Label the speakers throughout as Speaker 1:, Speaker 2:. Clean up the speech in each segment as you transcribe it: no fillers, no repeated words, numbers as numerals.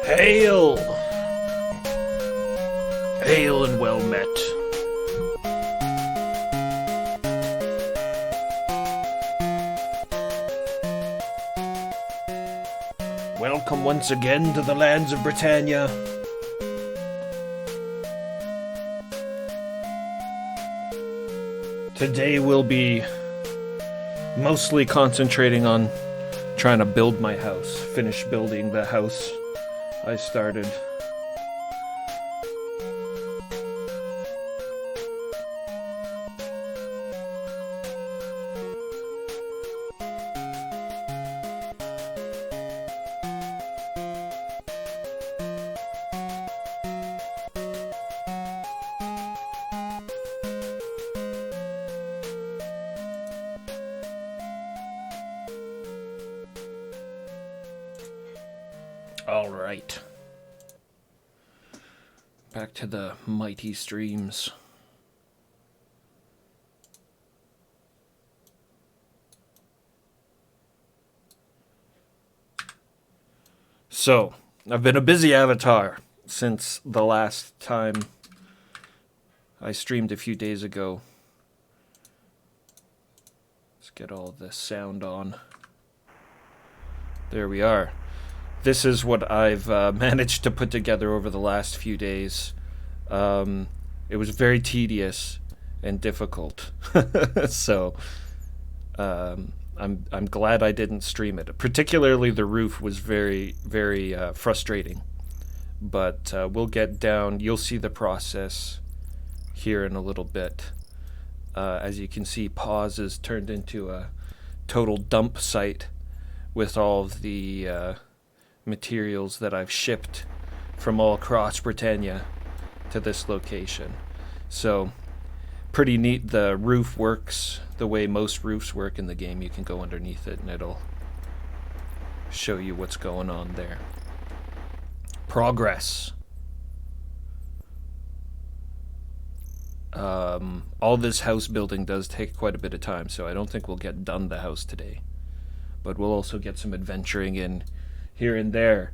Speaker 1: Hail! Hail and well met. Welcome once again to the lands of Britannia. Today we'll be mostly concentrating on trying to build my house, finish building the house I started. All right. Back to the mighty streams. So, I've been a busy avatar since the last time I streamed a few days ago. Let's get all this sound on. There we are. This is what I've managed to put together over the last few days. It was very tedious and difficult, so I'm glad I didn't stream it. Particularly the roof was very frustrating, but we'll get down. You'll see the process here in a little bit. As you can see, Pause is turned into a total dump site with all of the materials that I've shipped from all across Britannia to this location. So pretty neat. The roof works the way most roofs work in the game. You can go underneath it and it'll show you what's going on there. Progress. All this house building does take quite a bit of time, so I don't think we'll get done the house today, but we'll also get some adventuring in here and there.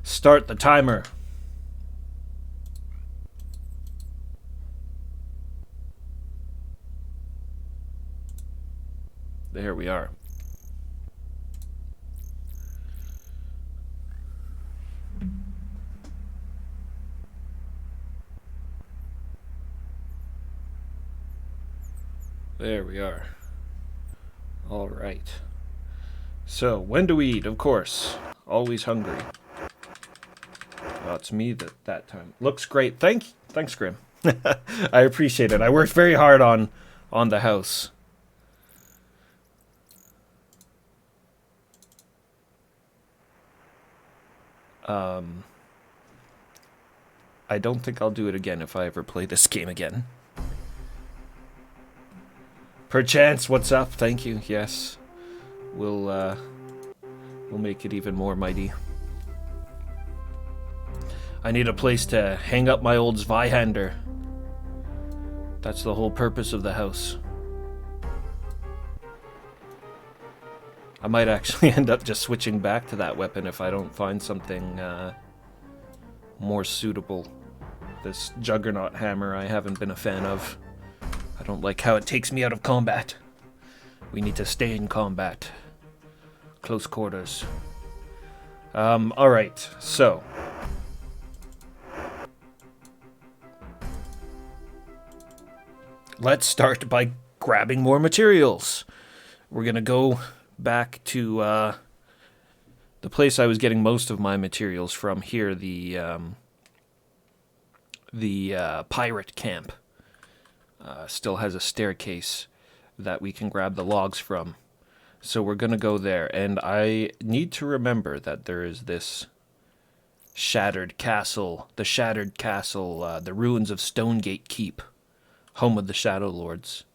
Speaker 1: Start the timer. There we are. There we are. All right. So, when do we eat? Of course. Always hungry. Oh, it's me that time. Looks great. Thanks, Grim. I appreciate it. I worked very hard on the house. I don't think I'll do it again if I ever play this game again. Perchance, what's up? Thank you. Yes. We'll make it even more mighty. I need a place to hang up my old Zweihander. That's the whole purpose of the house. I might actually end up just switching back to that weapon if I don't find something more suitable. This Juggernaut hammer I haven't been a fan of. I don't like how it takes me out of combat. We need to stay in combat. Close quarters. Alright, so. Let's start by grabbing more materials. We're gonna go back to the place I was getting most of my materials from here, the pirate camp. Still has a staircase that we can grab the logs from. So we're going to go there, and I need to remember that there is this shattered castle, the ruins of Stonegate Keep, home of the Shadow Lords.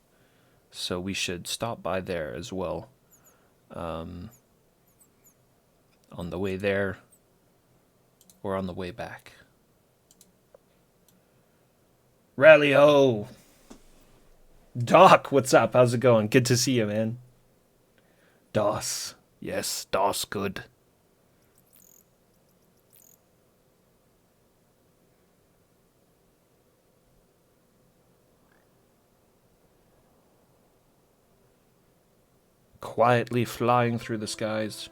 Speaker 1: So we should stop by there as well. On the way there, or on the way back. Rally-ho! Doc, what's up? How's it going? Good to see you, man. DOS. Yes, DOS good. quietly flying through the skies.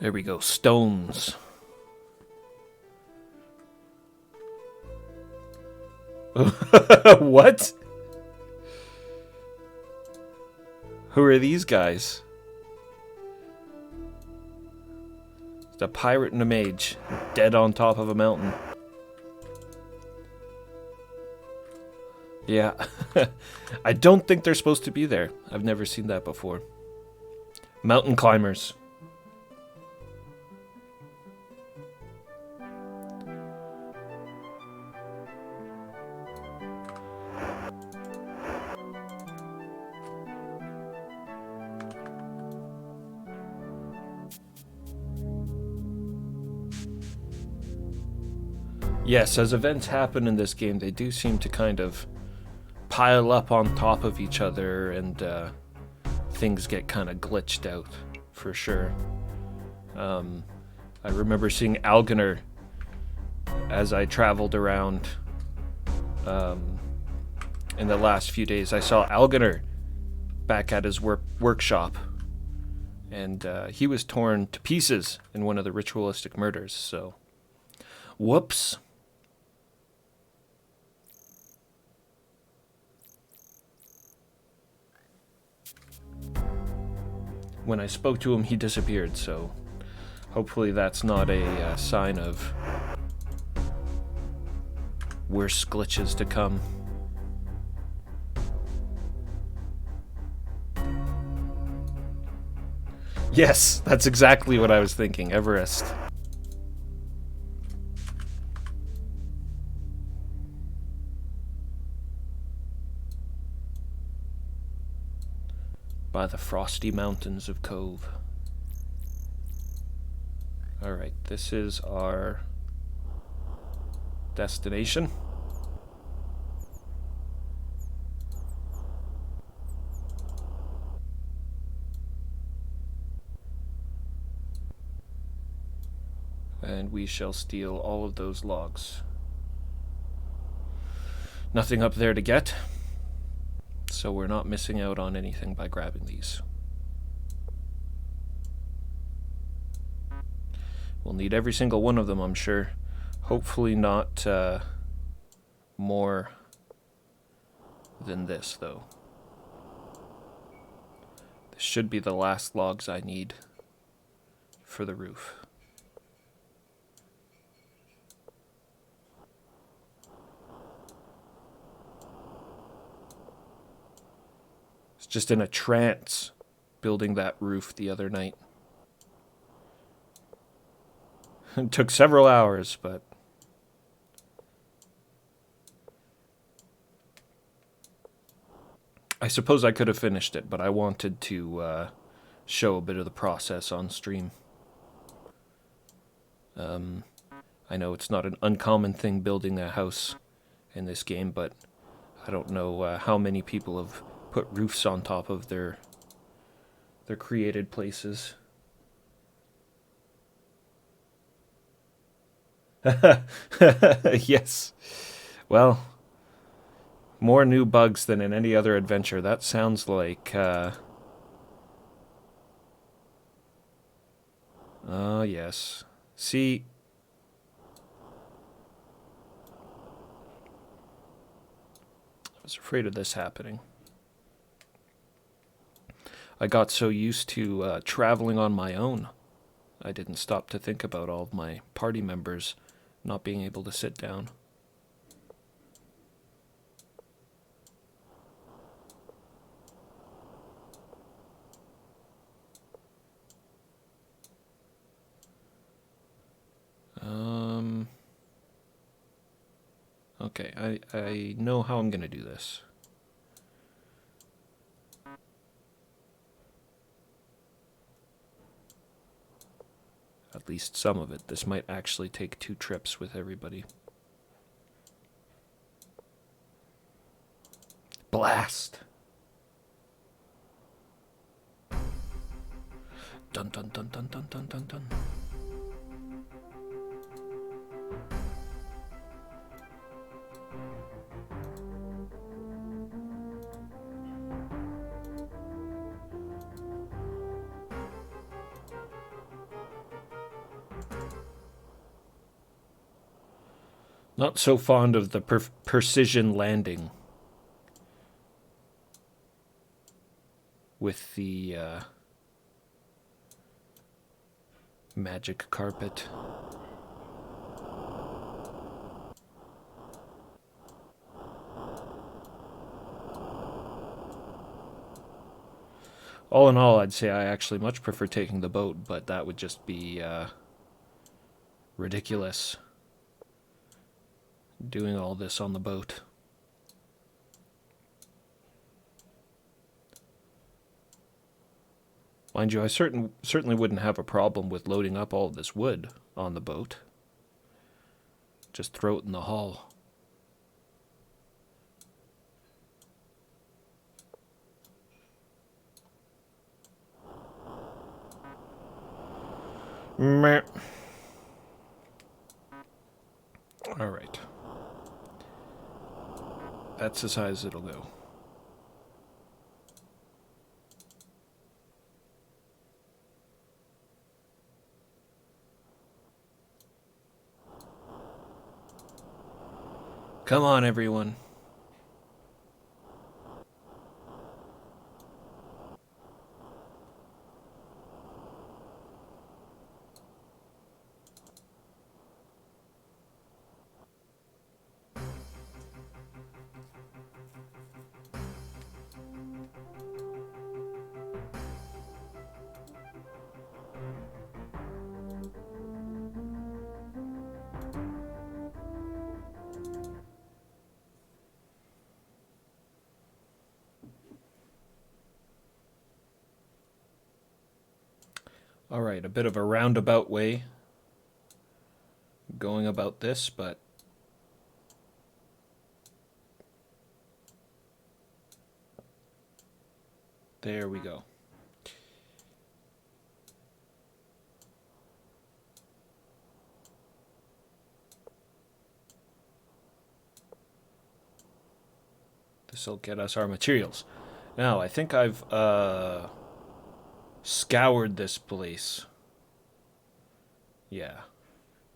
Speaker 1: There we go, stones. What? Who are these guys? It's a pirate and a mage, dead on top of a mountain. Yeah. I don't think they're supposed to be there. I've never seen that before. Mountain climbers. Yes, as events happen in this game, they do seem to kind of pile up on top of each other, and things get kind of glitched out, for sure. I remember seeing Algener as I traveled around in the last few days. I saw Algener back at his workshop, and he was torn to pieces in one of the ritualistic murders, so whoops. When I spoke to him, he disappeared, so hopefully that's not a sign of worse glitches to come. Yes, that's exactly what I was thinking, Everest. By the frosty mountains of Cove. Alright, this is our destination. And we shall steal all of those logs. Nothing up there to get, so we're not missing out on anything by grabbing these. We'll need every single one of them, I'm sure. Hopefully not more than this, though. This should be the last logs I need for the roof. Just in a trance building that roof the other night. It took several hours, but I suppose I could have finished it, but I wanted to show a bit of the process on stream. I know it's not an uncommon thing building a house in this game, but I don't know how many people have put roofs on top of their created places. Yes. Well, more new bugs than in any other adventure. That sounds like oh, yes. See, I was afraid of this happening. I got so used to traveling on my own, I didn't stop to think about all of my party members not being able to sit down. Okay, I know how I'm gonna do this. At least some of it. This might actually take 2 trips with everybody. Blast! Dun dun dun dun dun dun dun dun. Not so fond of the precision landing with the magic carpet. All in all, I'd say I actually much prefer taking the boat, but that would just be ridiculous, doing all this on the boat. Mind you, I certainly wouldn't have a problem with loading up all of this wood on the boat. Just throw it in the hull. Meh. All right. That's as high as it'll go. Come on, everyone. All right, a bit of a roundabout way going about this, but there we go. This will get us our materials. Now, I think I've scoured this place. Yeah.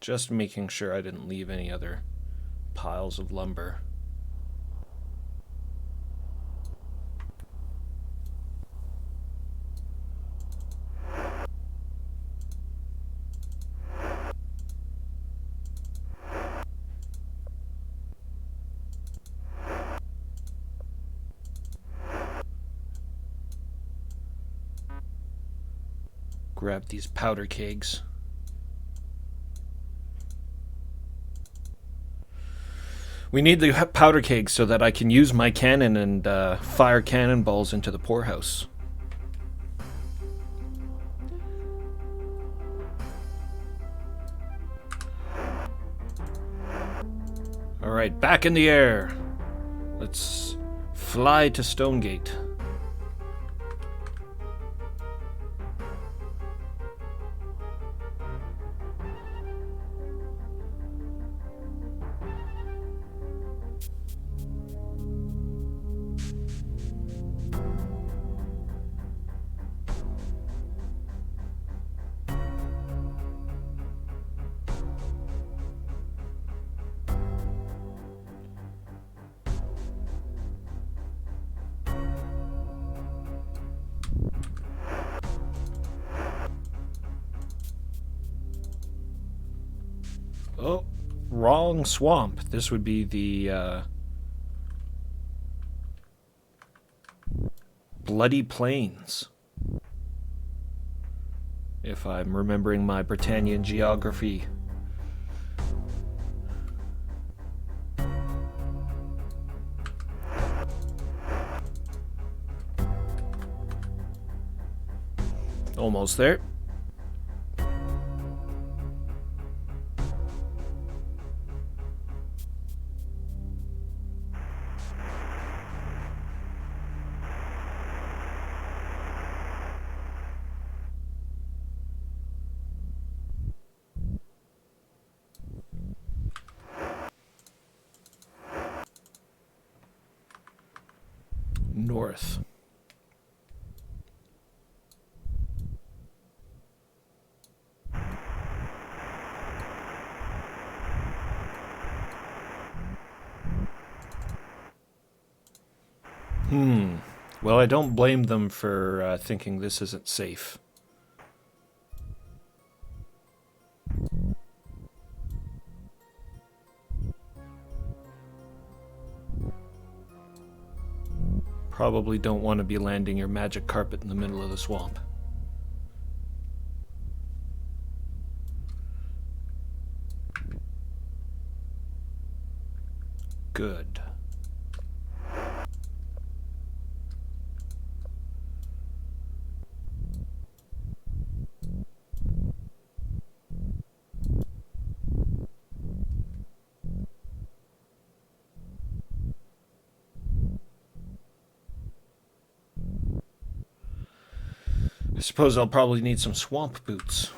Speaker 1: Just making sure I didn't leave any other piles of lumber. Grab these powder kegs. We need the powder kegs so that I can use my cannon and fire cannonballs into the poorhouse. Alright, back in the air. Let's fly to Stonegate. Oh, wrong swamp. This would be the Bloody Plains. If I'm remembering my Britannian geography. Almost there. North. Well, I don't blame them for thinking this isn't safe. Probably don't want to be landing your magic carpet in the middle of the swamp. Good. I suppose I'll probably need some swamp boots.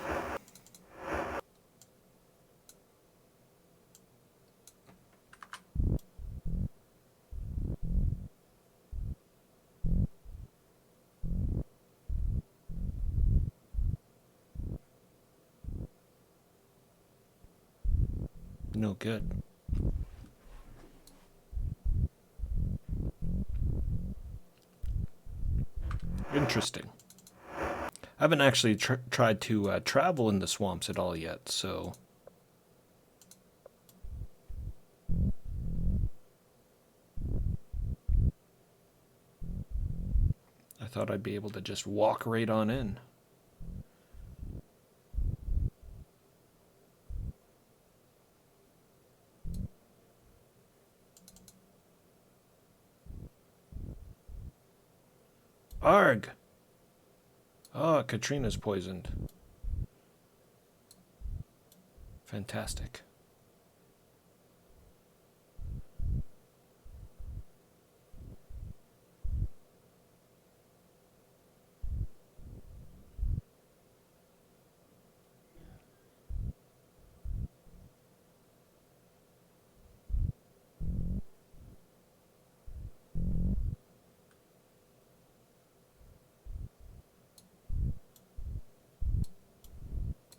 Speaker 1: No good. Interesting. I haven't actually tried to travel in the swamps at all yet, so... I thought I'd be able to just walk right on in. Arg! Oh, Katrina's poisoned. Fantastic.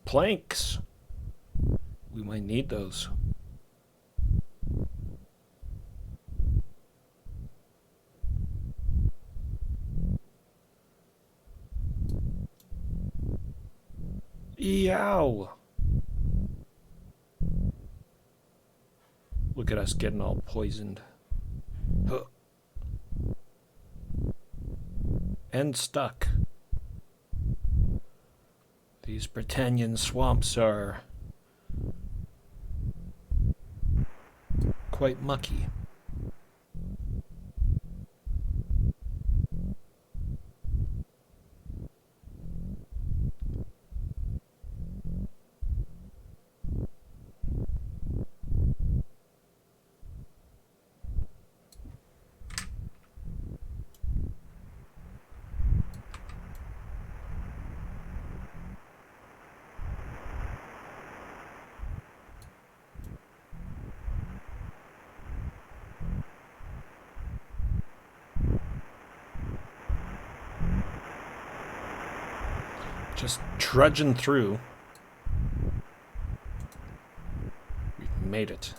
Speaker 1: Planks! We might need those. Yow! Look at us getting all poisoned. Huh. And stuck. These Britannian swamps are quite mucky. Just trudging through. We've made it.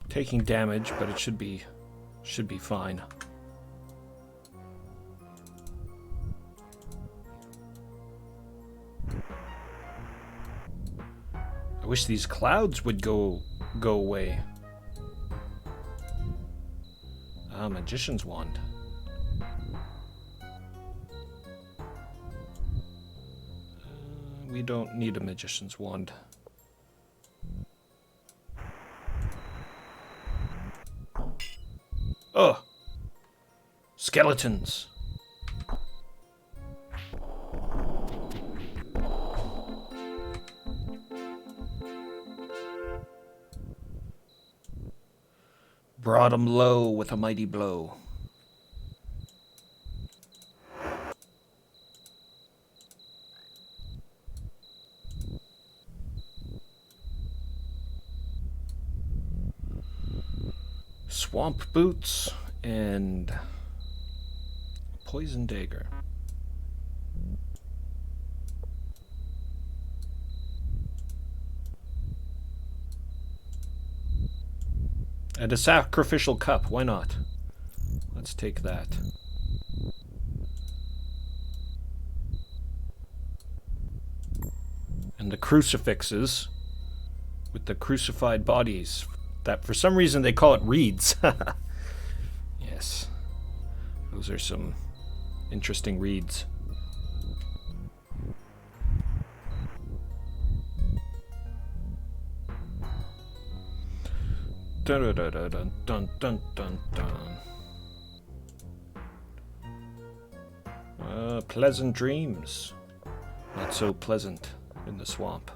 Speaker 1: Taking damage, but it should be fine. I wish these clouds would go away. Ah, magician's wand. We don't need a magician's wand. Oh! Skeletons! Brought 'em low with a mighty blow. Swamp boots and poison dagger. And a sacrificial cup, why not? Let's take that. And the crucifixes with the crucified bodies. That for some reason they call it reeds. Yes. Those are some interesting reeds. Dun dun dun dun dun dun dun dun. Pleasant dreams. Not so pleasant in the swamp.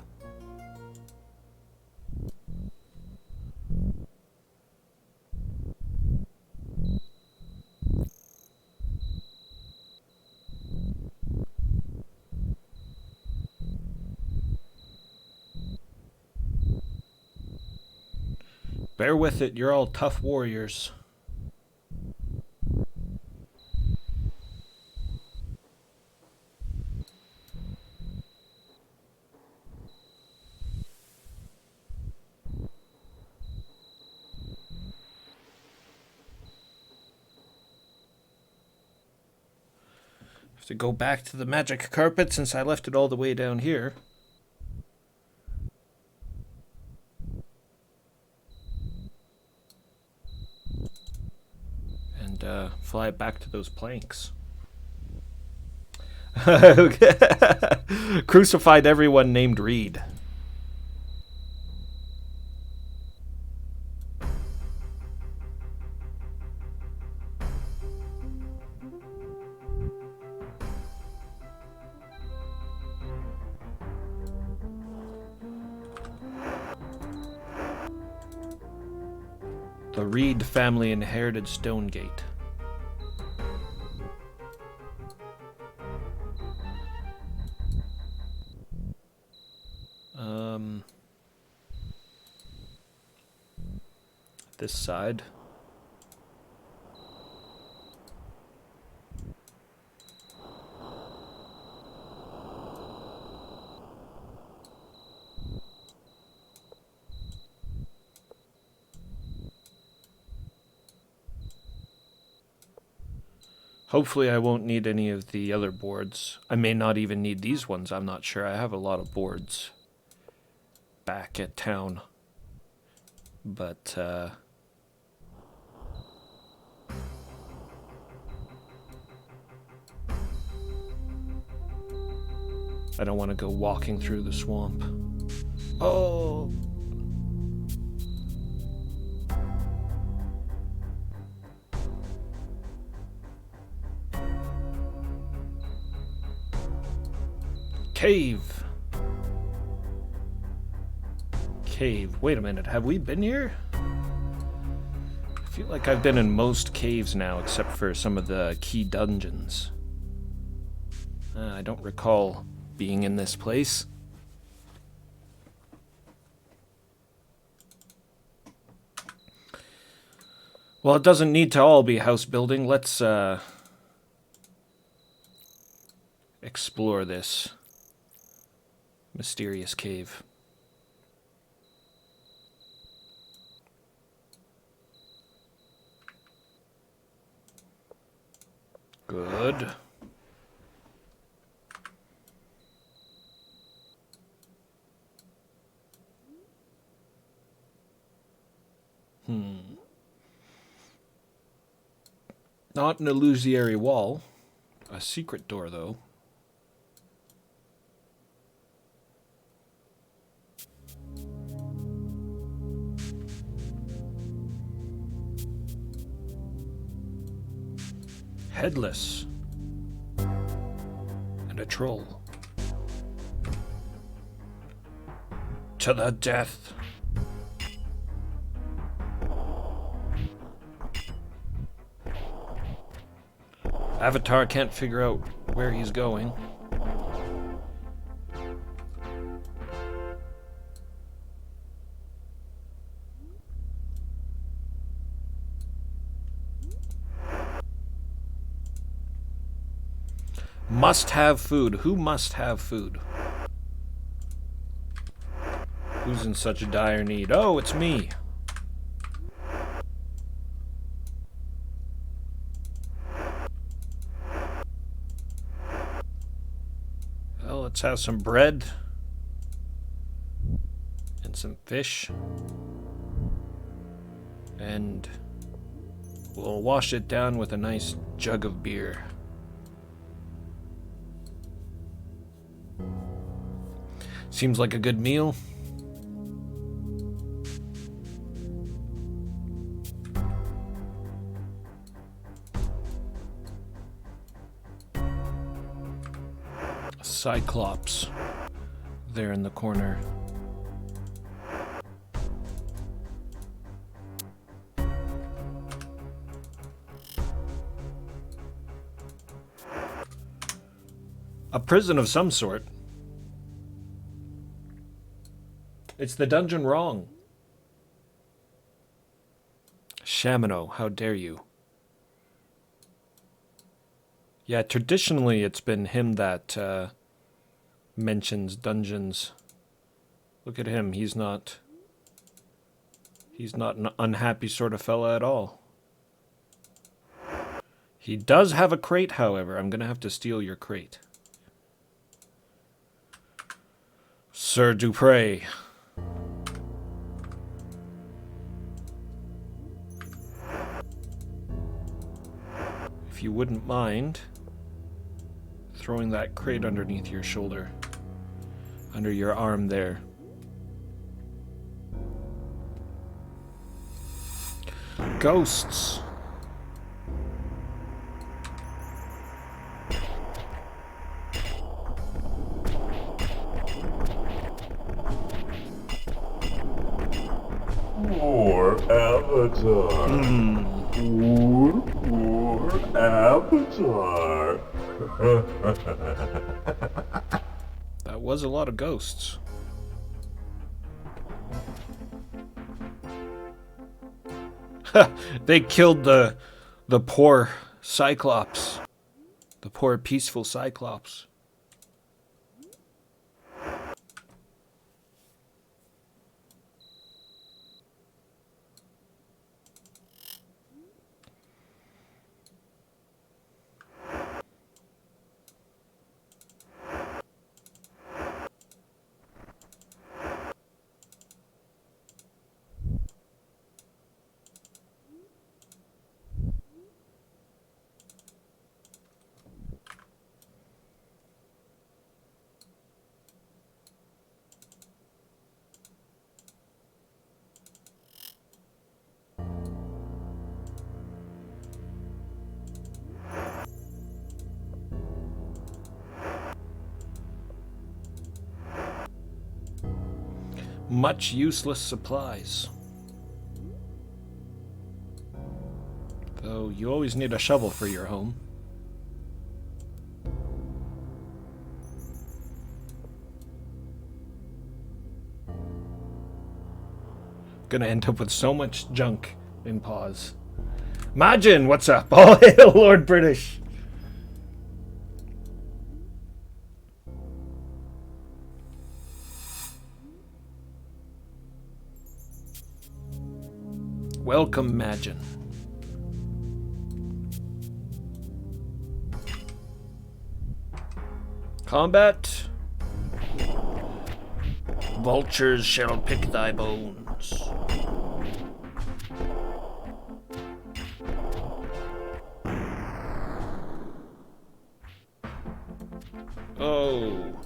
Speaker 1: Bear with it, you're all tough warriors. Have to go back to the magic carpet since I left it all the way down here. And fly it back to those planks. Crucified everyone named Reed. The Reed family inherited Stonegate. This side. Hopefully I won't need any of the other boards. I may not even need these ones, I'm not sure. I have a lot of boards back at town. But, I don't want to go walking through the swamp. Oh! Cave. Cave. Wait a minute, have we been here? I feel like I've been in most caves now, except for some of the key dungeons. I don't recall being in this place. Well, it doesn't need to all be house building. Let's explore this mysterious cave. Good. Not an illusory wall. A secret door, though. Headless. And a troll. To the death. Avatar can't figure out where he's going. Must have food. Who must have food? Who's in such a dire need? Oh, it's me. have some bread and some fish. And we'll wash it down with a nice jug of beer. Seems like a good meal. Cyclops there in the corner. A prison of some sort. It's the dungeon wrong. Shamino, how dare you? Yeah, traditionally it's been him that mentions dungeons. Look at him, he's not an unhappy sort of fella at all. He does have a crate, however. I'm gonna have to steal your crate. Sir Dupre. If you wouldn't mind throwing that crate underneath your shoulder, under your arm there. Ghosts.
Speaker 2: More Avatar. More Avatar.
Speaker 1: That was a lot of ghosts. They killed the poor Cyclops. The poor peaceful Cyclops. Much useless supplies. Though you always need a shovel for your home. Gonna end up with so much junk in pause. Imagine what's up. All hail Lord British. Welcome, Magin. Combat. Vultures shall pick thy bones. Oh.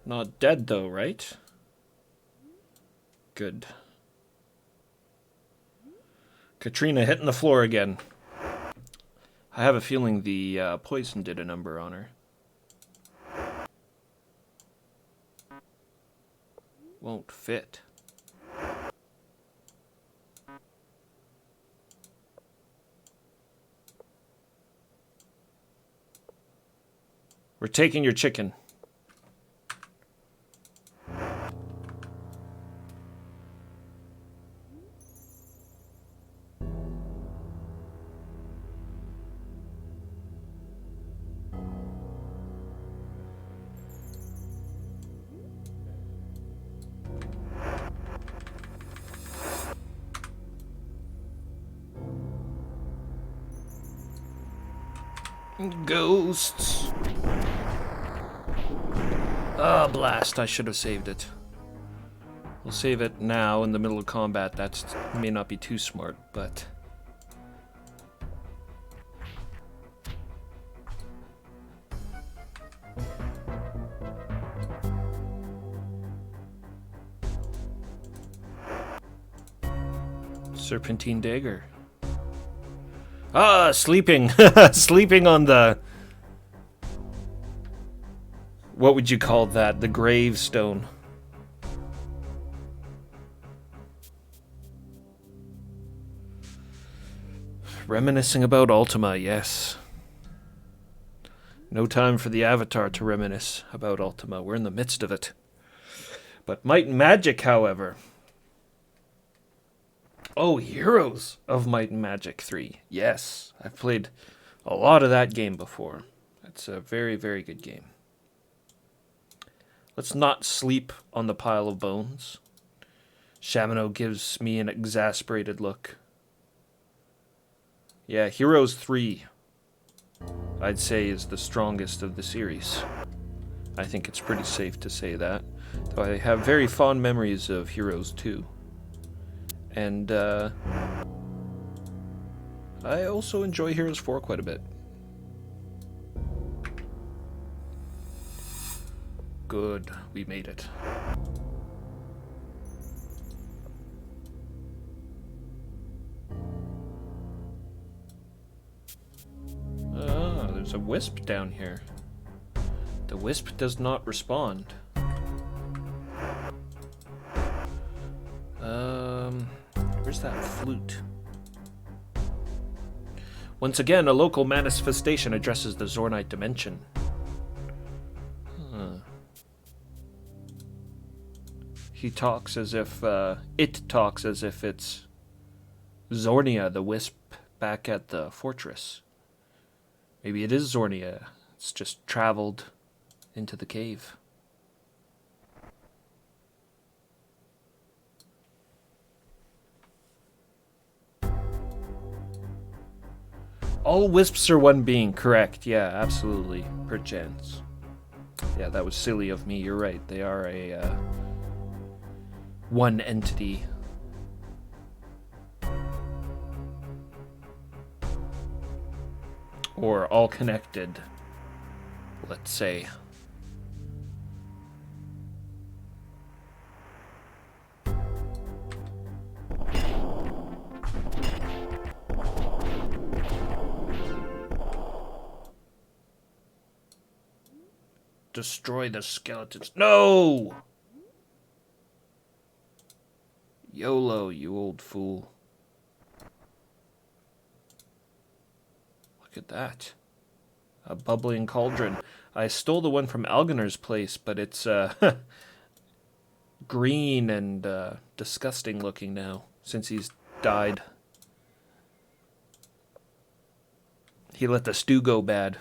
Speaker 1: Not dead though, right? Good. Katrina hitting the floor again. I have a feeling the poison did a number on her. Won't fit. We're taking your chicken. Ghosts. Ah, blast. I should have saved it. We'll save it now in the middle of combat. That may not be too smart, but... Serpentine dagger. Ah, sleeping. Sleeping on the... What would you call that? The gravestone. Reminiscing about Ultima, yes. No time for the Avatar to reminisce about Ultima. We're in the midst of it. But Might and Magic, however... Oh, Heroes of Might and Magic 3. Yes, I've played a lot of that game before. It's a very, very good game. Let's not sleep on the pile of bones. Shamino gives me an exasperated look. Yeah, Heroes 3, I'd say, is the strongest of the series. I think it's pretty safe to say that. Though I have very fond memories of Heroes 2. And I also enjoy Heroes 4 quite a bit. Good, we made it. Ah, there's a wisp down here. The wisp does not respond. Where's that flute? Once again, a local manifestation addresses the Zornite dimension. He talks as if, it talks as if it's Zornia, the wisp, back at the fortress. Maybe it is Zornia. It's just traveled into the cave. All wisps are one being, correct. Yeah, absolutely. Perchance. Yeah, that was silly of me. You're right. They are a one entity. Or all connected, let's say. Destroy the skeletons. No! YOLO, you old fool. Look at that. A bubbling cauldron. I stole the one from Algener's place, but it's green and disgusting looking now, since he's died. He let the stew go bad.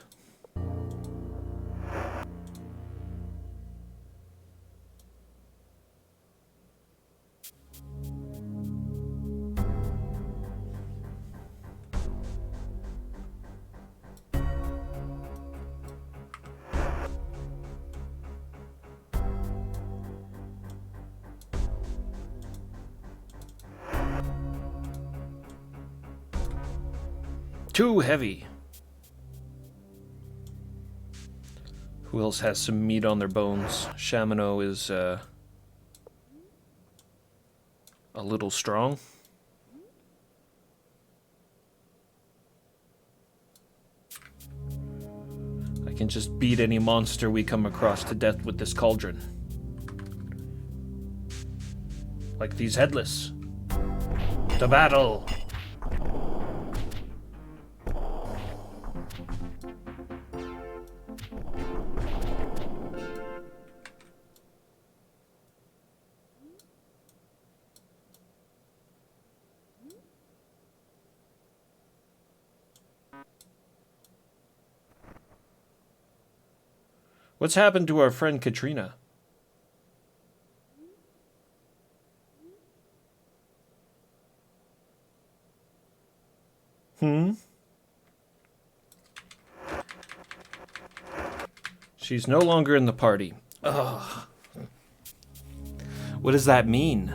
Speaker 1: Too heavy. Who else has some meat on their bones? Shamino is a little strong. I can just beat any monster we come across to death with this cauldron. Like these headless. To battle! What's happened to our friend Katrina? She's no longer in the party. Ugh. What does that mean?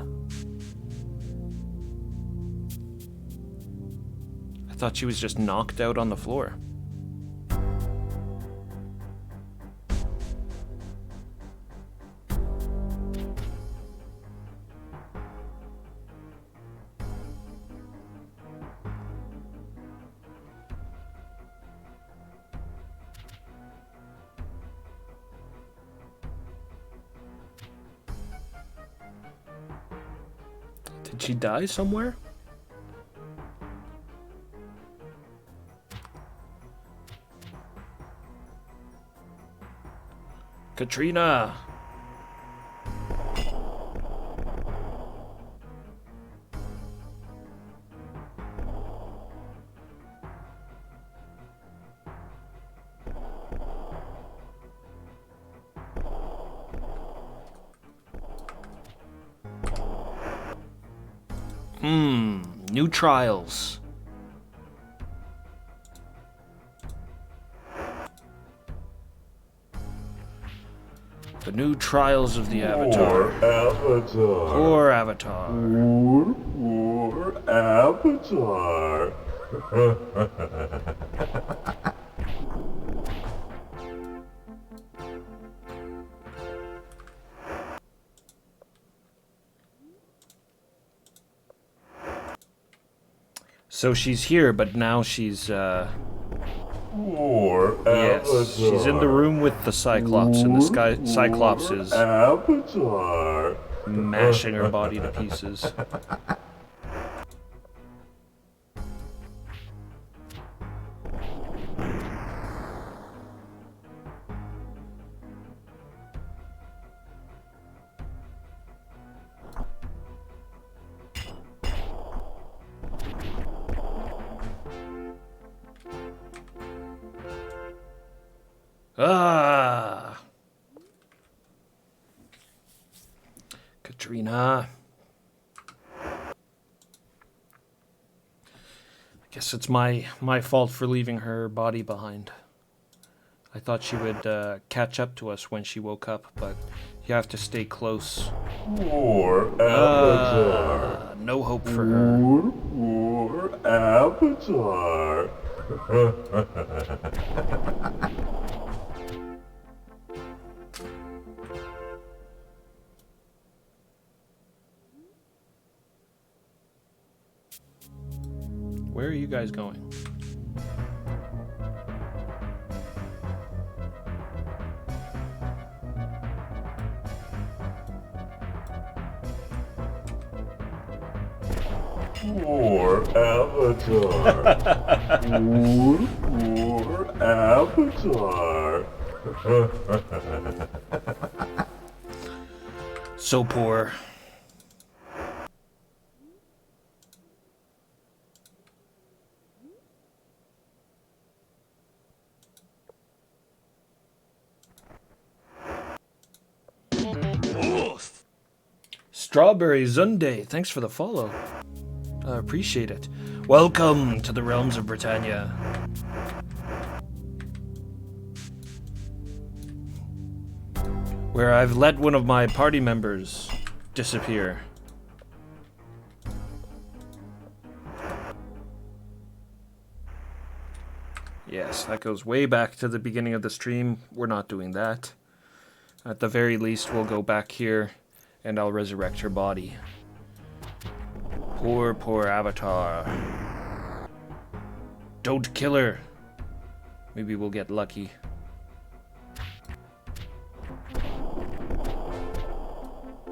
Speaker 1: I thought she was just knocked out on the floor. Did she die somewhere? Katrina! New trials. The new trials of the Avatar.
Speaker 2: Poor Avatar.
Speaker 1: Poor Avatar.
Speaker 2: Poor Avatar.
Speaker 1: So she's here, but now she's,
Speaker 2: Poor
Speaker 1: yes,
Speaker 2: Avatar.
Speaker 1: she's in the room with the Cyclops, and the Cyclops is
Speaker 2: Avatar.
Speaker 1: mashing her body to pieces. Ah! Katrina. I guess it's my fault for leaving her body behind. I thought she would catch up to us when she woke up, but you have to stay close.
Speaker 2: Poor Avatar.
Speaker 1: No hope for her.
Speaker 2: Poor Avatar.
Speaker 1: Where are you guys going?
Speaker 2: Poor Avatar. Poor Avatar.
Speaker 1: So poor. Strawberry Zunde, thanks for the follow. I appreciate it. Welcome to the realms of Britannia. Where I've let one of my party members disappear. Yes, that goes way back to the beginning of the stream. We're not doing that. At the very least, we'll go back here and I'll resurrect her body. Poor Avatar. Don't kill her. Maybe we'll get lucky.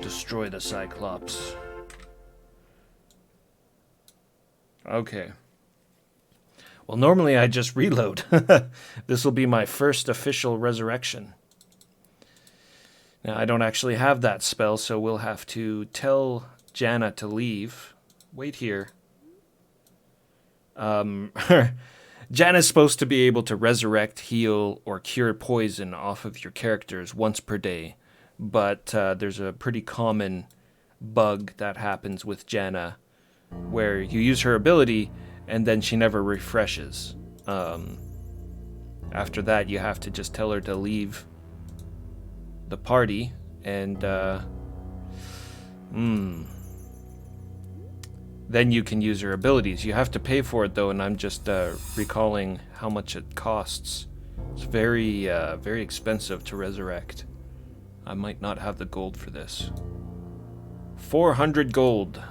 Speaker 1: Destroy the Cyclops. Okay. Well, normally I just reload. This will be my first official resurrection. Now, I don't actually have that spell, so we'll have to tell Janna to leave. Wait here. Janna's supposed to be able to resurrect, heal, or cure poison off of your characters once per day. But there's a pretty common bug that happens with Janna, where you use her ability, and then she never refreshes. After that, you have to just tell her to leave the party, and then you can use her abilities. You have to pay for it though, and I'm just recalling how much it costs. It's very, very expensive to resurrect. I might not have the gold for this. 400 gold.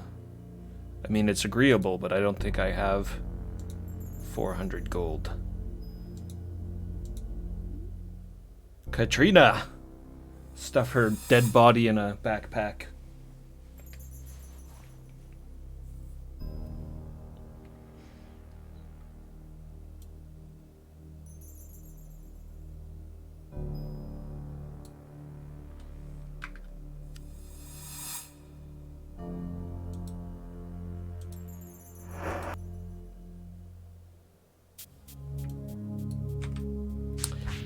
Speaker 1: I mean, it's agreeable, but I don't think I have 400 gold. Katrina! Stuff her dead body in a backpack.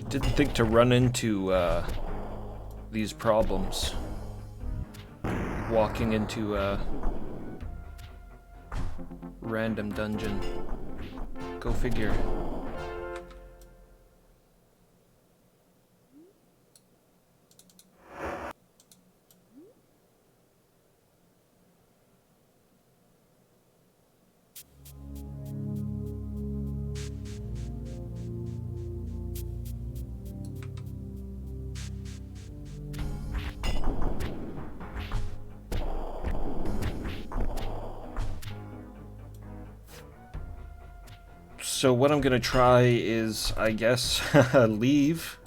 Speaker 1: Didn't think to run into these problems. Walking into a random dungeon. Go figure. So what I'm gonna try is, I guess, leave,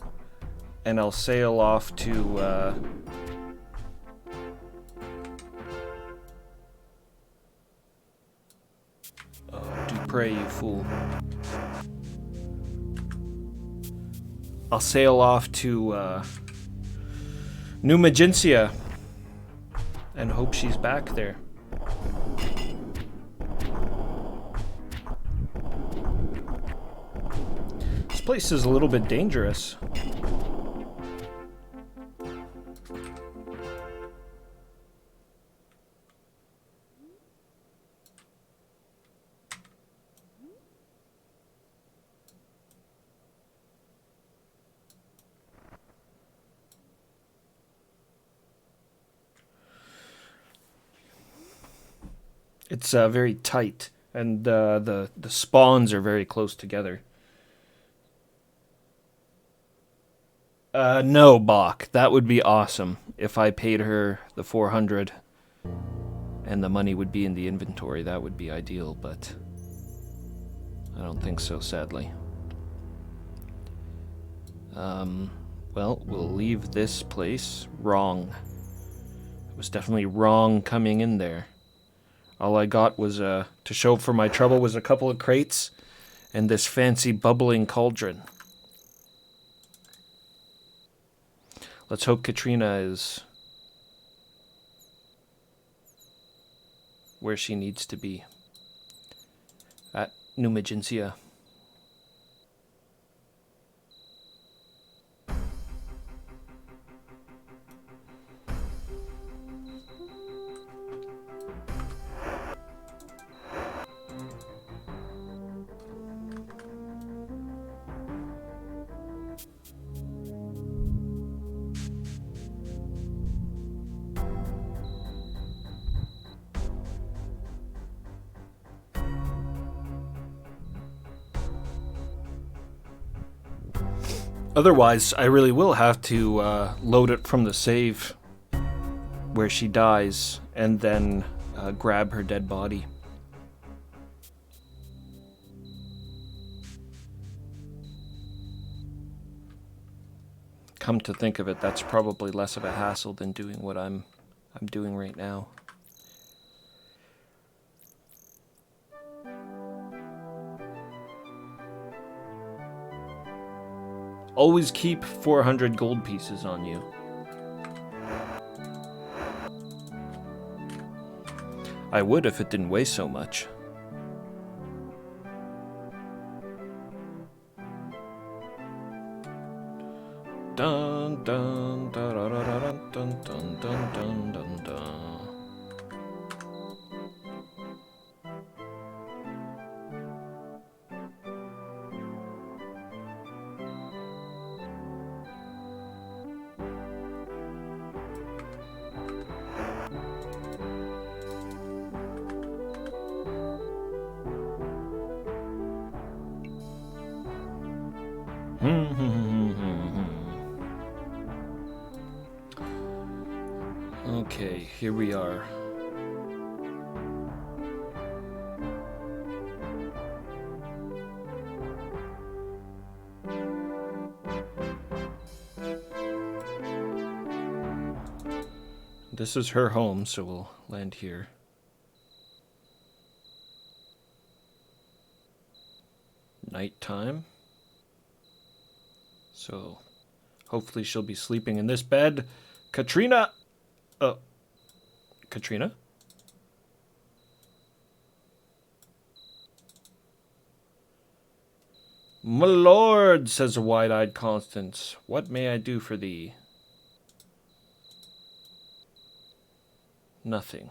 Speaker 1: and I'll sail off to oh, do pray, you fool. I'll sail off to New Magencia and hope she's back there. This place is a little bit dangerous. It's very tight, and the spawns are very close together. No, Bach. That would be awesome if I paid her the 400 and the money would be in the inventory. That would be ideal, but I don't think so, sadly. Well, we'll leave this place. Wrong. It was definitely wrong coming in there. All I got was, to show for my trouble, was a couple of crates and this fancy bubbling cauldron. Let's hope Katrina is where she needs to be. At New Magencia. Otherwise, I really will have to load it from the save where she dies and then grab her dead body. Come to think of it, that's probably less of a hassle than doing what I'm doing right now. Always keep 400 gold pieces on you. I would if it didn't weigh so much. Dun dun dun dun dun dun dun dun dun dun. Okay, here we are. This is her home, so we'll land here. Nighttime. So, hopefully she'll be sleeping in this bed. Katrina! Oh. Katrina? My lord, says a wide-eyed Constance, what may I do for thee? Nothing.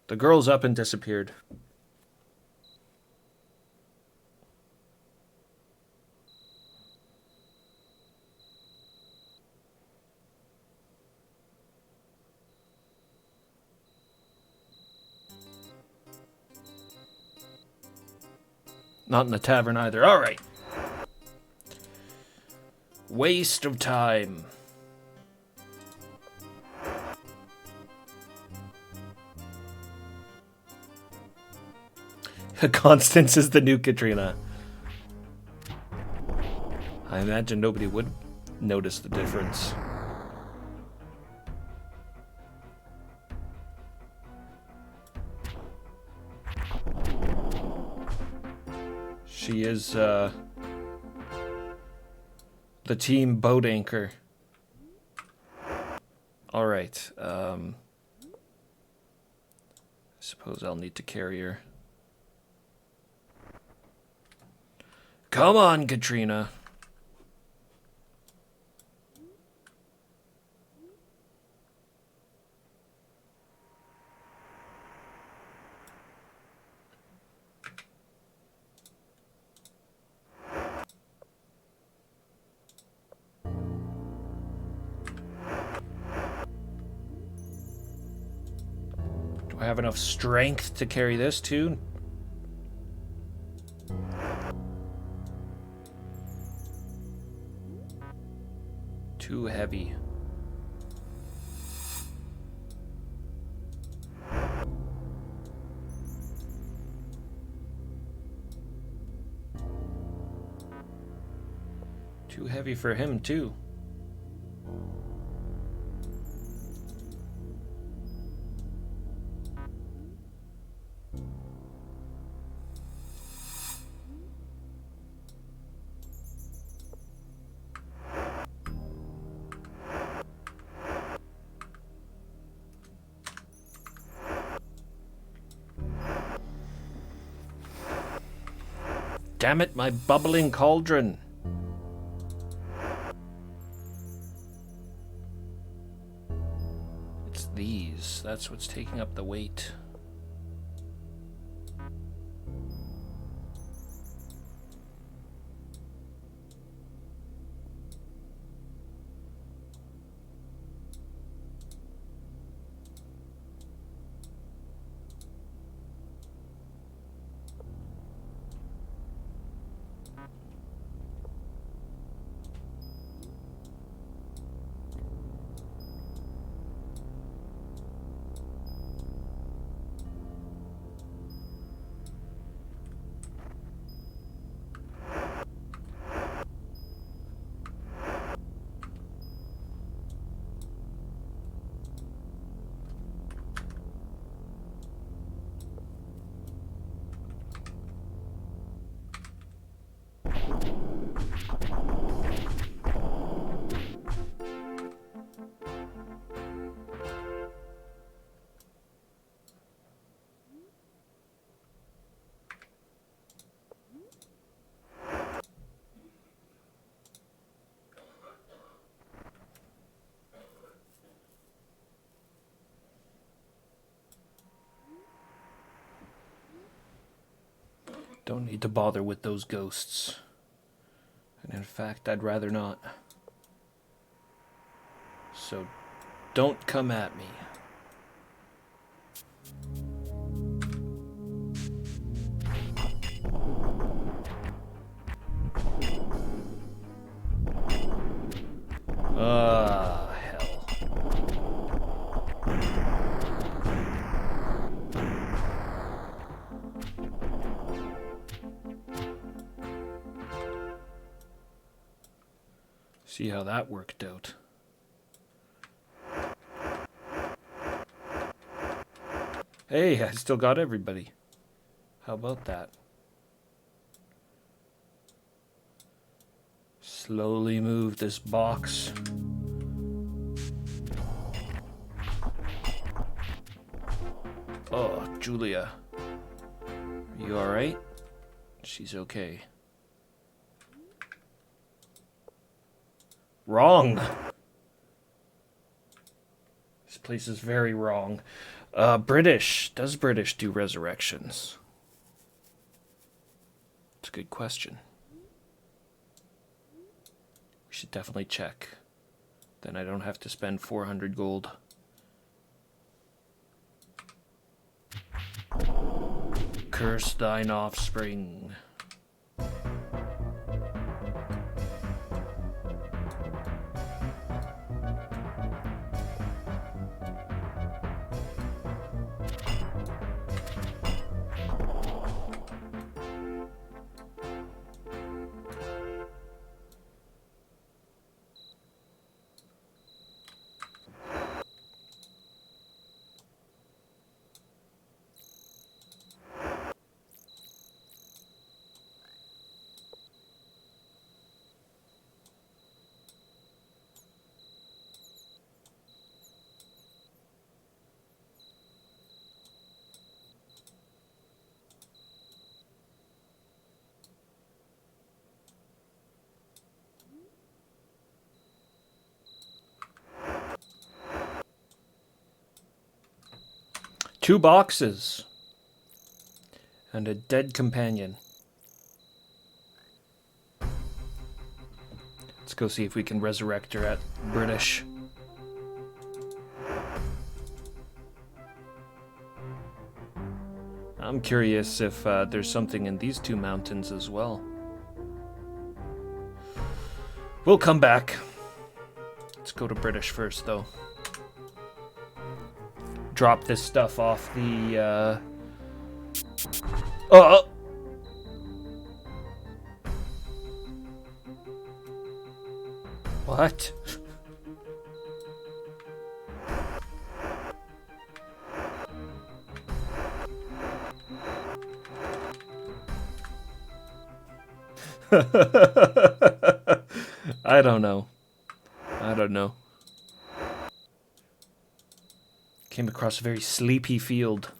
Speaker 1: The girl's up and disappeared. Not in the tavern either. All right. Waste of time. Constance is the new Katrina. I imagine nobody would notice the difference. She is the team boat anchor. All right. I suppose I'll need to carry her. Come on, Katrina. Do I have enough strength to carry this too? Too heavy. Too heavy for him too. Damn it, my bubbling cauldron. It's these. That's what's taking up the weight. Don't need to bother with those ghosts. And in fact, I'd rather not. So don't come at me. See how that worked out. Hey, I still got everybody. How about that? Slowly move this box. Oh, Julia. Are you alright? She's okay. Wrong! This place is very wrong. British. Does British do resurrections? It's a good question. We should definitely check. Then I don't have to spend 400 gold. Curse thine offspring. Two boxes. And a dead companion. Let's go see if we can resurrect her at British. I'm curious if there's something in these two mountains as well. We'll come back. Let's go to British first, though. Drop this stuff off the, Oh! What? I don't know. I don't know. Came across a very sleepy field.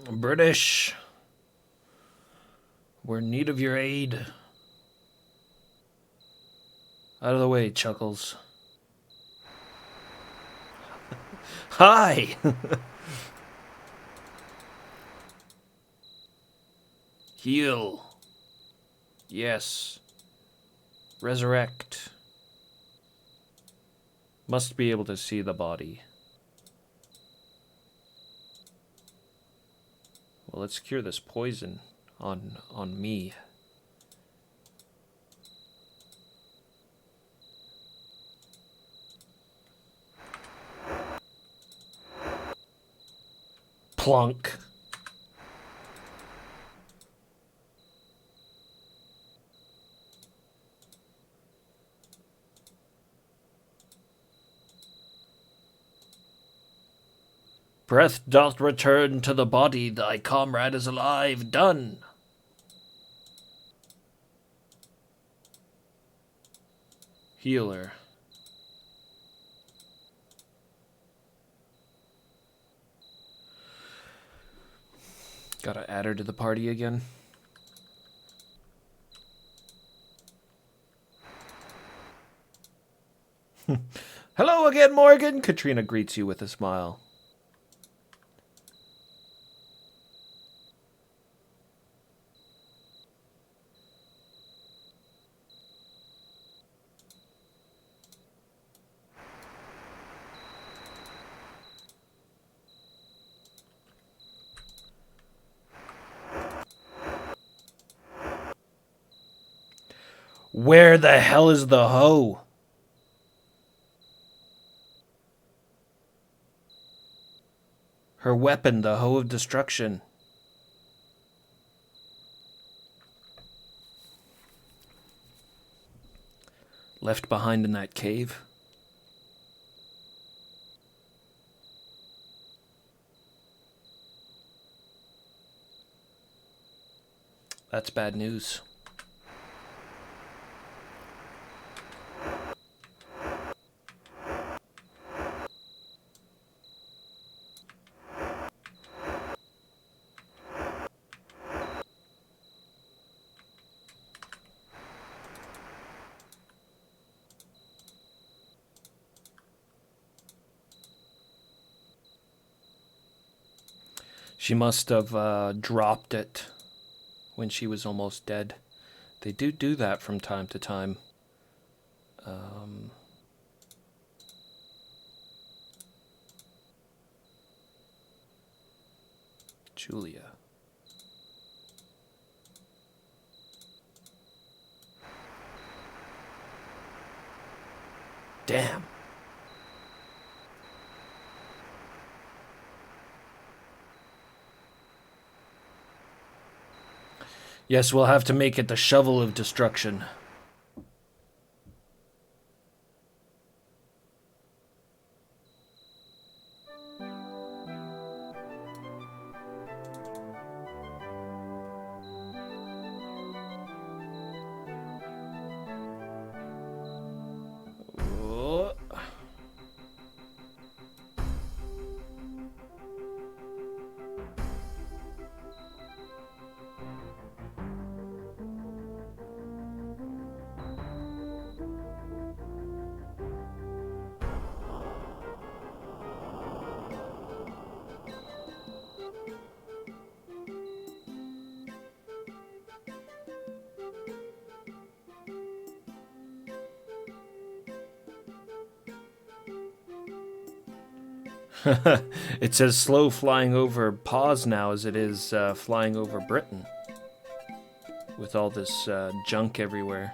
Speaker 1: British, we're in need of your aid. Out of the way, Chuckles. Hi! Heal. Yes. Resurrect. Must be able to see the body. Well, let's cure this poison on me. Plunk. Breath doth return to the body, thy comrade is alive. Done. Healer. Gotta add her to the party again. Hello again, Morgan! Katrina greets you with a smile. Where the hell is the hoe? Her weapon, the hoe of destruction. Left behind in that cave. That's bad news. She must have dropped it when she was almost dead. They do that from time to time. Julia. Damn. Yes, we'll have to make it the shovel of destruction. Oh. It's as slow flying over Pause now as it is flying over Britain. With all this junk everywhere.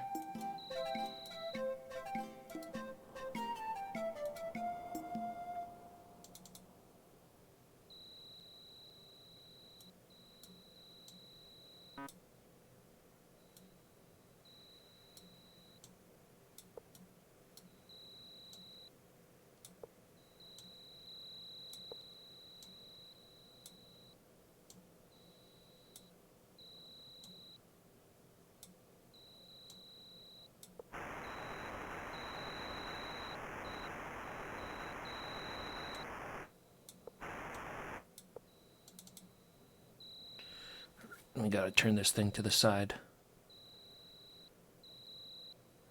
Speaker 1: We gotta turn this thing to the side.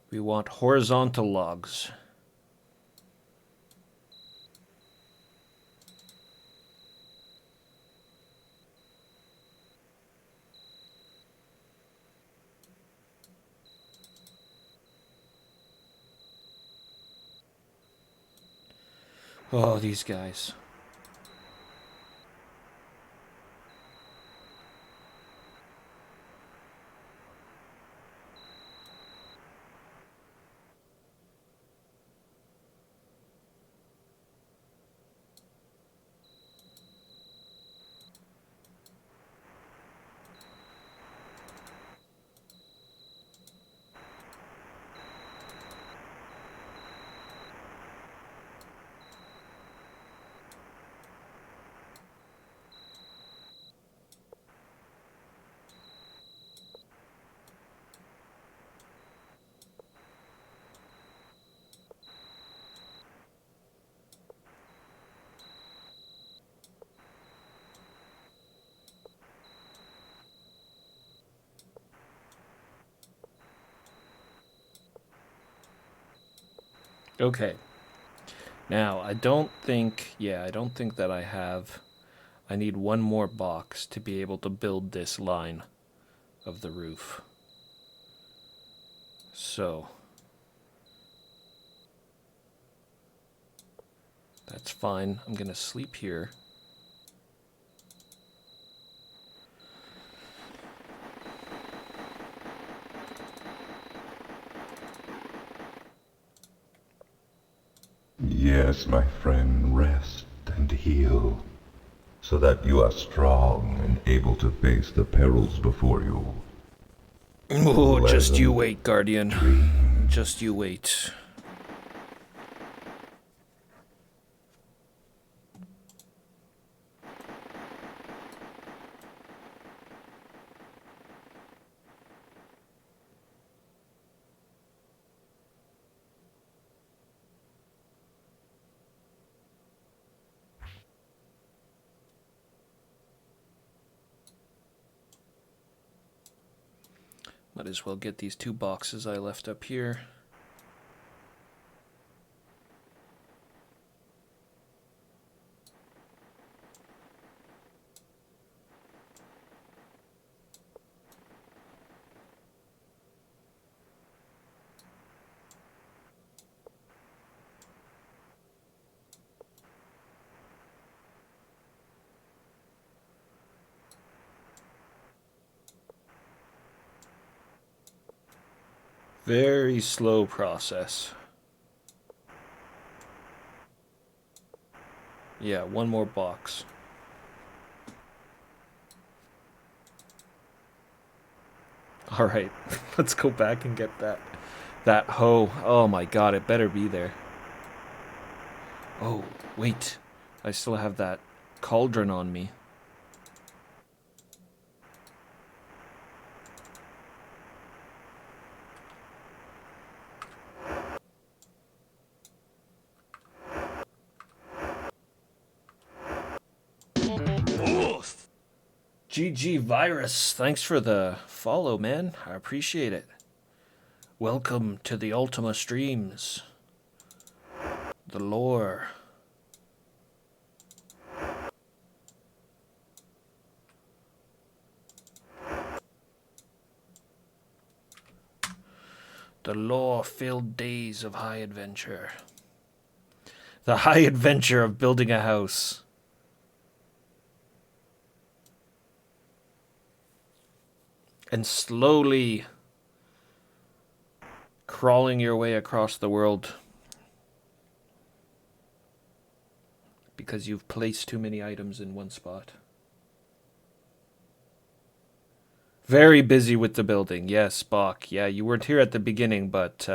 Speaker 1: We want horizontal logs. Oh, these guys. Okay. Now, I don't think that I have. I need one more box to be able to build this line of the roof. So, that's fine. I'm going to sleep here.
Speaker 2: Yes, my friend, rest and heal, so that you are strong and able to face the perils before you.
Speaker 1: Oh, just you
Speaker 2: Pleasant
Speaker 1: wait, Guardian.
Speaker 2: dreams.
Speaker 1: Just you wait. Might as well get these 2 boxes I left up here. Very slow process. Yeah, one more box. All right, let's go back and get that hoe. Oh my god, it better be there. Oh, wait. I still have that cauldron on me. GG Virus, thanks for the follow, man. I appreciate it. Welcome to the Ultima streams. The lore. The lore-filled days of high adventure. The high adventure of building a house. And slowly crawling your way across the world because you've placed too many items in one spot. Very busy with the building. Yes, Bach. Yeah, you weren't here at the beginning, but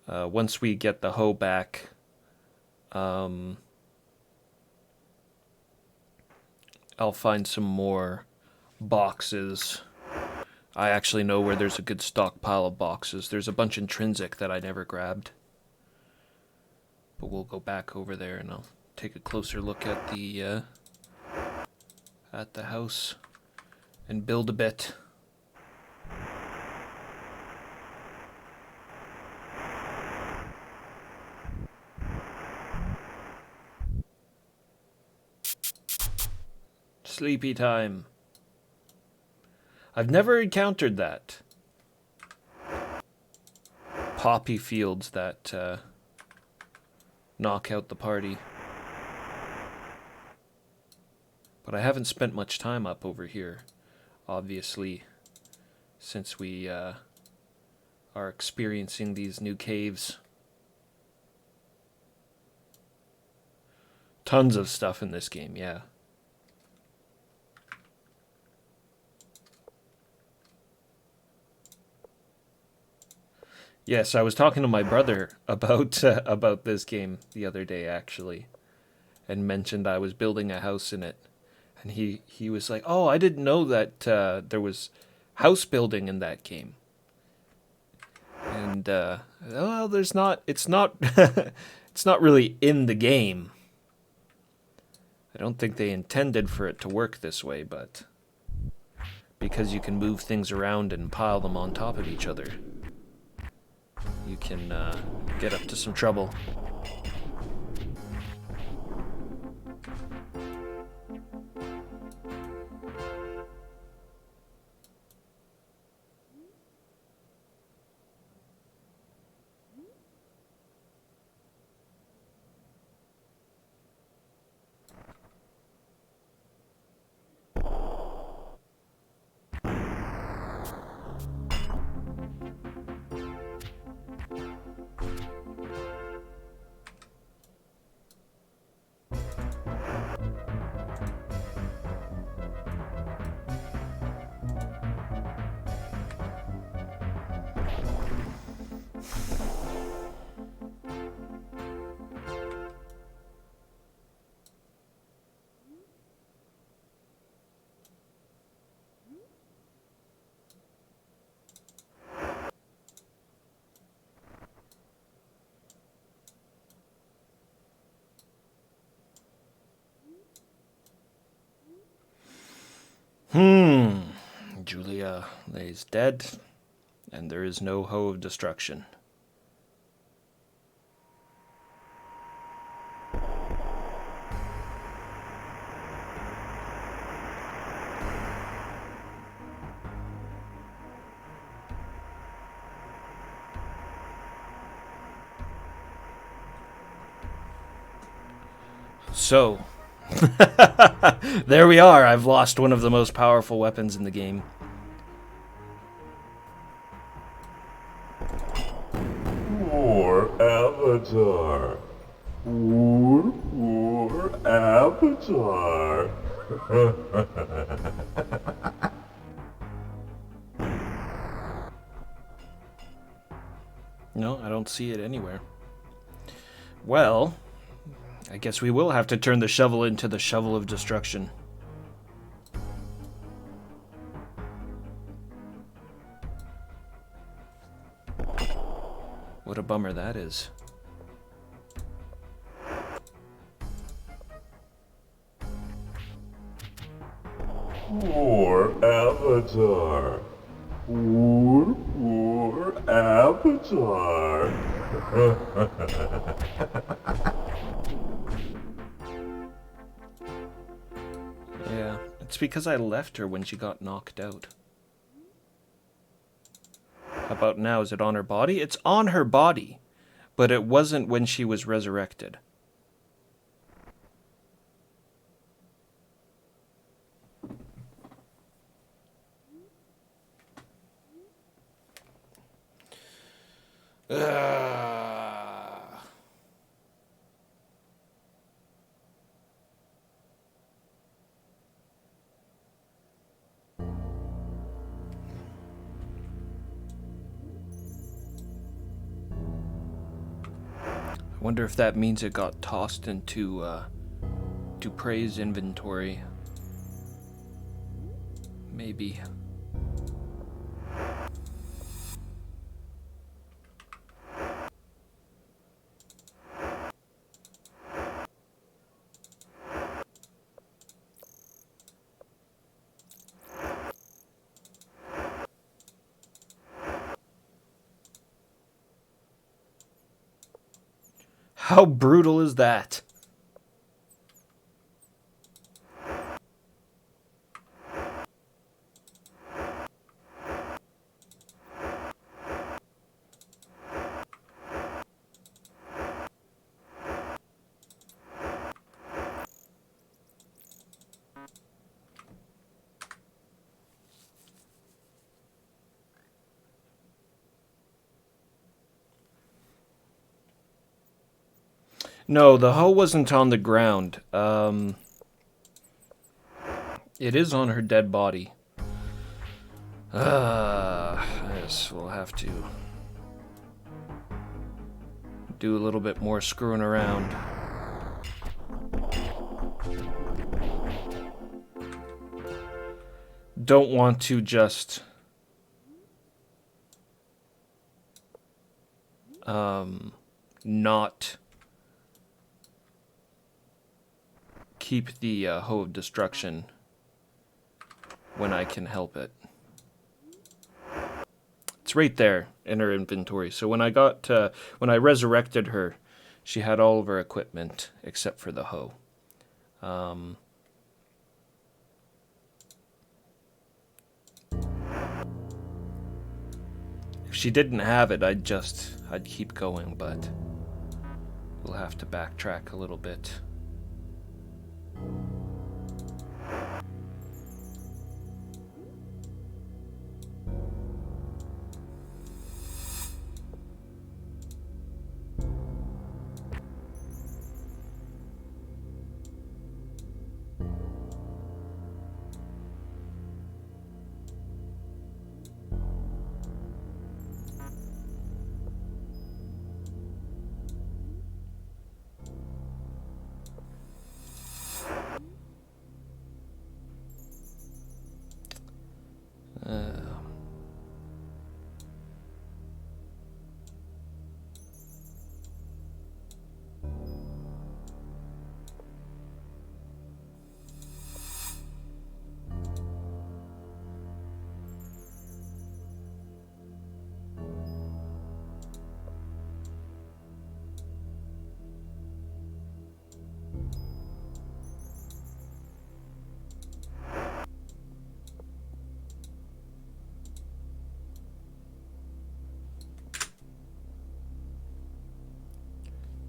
Speaker 1: once we get the hoe back, I'll find some more boxes. I actually know where there's a good stockpile of boxes. There's a bunch intrinsic that I never grabbed. But we'll go back over there and I'll take a closer look at the house and build a bit. Sleepy time. I've never encountered that. Poppy fields that knock out the party. But I haven't spent much time up over here, obviously, since we are experiencing these new caves. Tons of stuff in this game, yeah. Yes, I was talking to my brother about this game the other day, actually, and mentioned I was building a house in it, and he was like, "Oh, I didn't know that there was house building in that game." And well, there's not. It's not. It's not really in the game. I don't think they intended for it to work this way, but because you can move things around and pile them on top of each other. you can get up to some trouble. Julia lays dead, and there is no hoe of destruction. So, there we are. I've lost one of the most powerful weapons in the game.
Speaker 2: Poor Avatar. Poor Avatar.
Speaker 1: No, I don't see it anywhere. Well, I guess we will have to turn the shovel into the shovel of destruction. What a bummer that is.
Speaker 2: Poor Avatar. Poor Avatar.
Speaker 1: Yeah, it's because I left her when she got knocked out. How about now? Is it on her body? It's on her body, but it wasn't when she was resurrected. I wonder if that means it got tossed into Dupre's inventory. Maybe. How brutal is that? No, the hoe wasn't on the ground. It is on her dead body. I guess we'll have to do a little bit more screwing around. Don't want to just not keep the hoe of destruction when I can help it. It's right there. in her inventory. So when I resurrected her, she had all of her equipment except for the hoe. If she didn't have it, I'd keep going, but we'll have to backtrack a little bit.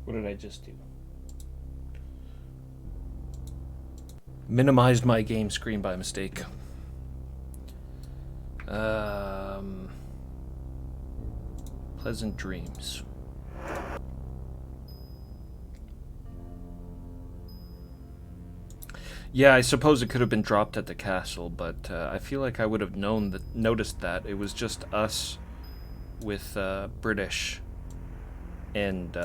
Speaker 1: What did I just do? Minimized my game screen by mistake. Pleasant dreams. Yeah, I suppose it could have been dropped at the castle, but I feel like I would have noticed that it was just us with British and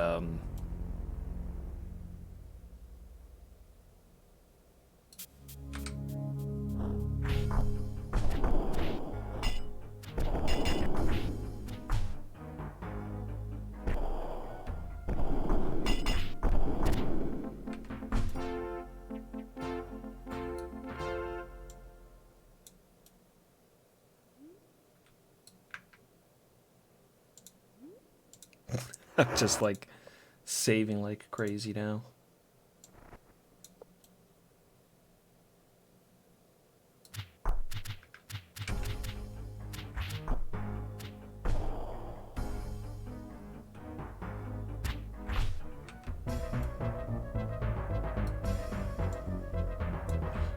Speaker 1: I'm just like saving like crazy now.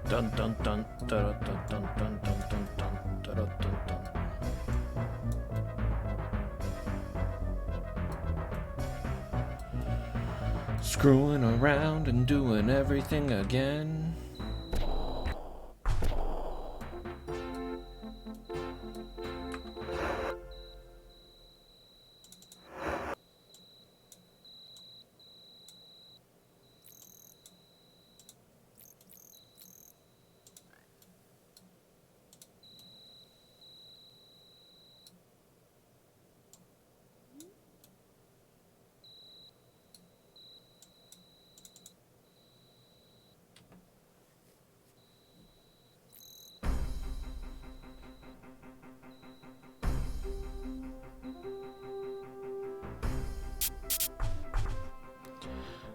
Speaker 1: Dun dun dun dun dun dun dun dun dun dun dun dun dun. Screwing around and doing everything again.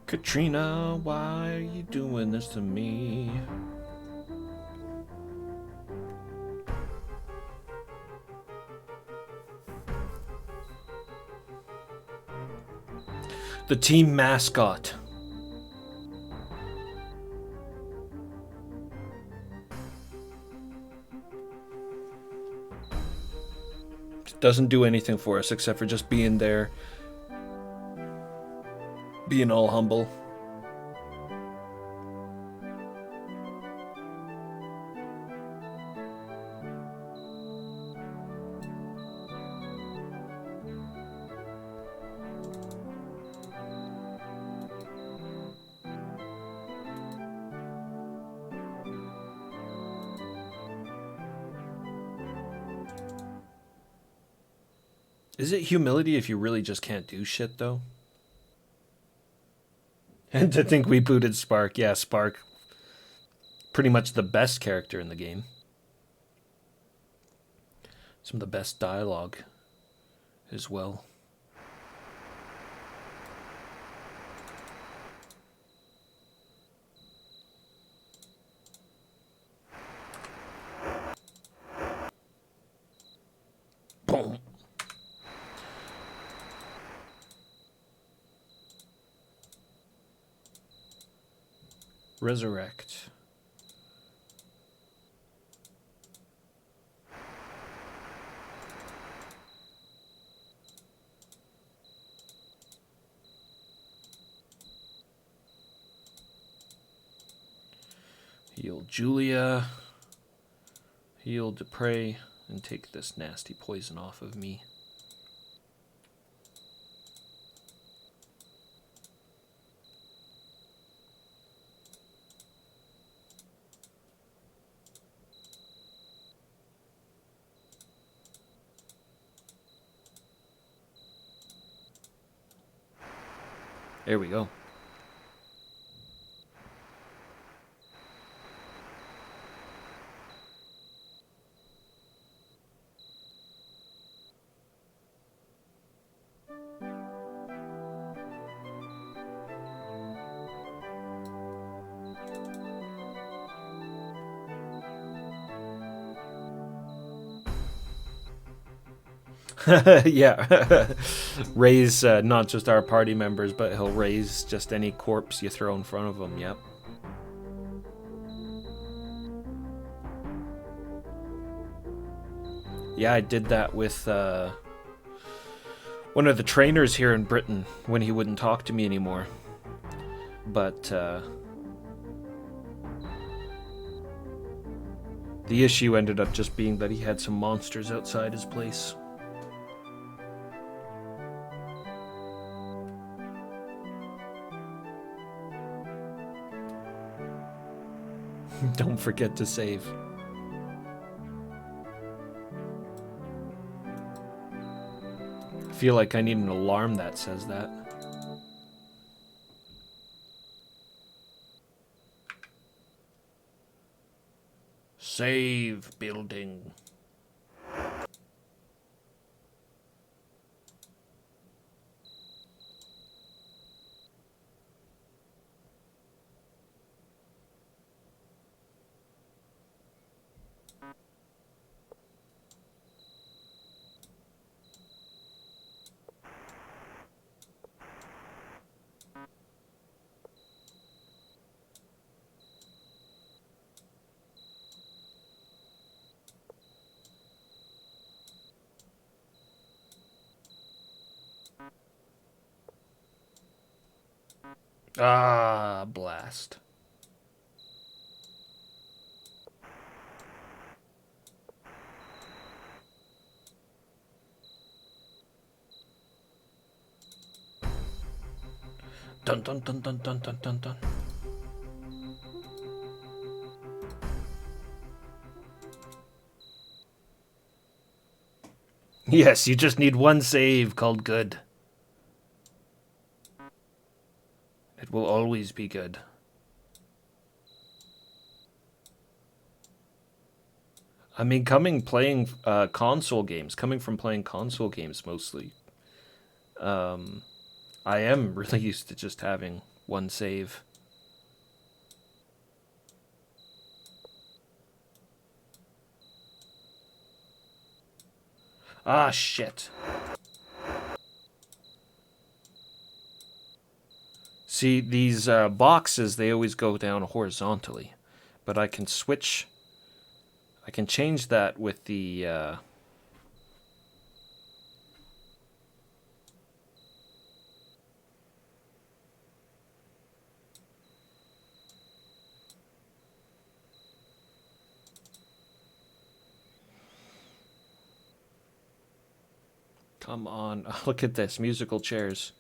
Speaker 1: Katrina, why are you doing this to me? The team mascot. Doesn't do anything for us except for just being there. Being all humble. Is it humility if you really just can't do shit, though? And to think we booted Spark. Yeah, Spark. Pretty much the best character in the game. Some of the best dialogue as well. Boom. Resurrect. Heal Julia. Heal Dupre. And take this nasty poison off of me. There we go. Yeah. Raise not just our party members, but he'll raise just any corpse you throw in front of him. Yep. Yeah, I did that with one of the trainers here in Britain when he wouldn't talk to me anymore. But the issue ended up just being that he had some monsters outside his place. Don't forget to save. I feel like I need an alarm that says that. Save building. Ah, blast. Dun dun dun dun dun dun dun dun. Yes, you just need one save called good. It will always be good. I mean, coming from playing console games mostly, I am really used to just having one save. Ah, shit. See, these boxes, they always go down horizontally. But I can switch... I can change that with the... Come on. Look at this. Musical chairs.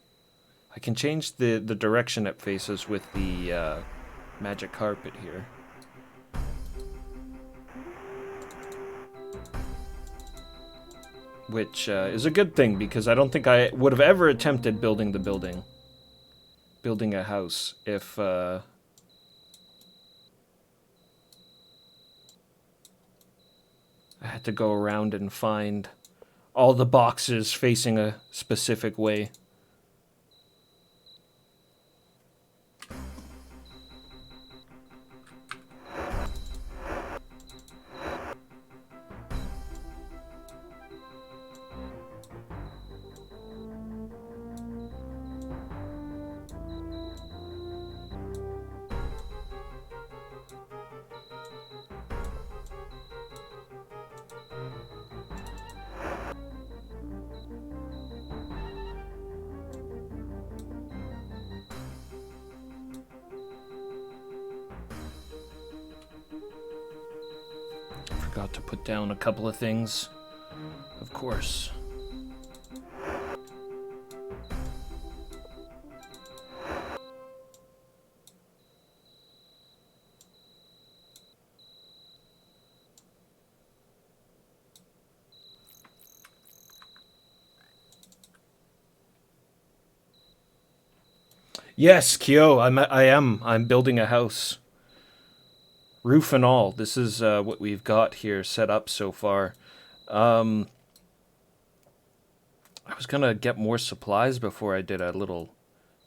Speaker 1: I can change the direction it faces with the magic carpet here. Which is a good thing, because I don't think I would have ever attempted building a house, if I had to go around and find all the boxes facing a specific way. Forgot to put down a couple of things, of course. Yes, Kyo, I'm building a house. Roof and all. This is what we've got here set up so far. I was gonna get more supplies before I did a little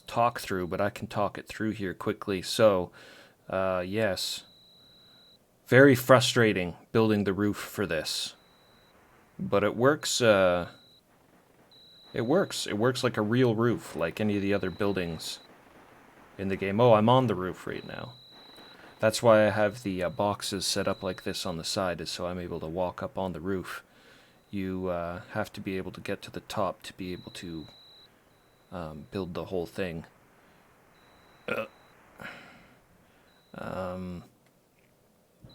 Speaker 1: talk through, but I can talk it through here quickly. So, yes. Very frustrating building the roof for this. But it works, it works. It works like a real roof, like any of the other buildings in the game. Oh, I'm on the roof right now. That's why I have the boxes set up like this on the side, is so I'm able to walk up on the roof. You have to be able to get to the top to be able to build the whole thing.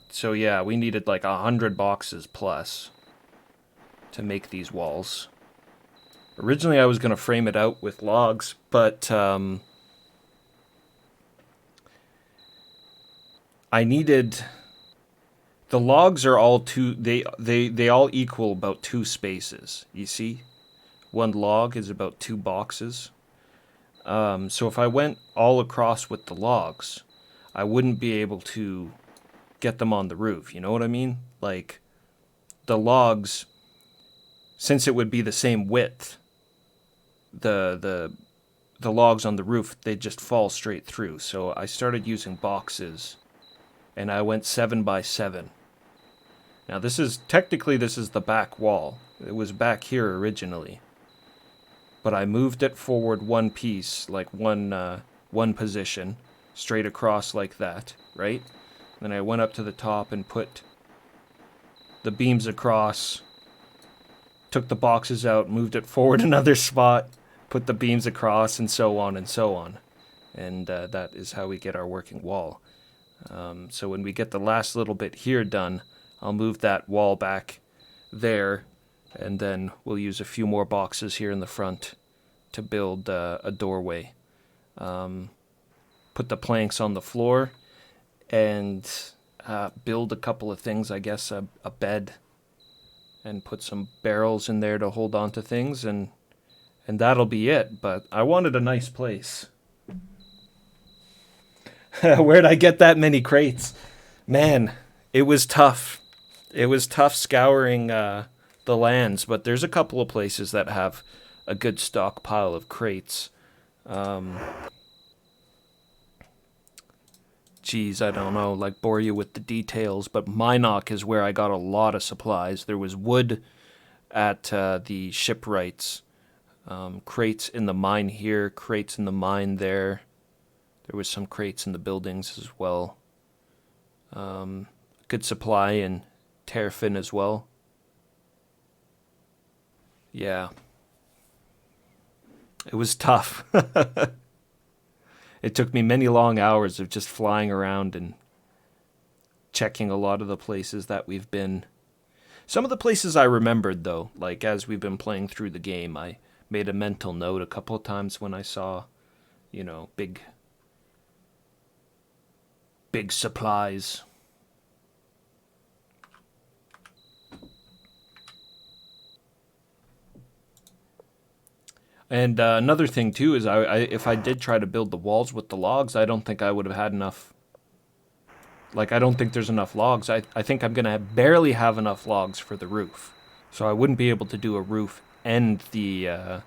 Speaker 1: So yeah, we needed like 100 boxes plus to make these walls. Originally I was going to frame it out with logs, but I needed... The logs are all they all equal about 2 spaces, you see? One log is about 2 boxes. So if I went all across with the logs, I wouldn't be able to get them on the roof, you know what I mean? Like, the logs, since it would be the same width, the logs on the roof, they just fall straight through. So I started using boxes, and I went 7 by 7. Now this is the back wall. It was back here originally, but I moved it forward 1 piece, like one position, straight across like that, right? Then I went up to the top and put the beams across, took the boxes out, moved it forward another spot, put the beams across, and so on and so on. And that is how we get our working wall. So when we get the last little bit here done, I'll move that wall back there, and then we'll use a few more boxes here in the front to build a doorway. Put the planks on the floor, and build a couple of things, I guess, a bed, and put some barrels in there to hold on to things, and that'll be it. But I wanted a nice place. Where'd I get that many crates? Man, it was tough. It was tough scouring the lands, but there's a couple of places that have a good stockpile of crates. Geez, I don't know, like bore you with the details, but Minok is where I got a lot of supplies. There was wood at the shipwrights, crates in the mine here, crates in the mine there. There was some crates in the buildings as well. Good supply in Terrafin as well. Yeah. It was tough. It took me many long hours of just flying around and checking a lot of the places that we've been. Some of the places I remembered, though, like as we've been playing through the game, I made a mental note a couple of times when I saw, you know, big supplies. And another thing, too, is if I did try to build the walls with the logs, I don't think I would have had enough. Like, I don't think there's enough logs. I think I'm going to barely have enough logs for the roof. So I wouldn't be able to do a roof and the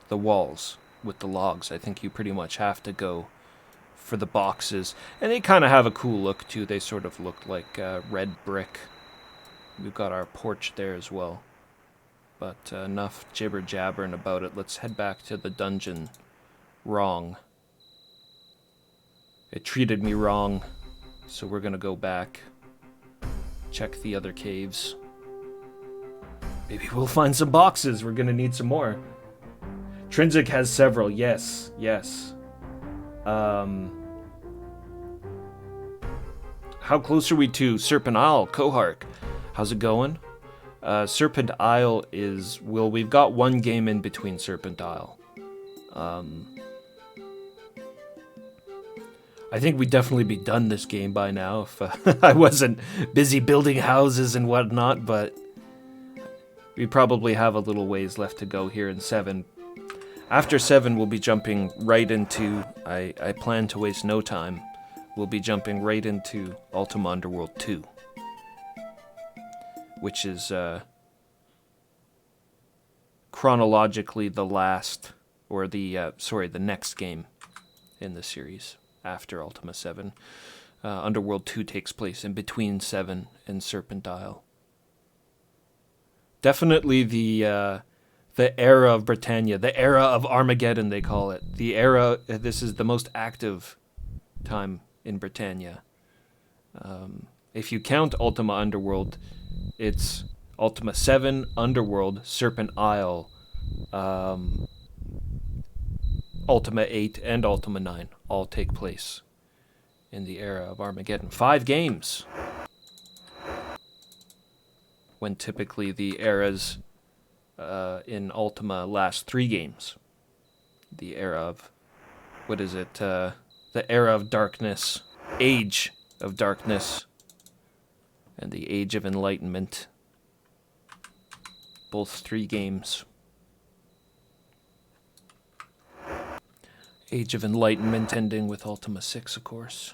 Speaker 1: walls with the logs. I think you pretty much have to go for the boxes. And they kind of have a cool look, too. They sort of look like red brick. We've got our porch there as well. But enough jibber-jabbering about it. Let's head back to the dungeon. Wrong. It treated me wrong. So we're going to go back. Check the other caves. Maybe we'll find some boxes. We're going to need some more. Trinsic has several. Yes. Yes. How close are we to Serpent Isle, Kohark? How's it going? Serpent Isle is... Well, we've got one game in between Serpent Isle. I think we'd definitely be done this game by now if I wasn't busy building houses and whatnot, but we probably have a little ways left to go here in 7. After 7, we'll be jumping right into... I plan to waste no time. We'll be jumping right into Ultima Underworld 2. Which is chronologically the last... Or the next game in the series after Ultima 7. Underworld 2 takes place in between 7 and Serpent Isle. Definitely the era of Britannia, the era of Armageddon, they call it. The era, this is the most active time in Britannia. If you count Ultima Underworld, it's Ultima 7, Underworld, Serpent Isle, Ultima 8, and Ultima 9 all take place in the era of Armageddon. 5 games. When typically the eras in Ultima last 3 games. The era of... What is it? The era of darkness. Age of darkness. And the Age of Enlightenment. Both 3 games. Age of Enlightenment ending with Ultima 6, of course.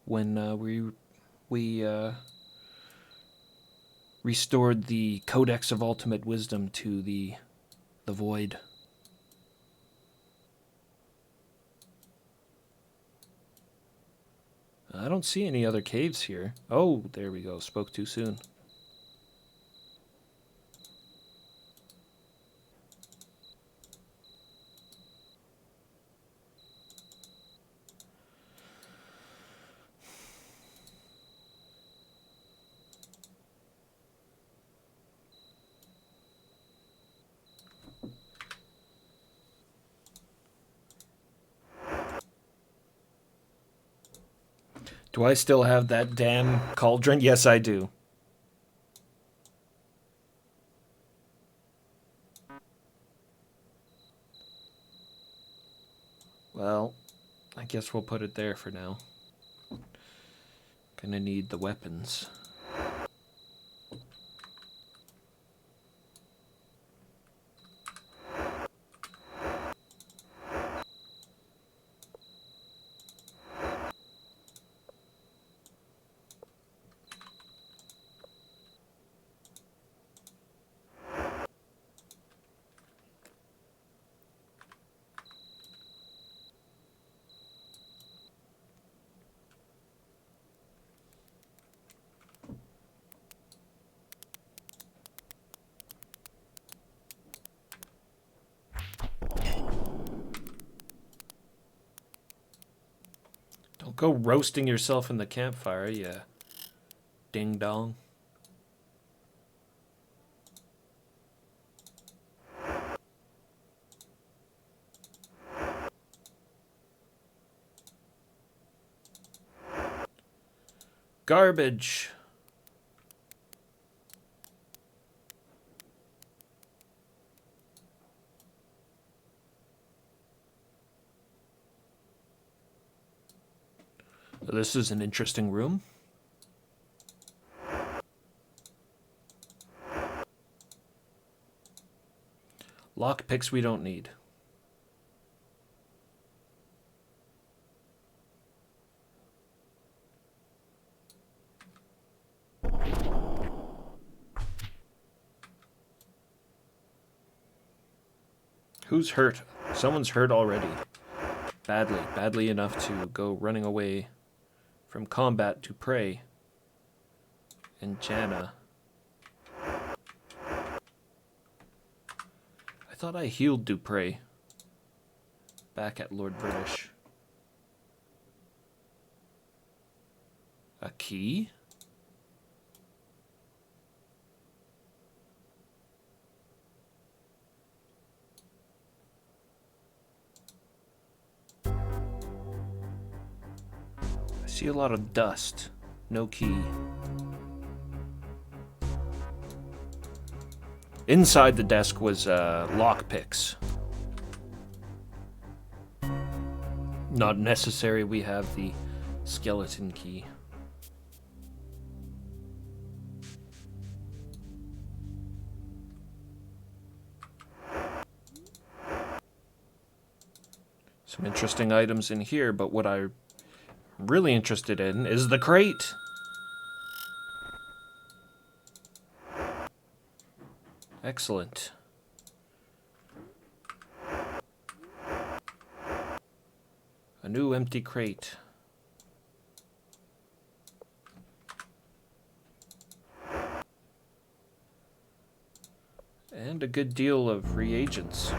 Speaker 1: When we restored the Codex of Ultimate Wisdom to the Void. I don't see any other caves here. Oh, there we go. Spoke too soon. Do I still have that damn cauldron? Yes, I do. Well, I guess we'll put it there for now. Gonna need the weapons. Don't go roasting yourself in the campfire, you ding-dong. Garbage. This is an interesting room. Lockpicks we don't need. Who's hurt? Someone's hurt already. Badly. Badly enough to go running away from combat to prey. And Janna. I thought I healed Duprey. Back at Lord British. A key? I see a lot of dust. No key. Inside the desk was lockpicks. Not necessary, we have the skeleton key. Some interesting items in here, but what I'm really interested in is the crate. Excellent. A new empty crate. And a good deal of reagents.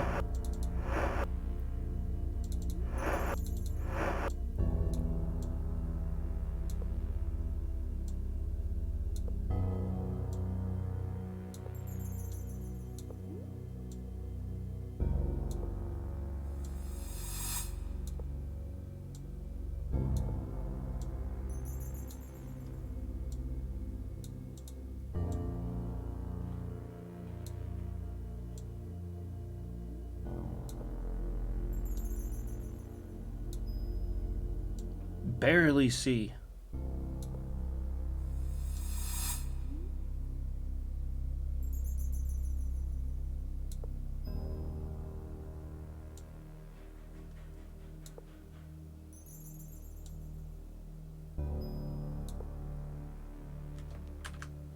Speaker 1: Barely see.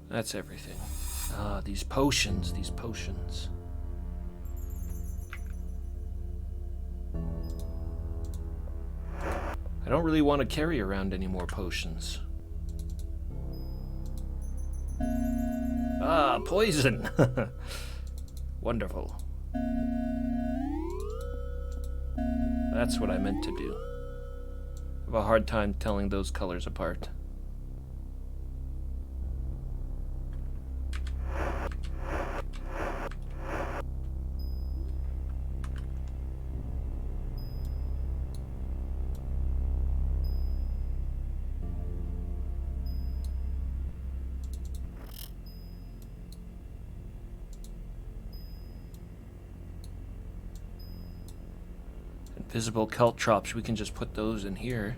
Speaker 1: That's everything. Ah, these potions, these potions. I don't really want to carry around any more potions. Ah, poison! Wonderful. That's what I meant to do. I have a hard time telling those colors apart. Invisible caltrops, we can just put those in here.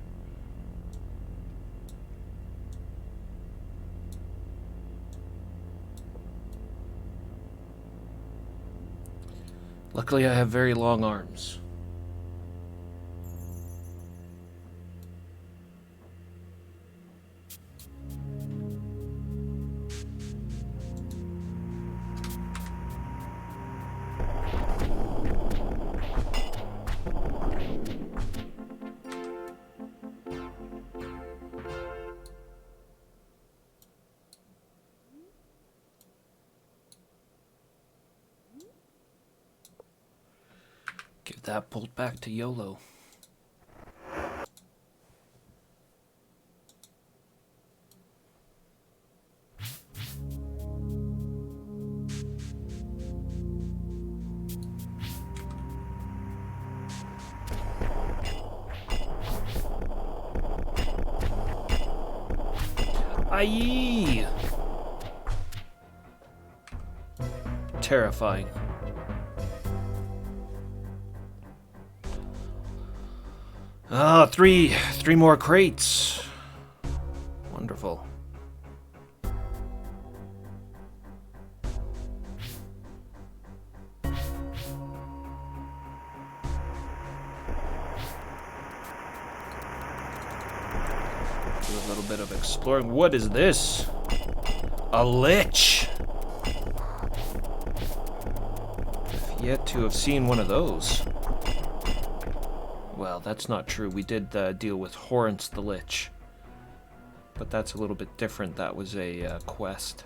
Speaker 1: Luckily I have very long arms. Give that bolt back to YOLO. Aye! Terrifying. Ah, three more crates. Wonderful. Do a little bit of exploring. What is this? A lich. yet to have seen one of those. Well, that's not true. We did deal with Horrence the Lich. But that's a little bit different. That was a quest.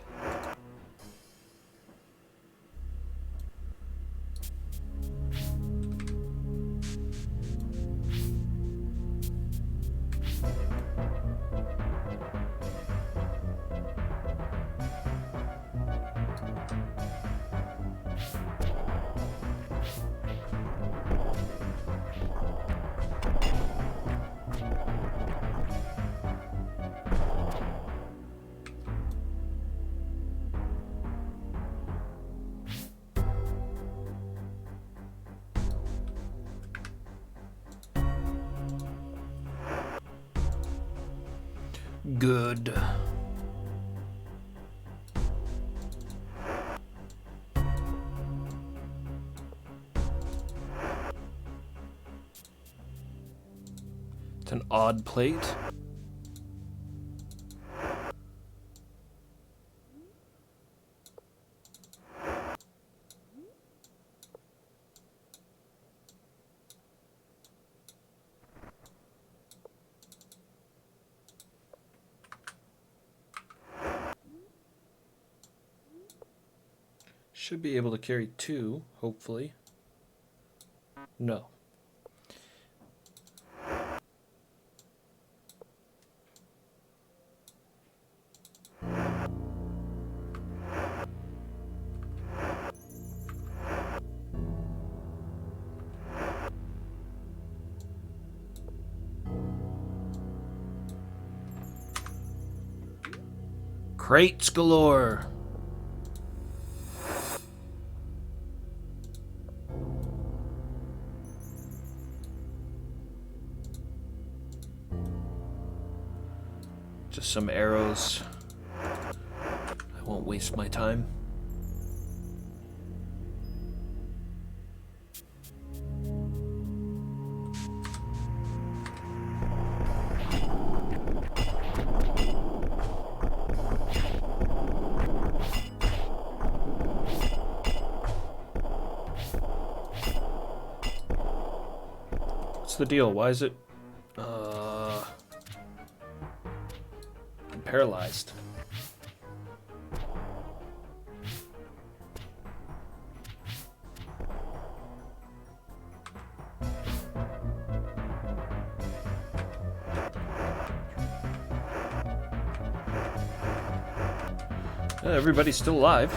Speaker 1: Good. It's an odd plate. Should be able to carry 2, hopefully. No. Crates galore. Just some arrows. I won't waste my time. What's the deal? Why is it... I'm paralyzed. Everybody's still alive.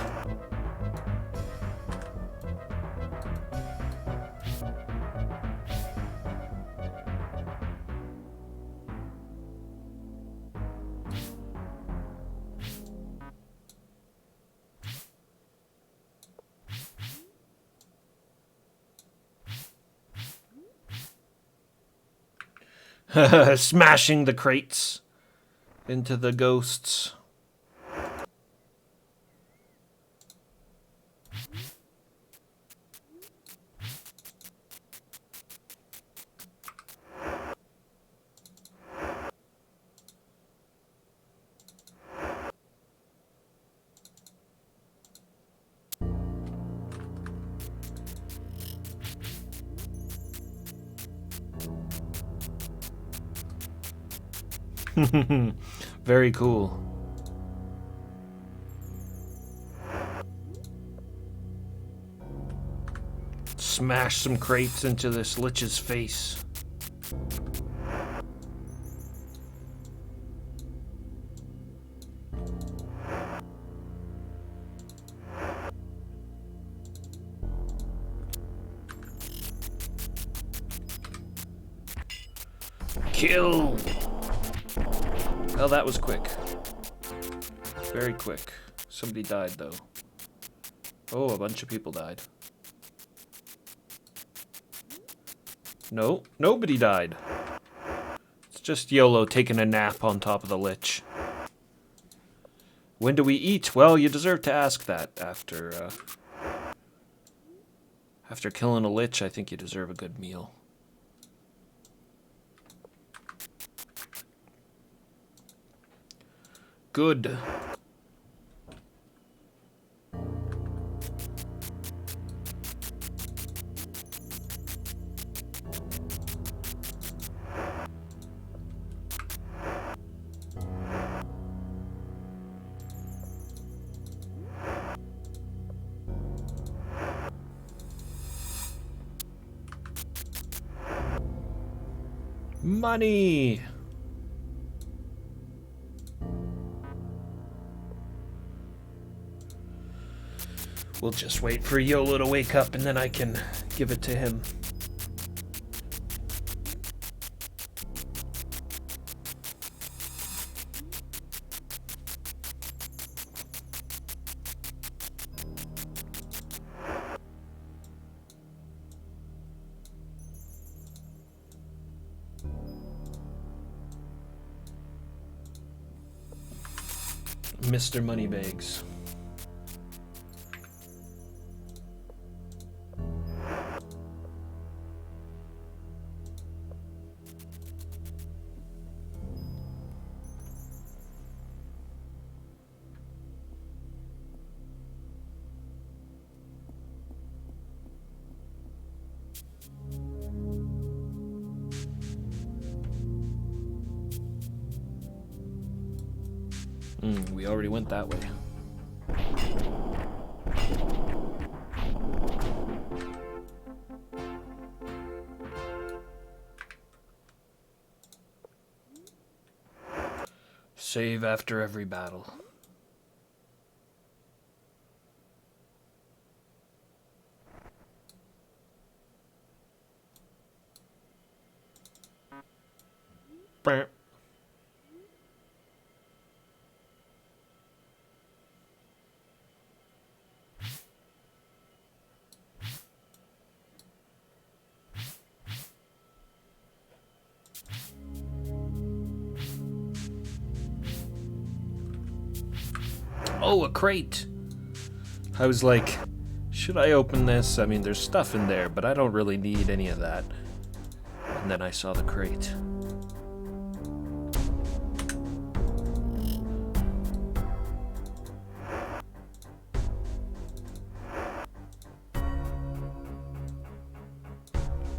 Speaker 1: Smashing the crates into the ghosts. Very cool. Smash some crates into this lich's face. Kill! Oh, that was quick. Very quick. Somebody died, though. Oh, a bunch of people died. No, nobody died. It's just YOLO taking a nap on top of the lich. When do we eat? Well, you deserve to ask that after killing a lich. I think you deserve a good meal. Good. Money! We'll just wait for YOLO to wake up and then I can give it to him. Mr. Moneybags. We already went that way. Save after every battle. Burp. Oh, a crate! I was like, should I open this? I mean, there's stuff in there, but I don't really need any of that. And then I saw the crate.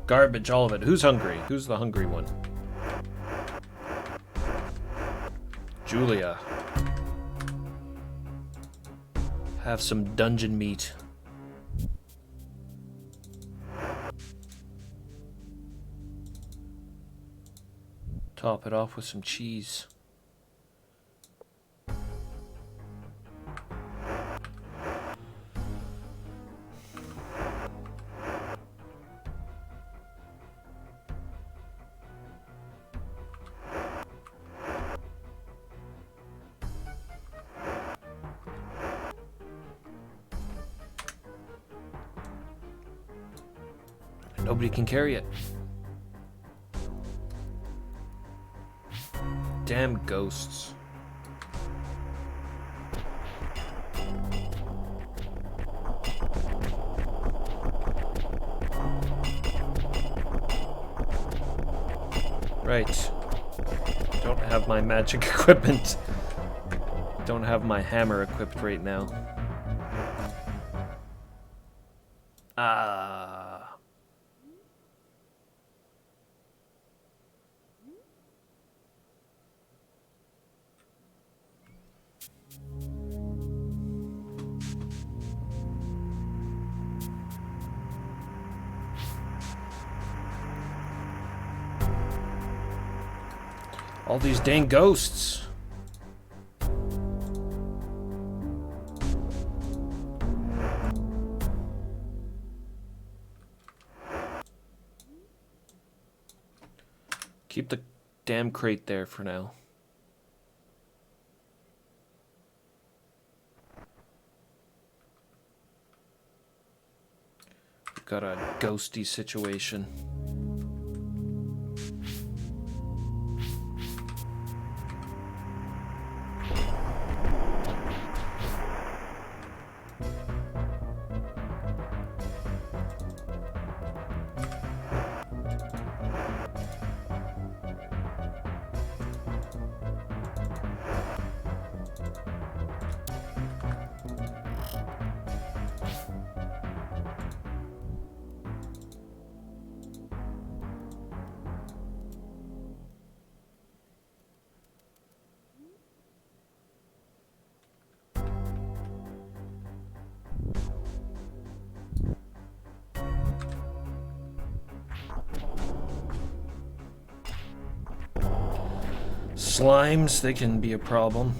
Speaker 1: Garbage, all of it. Who's hungry? Who's the hungry one? Julia. Have some dungeon meat. Top it off with some cheese. Nobody can carry it. Damn ghosts. Right. Don't have my magic equipment. Don't have my hammer equipped right now. All these dang ghosts. Keep the damn crate there for now. We've got a ghosty situation. Slimes, they can be a problem.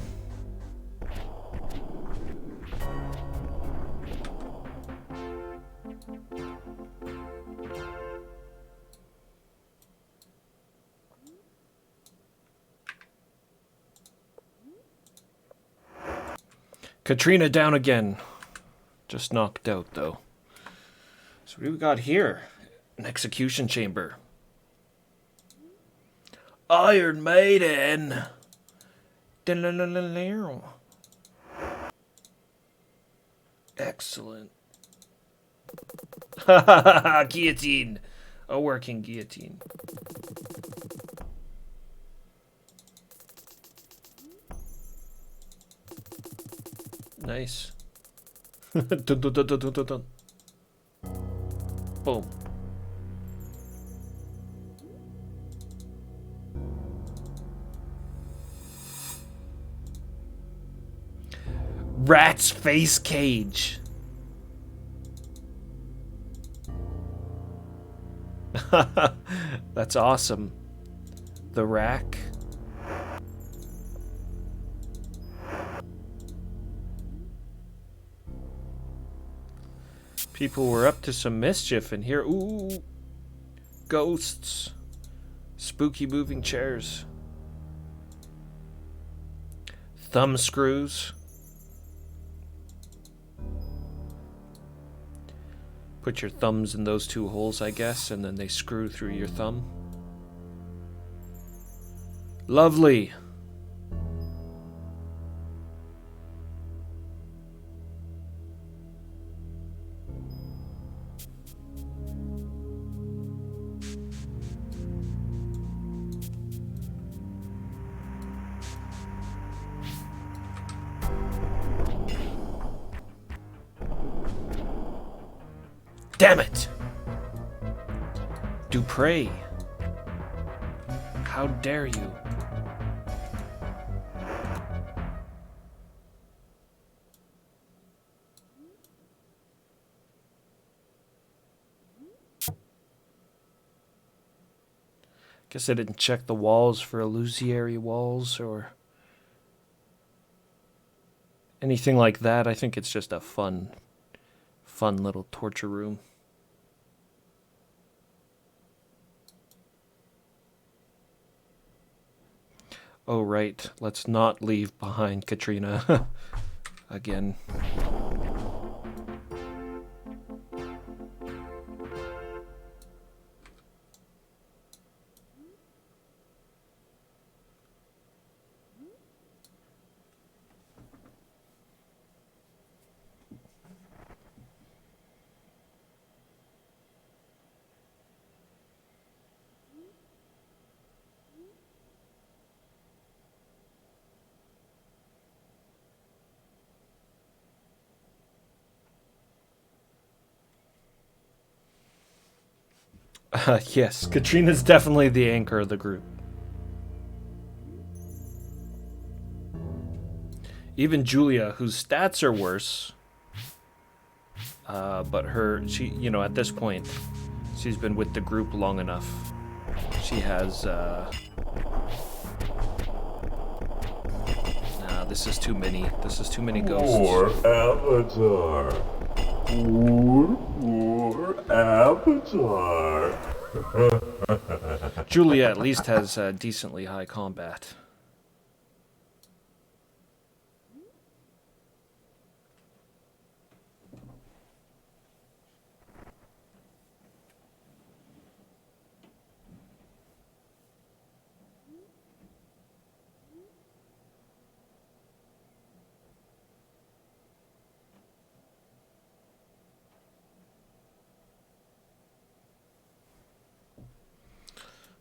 Speaker 1: Katrina down again. Just knocked out, though. So what do we got here? An execution chamber. Iron Maiden. Excellent. Guillotine. A working guillotine. Nice. Dun, dun, dun, dun, dun, dun, dun. Boom. Rat's face cage. That's awesome. The rack. People were up to some mischief in here. Ooh. Ghosts. Spooky moving chairs. Thumb screws. Put your thumbs in those two holes, I guess, and then they screw through your thumb. Lovely. Damn it! Dupre. How dare you? Guess I didn't check the walls for illusory walls or anything like that. I think it's just a fun little torture room. Oh, right. Let's not leave behind Katrina again. Yes, Katrina's definitely the anchor of the group. Even Julia, whose stats are worse, but she, at this point, she's been with the group long enough. She has, nah, this is too many. This is too many ghosts.
Speaker 2: More Avatar. More Avatar.
Speaker 1: Julia at least has decently high combat.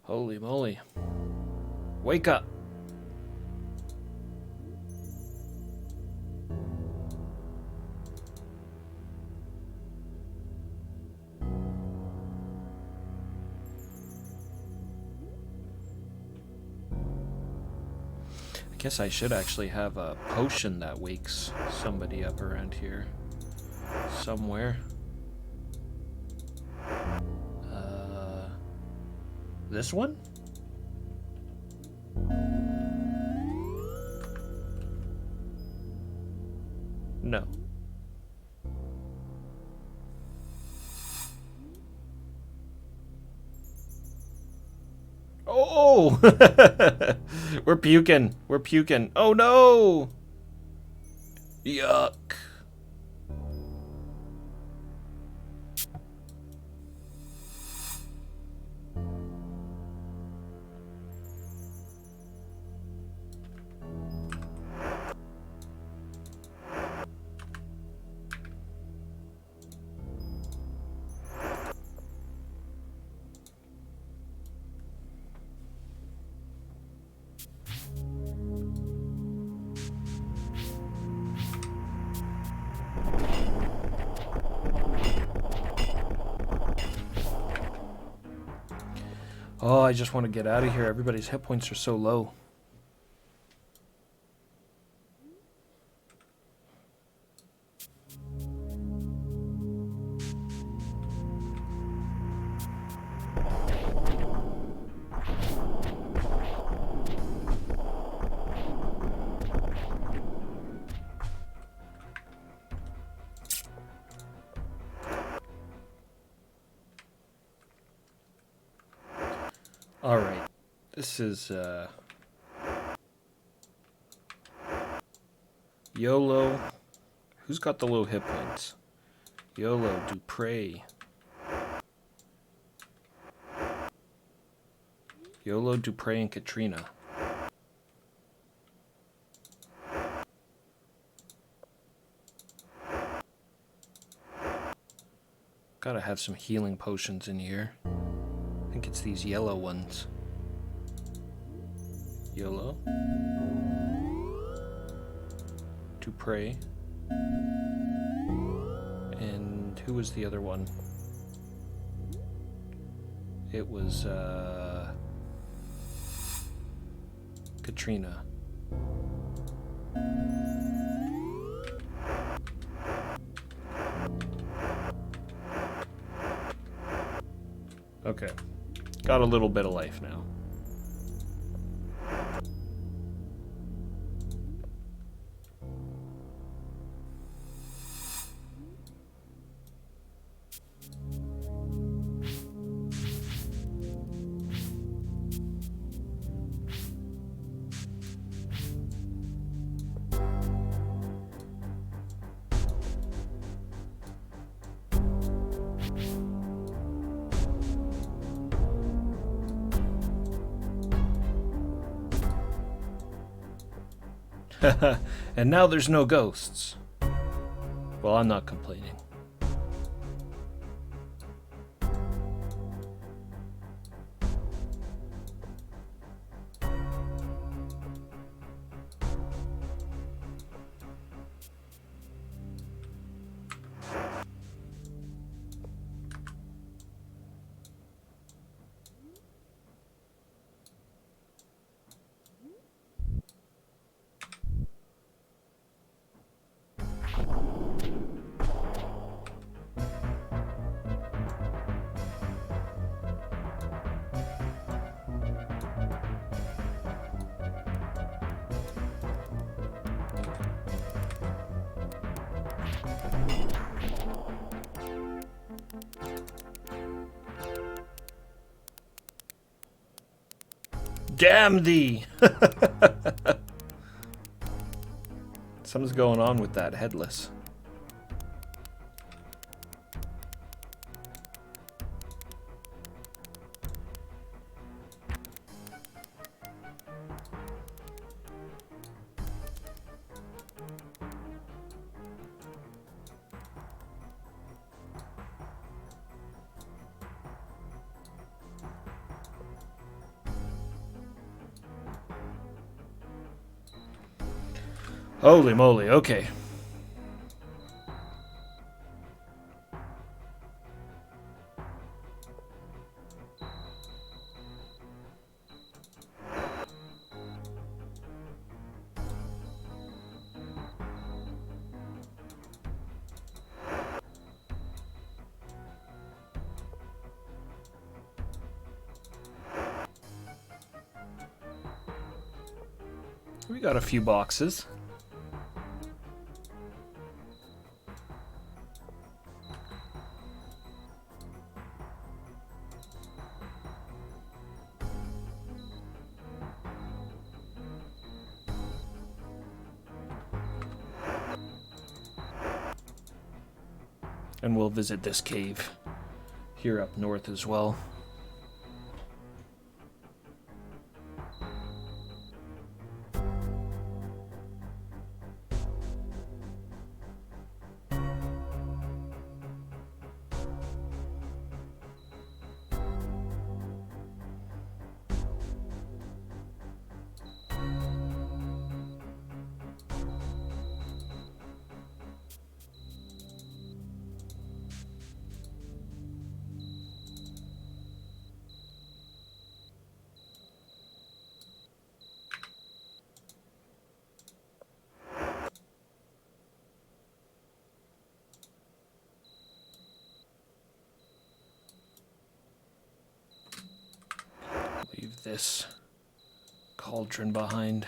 Speaker 1: Holy moly. Wake up. I guess I should actually have a potion that wakes somebody up around here somewhere. This one? No. Oh! We're puking. We're puking. Oh no! Yuck. Oh, I just want to get out of here. Everybody's hit points are so low. All right. This is YOLO. Who's got the low hit points? YOLO, Dupre. YOLO, Dupre, and Katrina. Gotta have some healing potions in here. I think it's these yellow ones. YOLO. Dupre. And who was the other one? It was Katrina. Okay. Got a little bit of life now. And now there's no ghosts. Well, I'm not complaining. Damn thee! Something's going on with that headless. Holy moly, okay. We got a few boxes. And we'll visit this cave here up north as well. Leave this cauldron behind.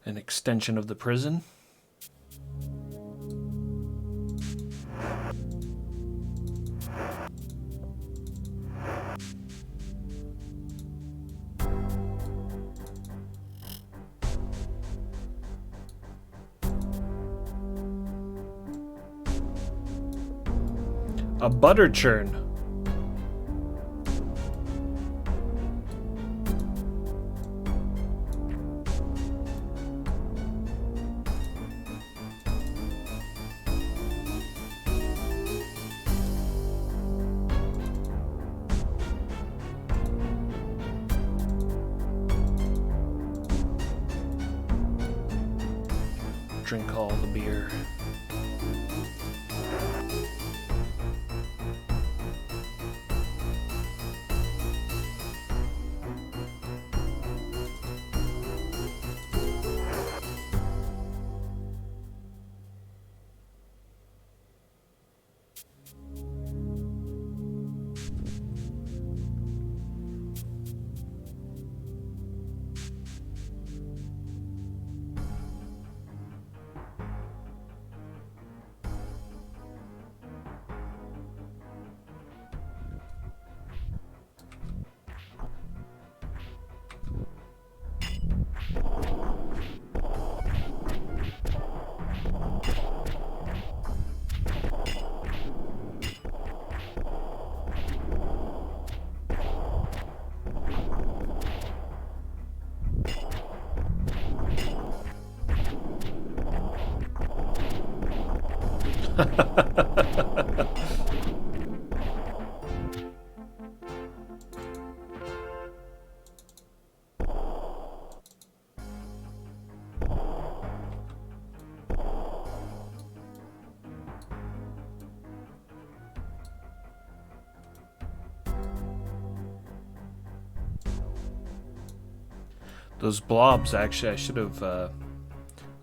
Speaker 1: An extension of the prison. A butter churn. Drink all the beer. Those blobs, actually, I should have I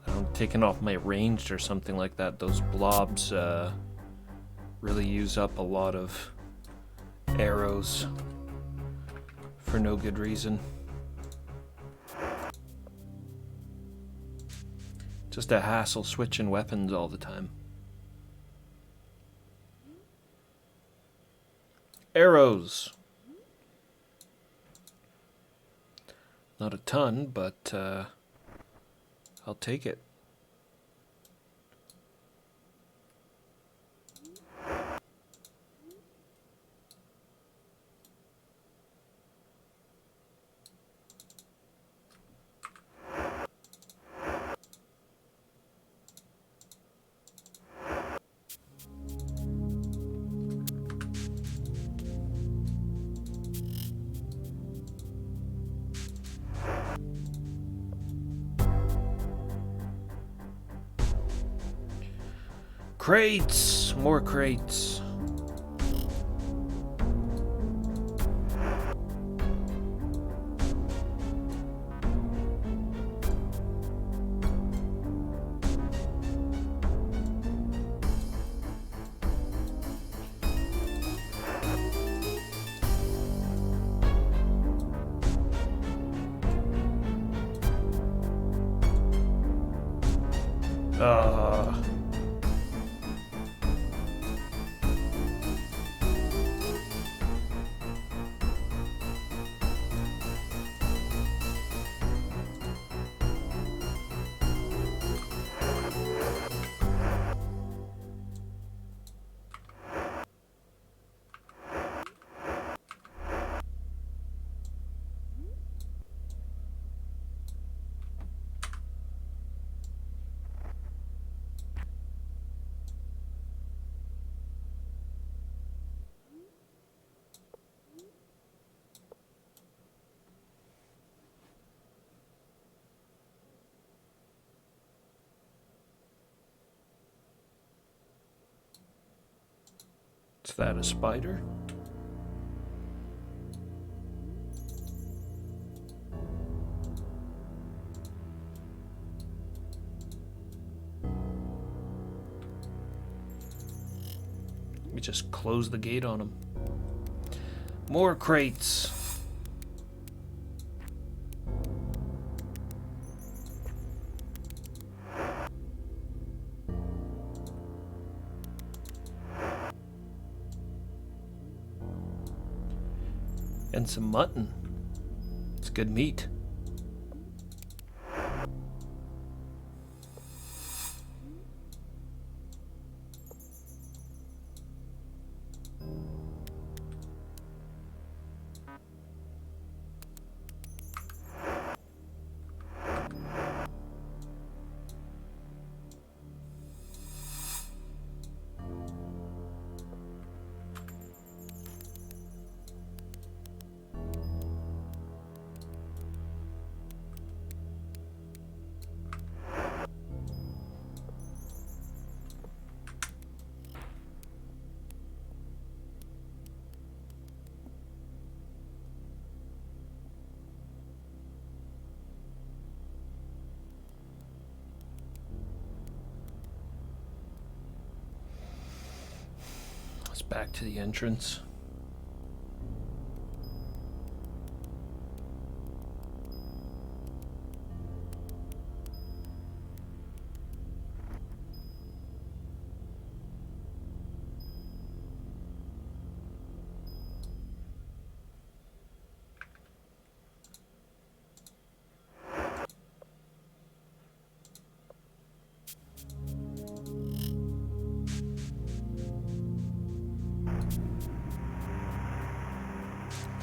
Speaker 1: don't know, taken off my ranged or something like that. Those blobs really use up a lot of arrows for no good reason. Just a hassle switching weapons all the time. Arrows. Not a ton, but I'll take it. Crates! More crates. Is that a spider? We just close the gate on him. More crates. And some mutton. It's good meat. Back to the entrance.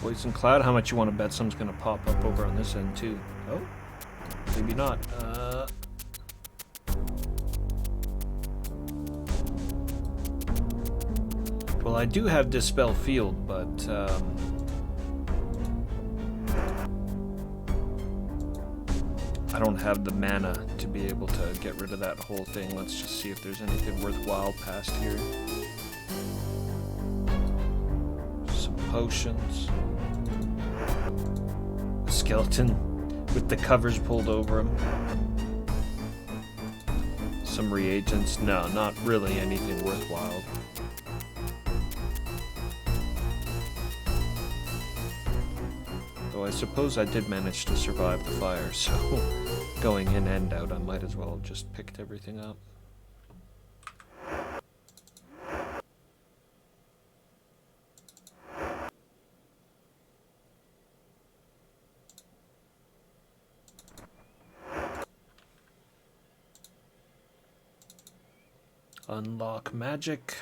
Speaker 1: Poison cloud, how much you want to bet some's gonna pop up over on this end too? Oh, maybe not. Well, I do have Dispel Field, but I don't have the mana to be able to get rid of that whole thing. Let's just see if there's anything worthwhile past here. Some potions. Skeleton with the covers pulled over him. Some reagents. No, not really anything worthwhile. Though I suppose I did manage to survive the fire, so going in and out, I might as well have just picked everything up. Unlock magic.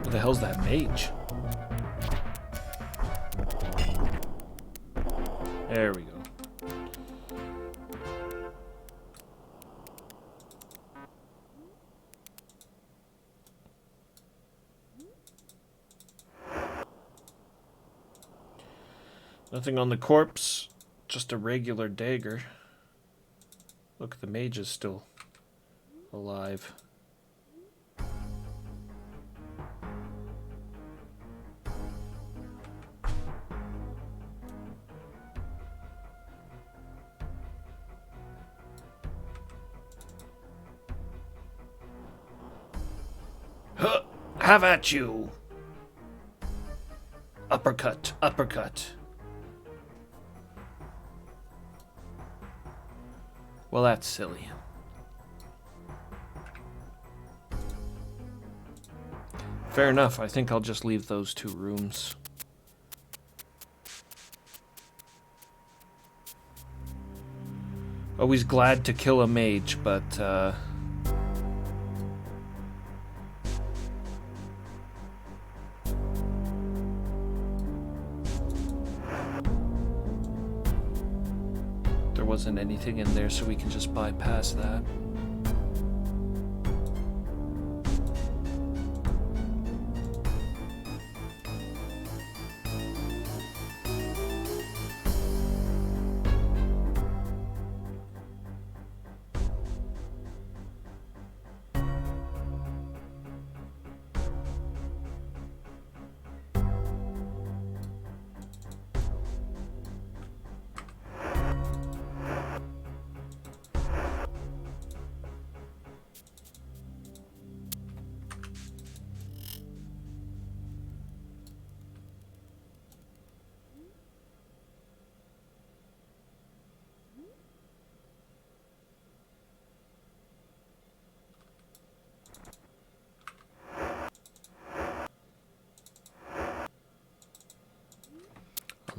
Speaker 1: Who the hell's that mage? There we go. Nothing on the corpse, just a regular dagger. Look, the mage is still alive. Huh, have at you! Uppercut, uppercut. Well, that's silly. Fair enough, I think I'll just leave those two rooms. Always glad to kill a mage, but wasn't anything in there, so we can just bypass that.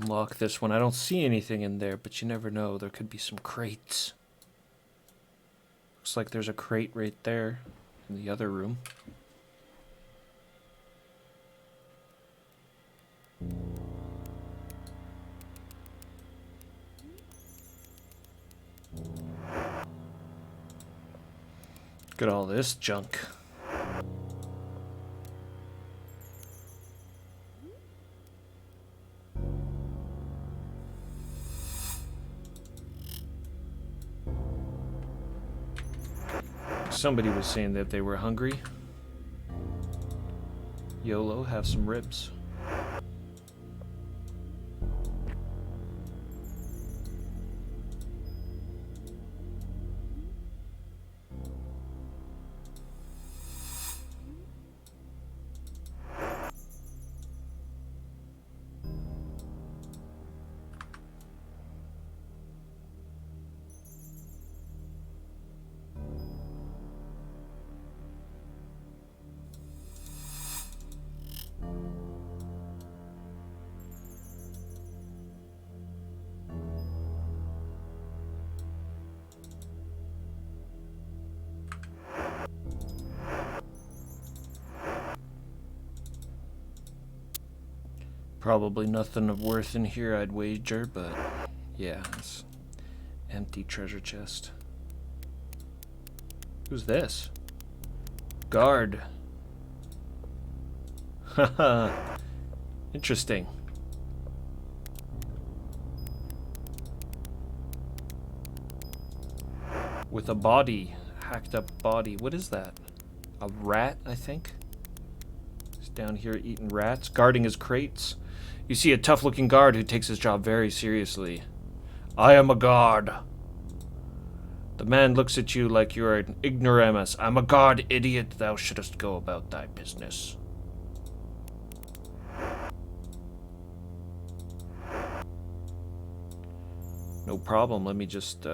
Speaker 1: Unlock this one. I don't see anything in there, but you never know. There could be some crates. Looks like there's a crate right there in the other room. Look at all this junk. Somebody was saying that they were hungry. YOLO, have some ribs. Probably nothing of worth in here, I'd wager, but yeah, it's empty treasure chest. Who's this? Guard. Haha. Interesting. With a body. Hacked up body. What is that? A rat, I think? He's down here eating rats, guarding his crates. You see a tough-looking guard who takes his job very seriously. I am a guard. The man looks at you like you are an ignoramus. I'm a guard, idiot. Thou shouldst go about thy business. No problem. Let me just,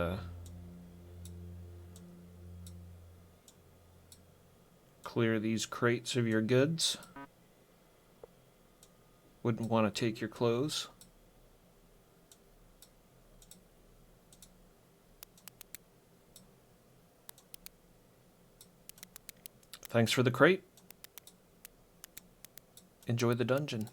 Speaker 1: clear these crates of your goods. Wouldn't want to take your clothes. Thanks for the crate. Enjoy the dungeon.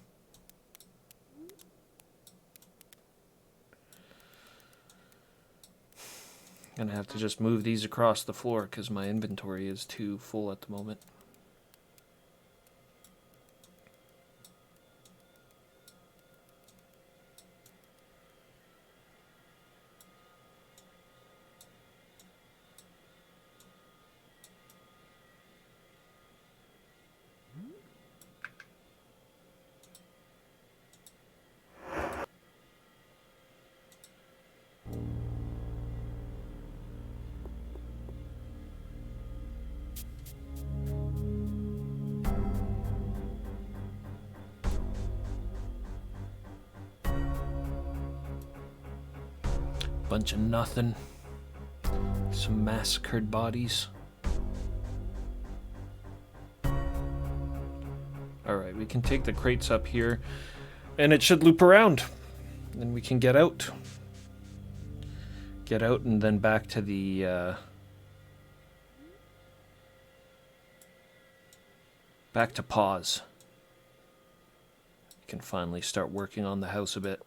Speaker 1: Gonna have to just move these across the floor because my inventory is too full at the moment. Bunch of nothing. Some massacred bodies. Alright, we can take the crates up here, and it should loop around. Then we can get out. Get out and then back to the, back to pause. We can finally start working on the house a bit.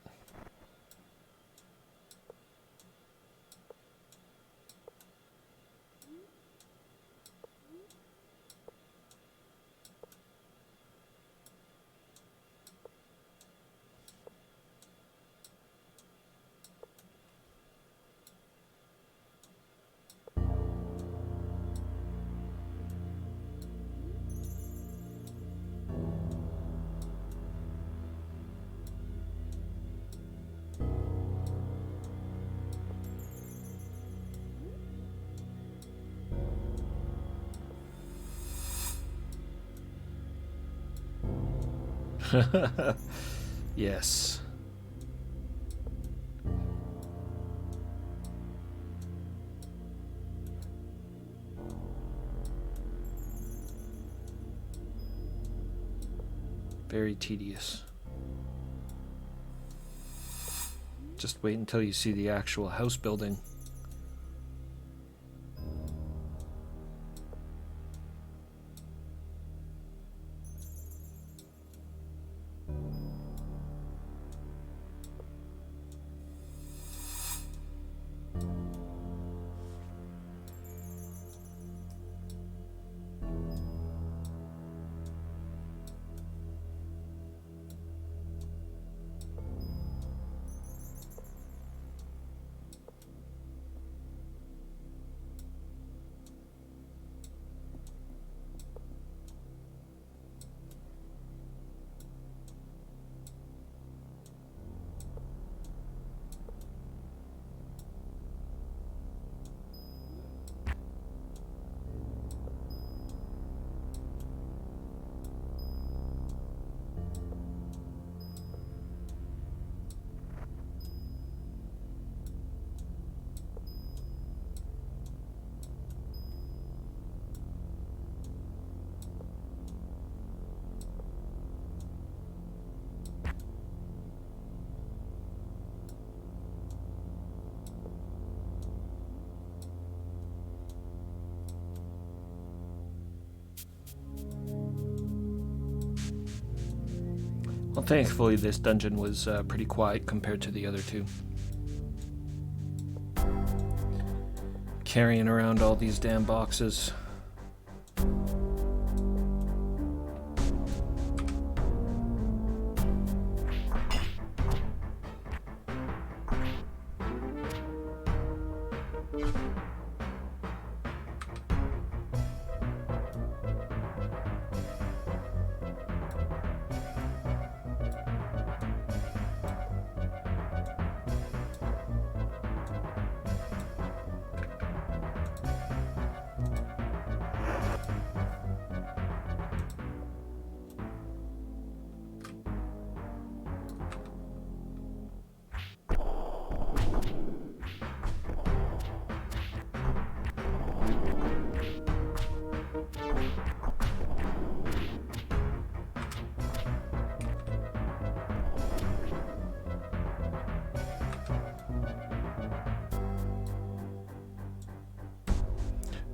Speaker 1: Yes. Very tedious. Just wait until you see the actual house building. Well, thankfully this dungeon was pretty quiet compared to the other two. Carrying around all these damn boxes.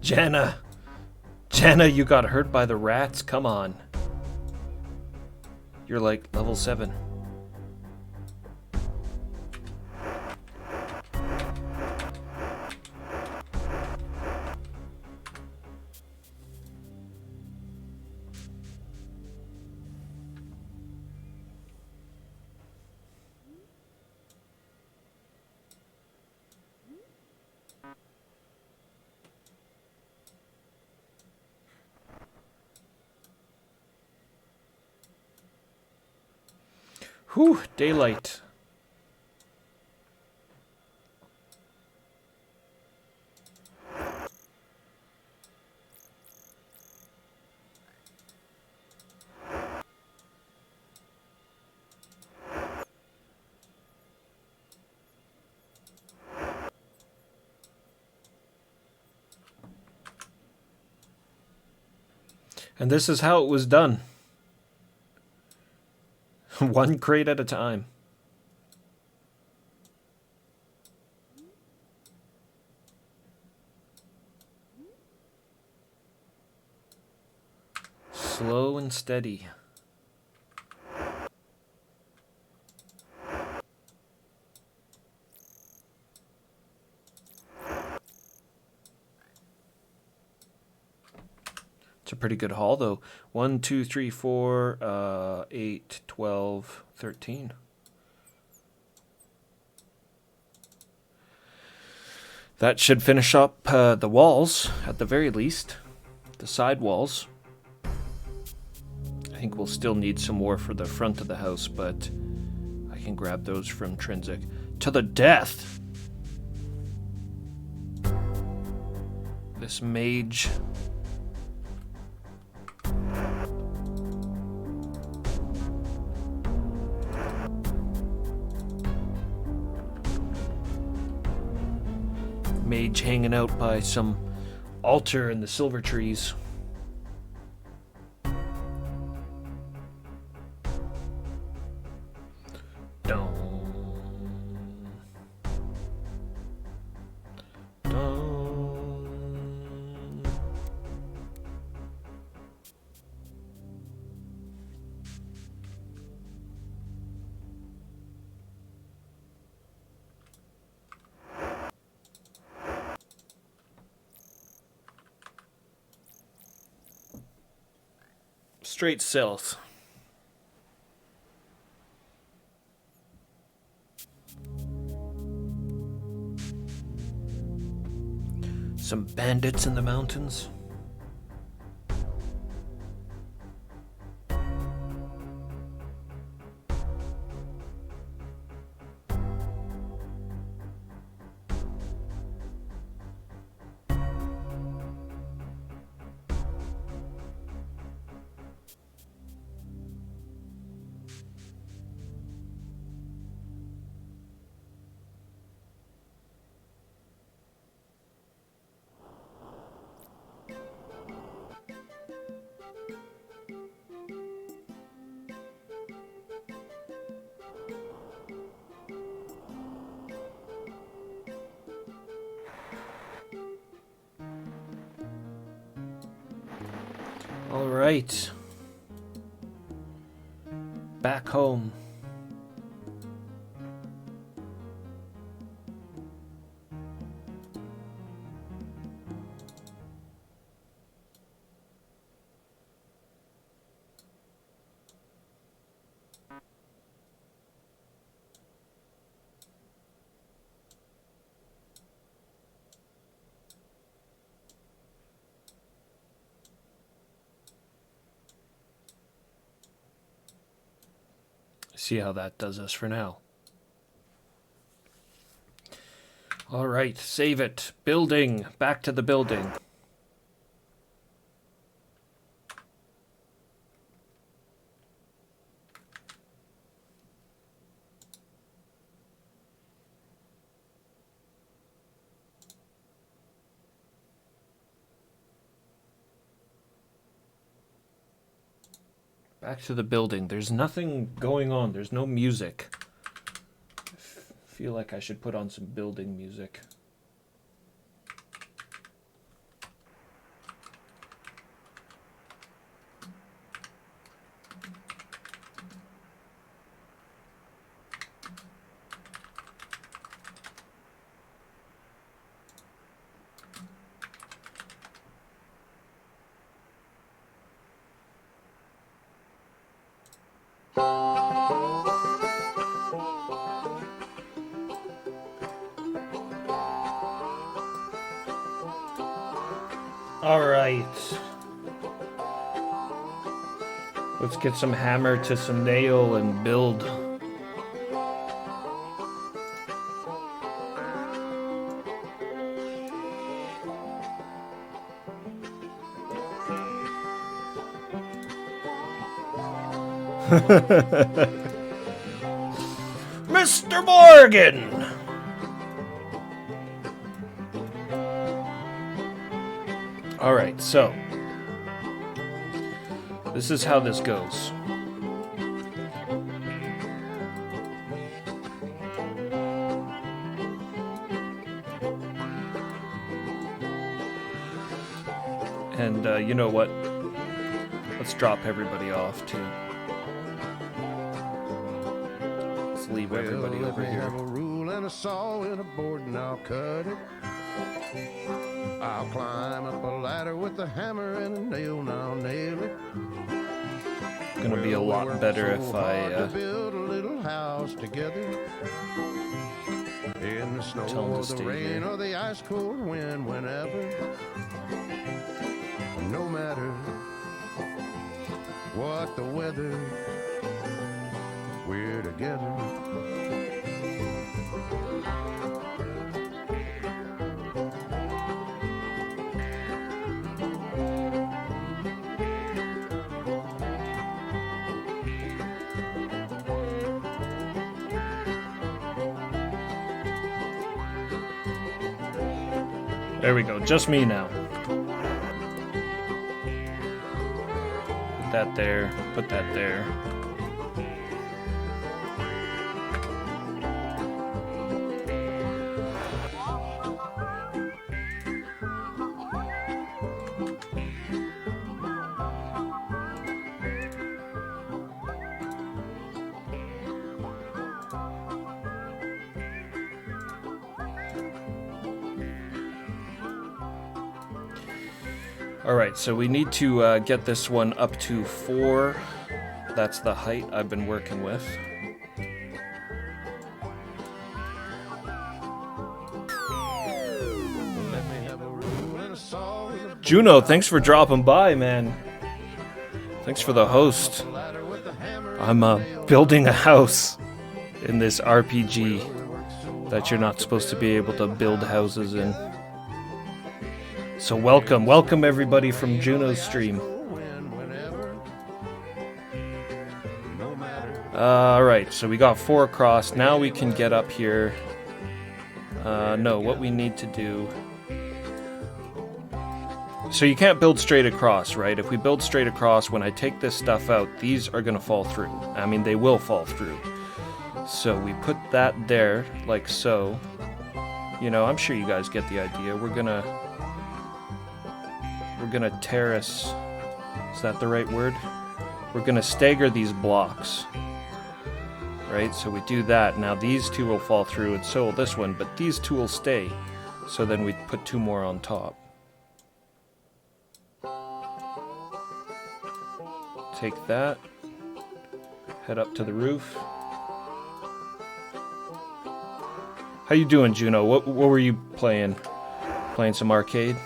Speaker 1: Jana, you got hurt by the rats? Come on. You're like level 7. Whew, daylight. And this is how it was done. One crate at a time. Slow and steady. It's a pretty good haul, though. 1, 2, 3, 4, 8, 12, 13. That should finish up the walls, at the very least. The side walls. I think we'll still need some more for the front of the house, but I can grab those from Trinsic. To the death! This mage... mage hanging out by some altar in the silver trees. Dun. Dun. Straight south. Some bandits in the mountains. All right. Back home. See how that does us for now. All right, save it. Building. Back to the building. Back to the building. There's nothing going on. There's no music. I feel like I should put on some building music. All right. Let's get some hammer to some nail and build. Mr. Morgan! Alright, so this is how this goes. And you know what? Let's drop everybody off too. Let's leave everybody over here.
Speaker 3: Have a rule and a saw and a board and I'll cut it. I'll climb up a ladder with a hammer and a nail and I'll nail it.
Speaker 1: Gonna be a lot better if I
Speaker 3: build a little house together. In the snow
Speaker 1: tell 'em
Speaker 3: or
Speaker 1: to
Speaker 3: the
Speaker 1: stay
Speaker 3: rain
Speaker 1: here.
Speaker 3: or the ice cold wind, whenever. No matter what the weather, we're together.
Speaker 1: There we go. Just me now. Put that there. Put that there. Alright, so we need to get this one up to 4. That's the height I've been working with. Juno, thanks for dropping by, man. Thanks for the host. I'm building a house in this RPG that you're not supposed to be able to build houses in. So welcome everybody from Juno's stream. Alright, so we got 4 across. Now we can get up here. No, what we need to do... So you can't build straight across, right? If we build straight across, when I take this stuff out, these are going to fall through. I mean, they will fall through. So we put that there, like so. You know, I'm sure you guys get the idea. We're gonna terrace. Is that the right word? We're gonna stagger these blocks. Right? So we do that. Now these 2 will fall through, and so will this one, but these 2 will stay. So then we put 2 more on top. Take that. Head up to the roof. How you doing, Juno? What were you playing? Playing some arcade?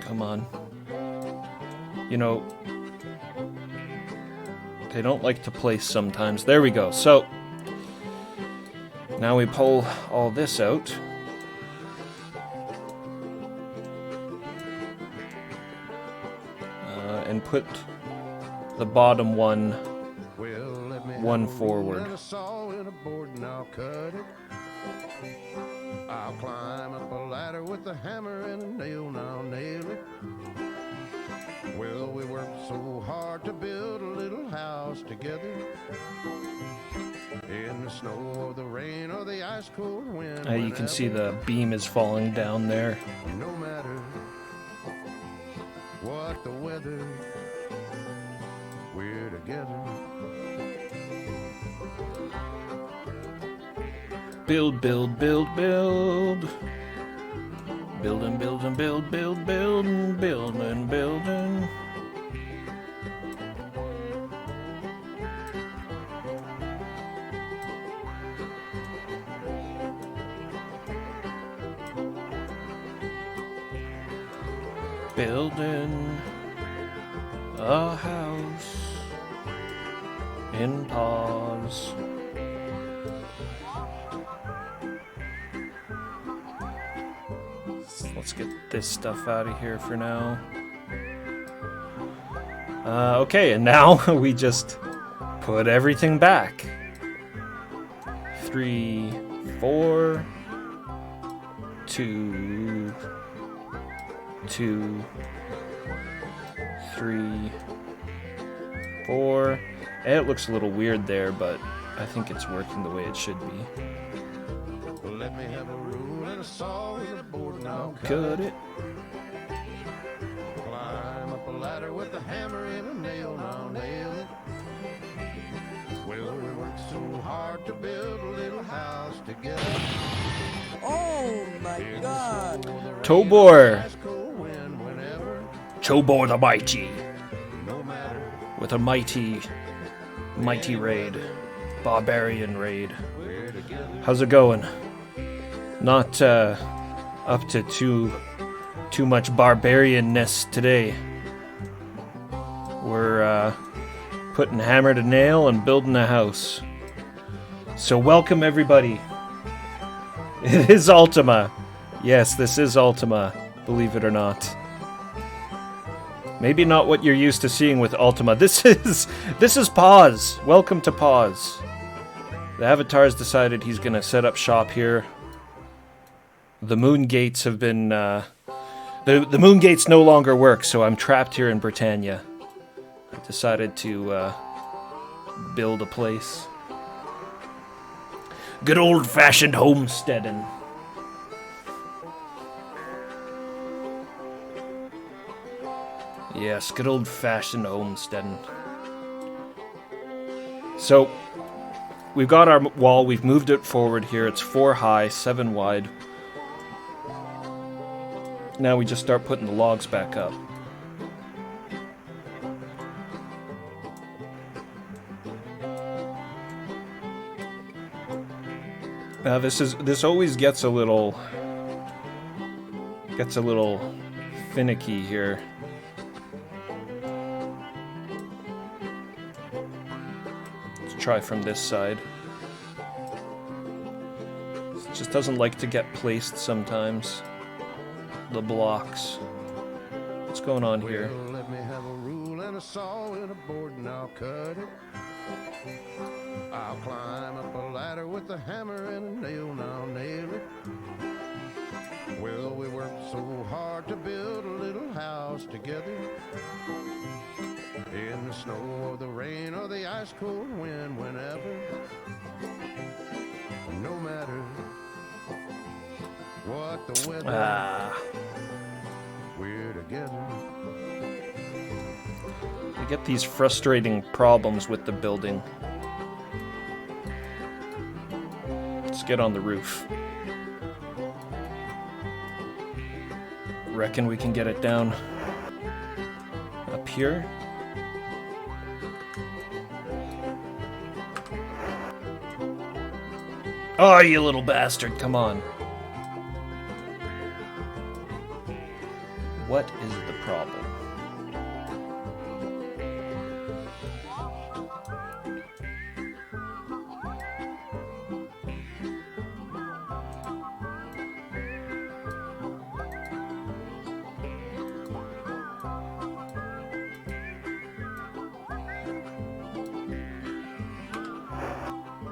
Speaker 1: Come on. You know, they don't like to place sometimes. There we go. So, now we pull all this out. And put the bottom one forward.
Speaker 3: I'll climb up a ladder with a hammer and a nail, and I'll nail it. Well, we worked so hard to build a little house together. In the snow or the rain or the ice cold wind.
Speaker 1: You can see the beam is falling down there.
Speaker 3: No matter what the weather, we're together.
Speaker 1: Build, build, build, build. Building, building, build, build, building, building, building. Building a house in pause. Let's get this stuff out of here for now. Okay, and now we just put everything back. 3, 4, 2, 2, 3, 4. It looks a little weird there, but I think it's working the way it should be.
Speaker 3: Let me have a rule and a saw and a board and I'll
Speaker 1: Cut it.
Speaker 3: climb up a ladder with a hammer and a nail, and I'll nail it. Well, we worked so hard to build a little house together.
Speaker 4: Oh my god!
Speaker 1: Tobor!
Speaker 3: Ice cold wind whenever,
Speaker 1: Tobor the Mighty.
Speaker 3: no matter
Speaker 1: With a mighty raid. Barbarian raid.
Speaker 3: we're together.
Speaker 1: How's it going? Not up to too too much barbarianness today. We're putting hammer to nail and building a house. So welcome everybody. It is Ultima. Yes, this is Ultima, believe it or not. Maybe not what you're used to seeing with Ultima. This is Pause. Welcome to Pause. The Avatar's decided he's gonna set up shop here. The moon gates have been the moon gates no longer work, so I'm trapped here in Britannia. I decided to build a place. Good old-fashioned homesteading. Yes, good old-fashioned homesteading. So, we've got our wall, we've moved it forward here. It's 4 high, 7 wide. Now we just start putting the logs back up. This always gets a little finicky here. Let's try from this side. It just doesn't like to get placed sometimes. The blocks. What's going on here?
Speaker 3: Well, let me have a rule and a saw and a board and I'll cut it. I'll climb up a ladder with a hammer and a nail and I'll nail it. Well, we worked so hard to build a little house together. In the snow or the rain or the ice cold wind, whenever. No matter what the weather, we're together.
Speaker 1: I get these frustrating problems with the building. Let's get on the roof. Reckon we can get it down up here. Oh, you little bastard, come on. What is the problem?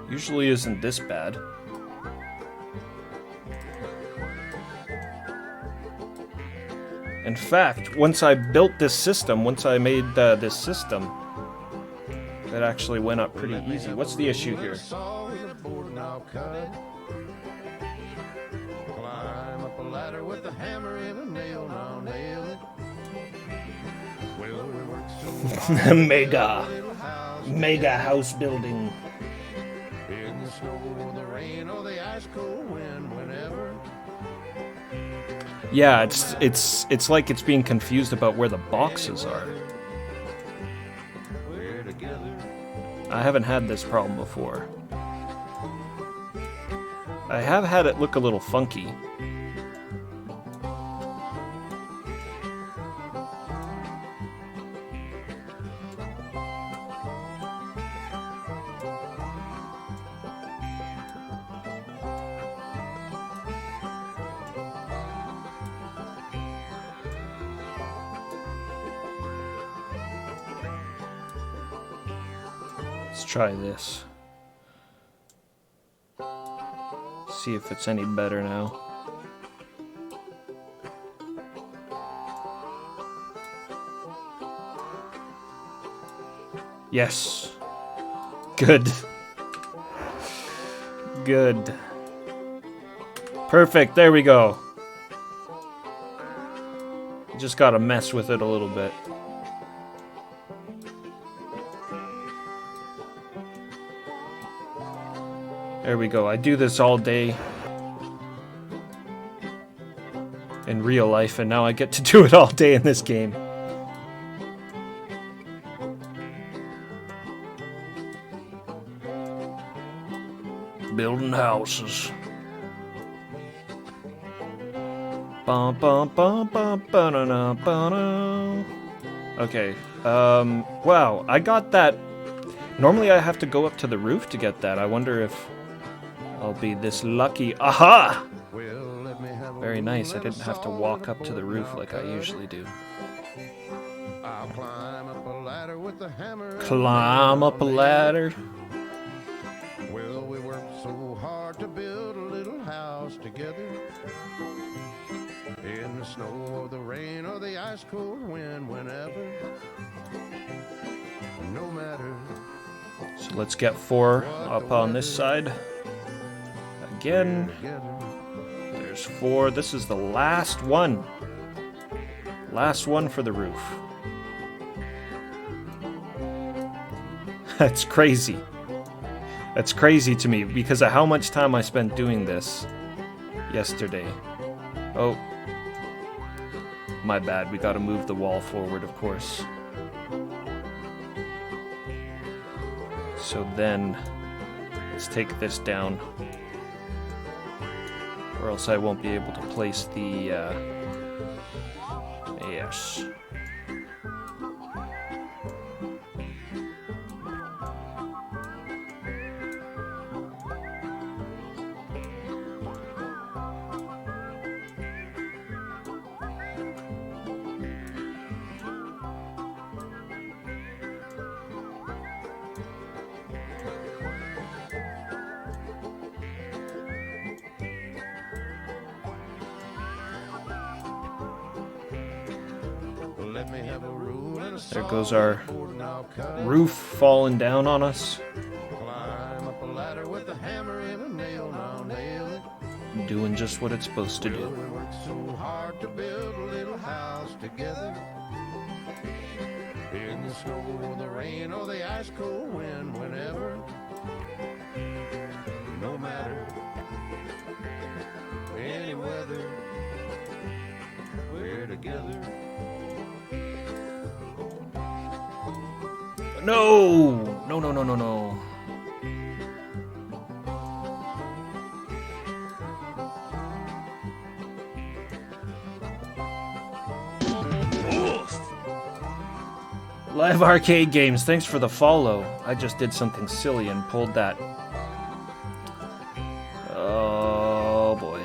Speaker 1: Usually isn't this bad. In fact, once I built this system, once I made this system, it actually went up pretty easy. What's the issue here?
Speaker 3: Climb up a ladder with a hammer and a nail, and I'll nail it. Well, we worked so hard.
Speaker 1: Mega house building.
Speaker 3: In the snow or the rain or the ice cold wind, whenever.
Speaker 1: Yeah, it's like it's being confused about where the boxes are.
Speaker 3: We're together.
Speaker 1: I haven't had this problem before. I have had it look a little funky. Let's try this. See if it's any better now. Yes. Good. Good. Perfect, there we go. Just gotta mess with it a little bit. There we go. I do this all day in real life, and now I get to do it all day in this game. Building houses. Bum, bum, bum, bum, ba-na-na, ba-na. Okay. Wow, I got that. Normally I have to go up to the roof to get that. I wonder if I'll be this lucky. Aha!
Speaker 3: Well, let me have a
Speaker 1: Very nice. I
Speaker 3: rule and a
Speaker 1: didn't have to
Speaker 3: saw
Speaker 1: walk
Speaker 3: and a
Speaker 1: up to the
Speaker 3: board
Speaker 1: roof
Speaker 3: and
Speaker 1: like I
Speaker 3: I'll cut
Speaker 1: usually
Speaker 3: it.
Speaker 1: do.
Speaker 3: I'll climb up a ladder with a hammer and a
Speaker 1: Climb
Speaker 3: nail,
Speaker 1: up a
Speaker 3: I'll nail it.
Speaker 1: ladder.
Speaker 3: Well, we worked so hard to build a little house together. In the snow or the rain or the ice cold wind, whenever. No matter.
Speaker 1: So let's get 4 up on this side. Again,
Speaker 3: Together.
Speaker 1: there's 4. This is the last one. Last one for the roof. That's crazy. That's crazy to me because of how much time I spent doing this yesterday. Oh. My bad. We gotta move the wall forward, of course. So then, let's take this down. Or else I won't be able to place the, yes.
Speaker 3: Let me have a rule and a
Speaker 1: There
Speaker 3: saw
Speaker 1: goes our
Speaker 3: and a board and I'll cut it.
Speaker 1: roof falling down on us.
Speaker 3: Climb up a ladder with a hammer and a nail, and I'll nail it.
Speaker 1: Doing just what it's supposed to
Speaker 3: Well,
Speaker 1: do.
Speaker 3: we worked so hard to build a little house together. In the snow or the rain or the ice cold wind, whenever. No matter any weather, we're together.
Speaker 1: No! No, no, no, no, no. Live Arcade Games, thanks for the follow. I just did something silly and pulled that. Oh boy.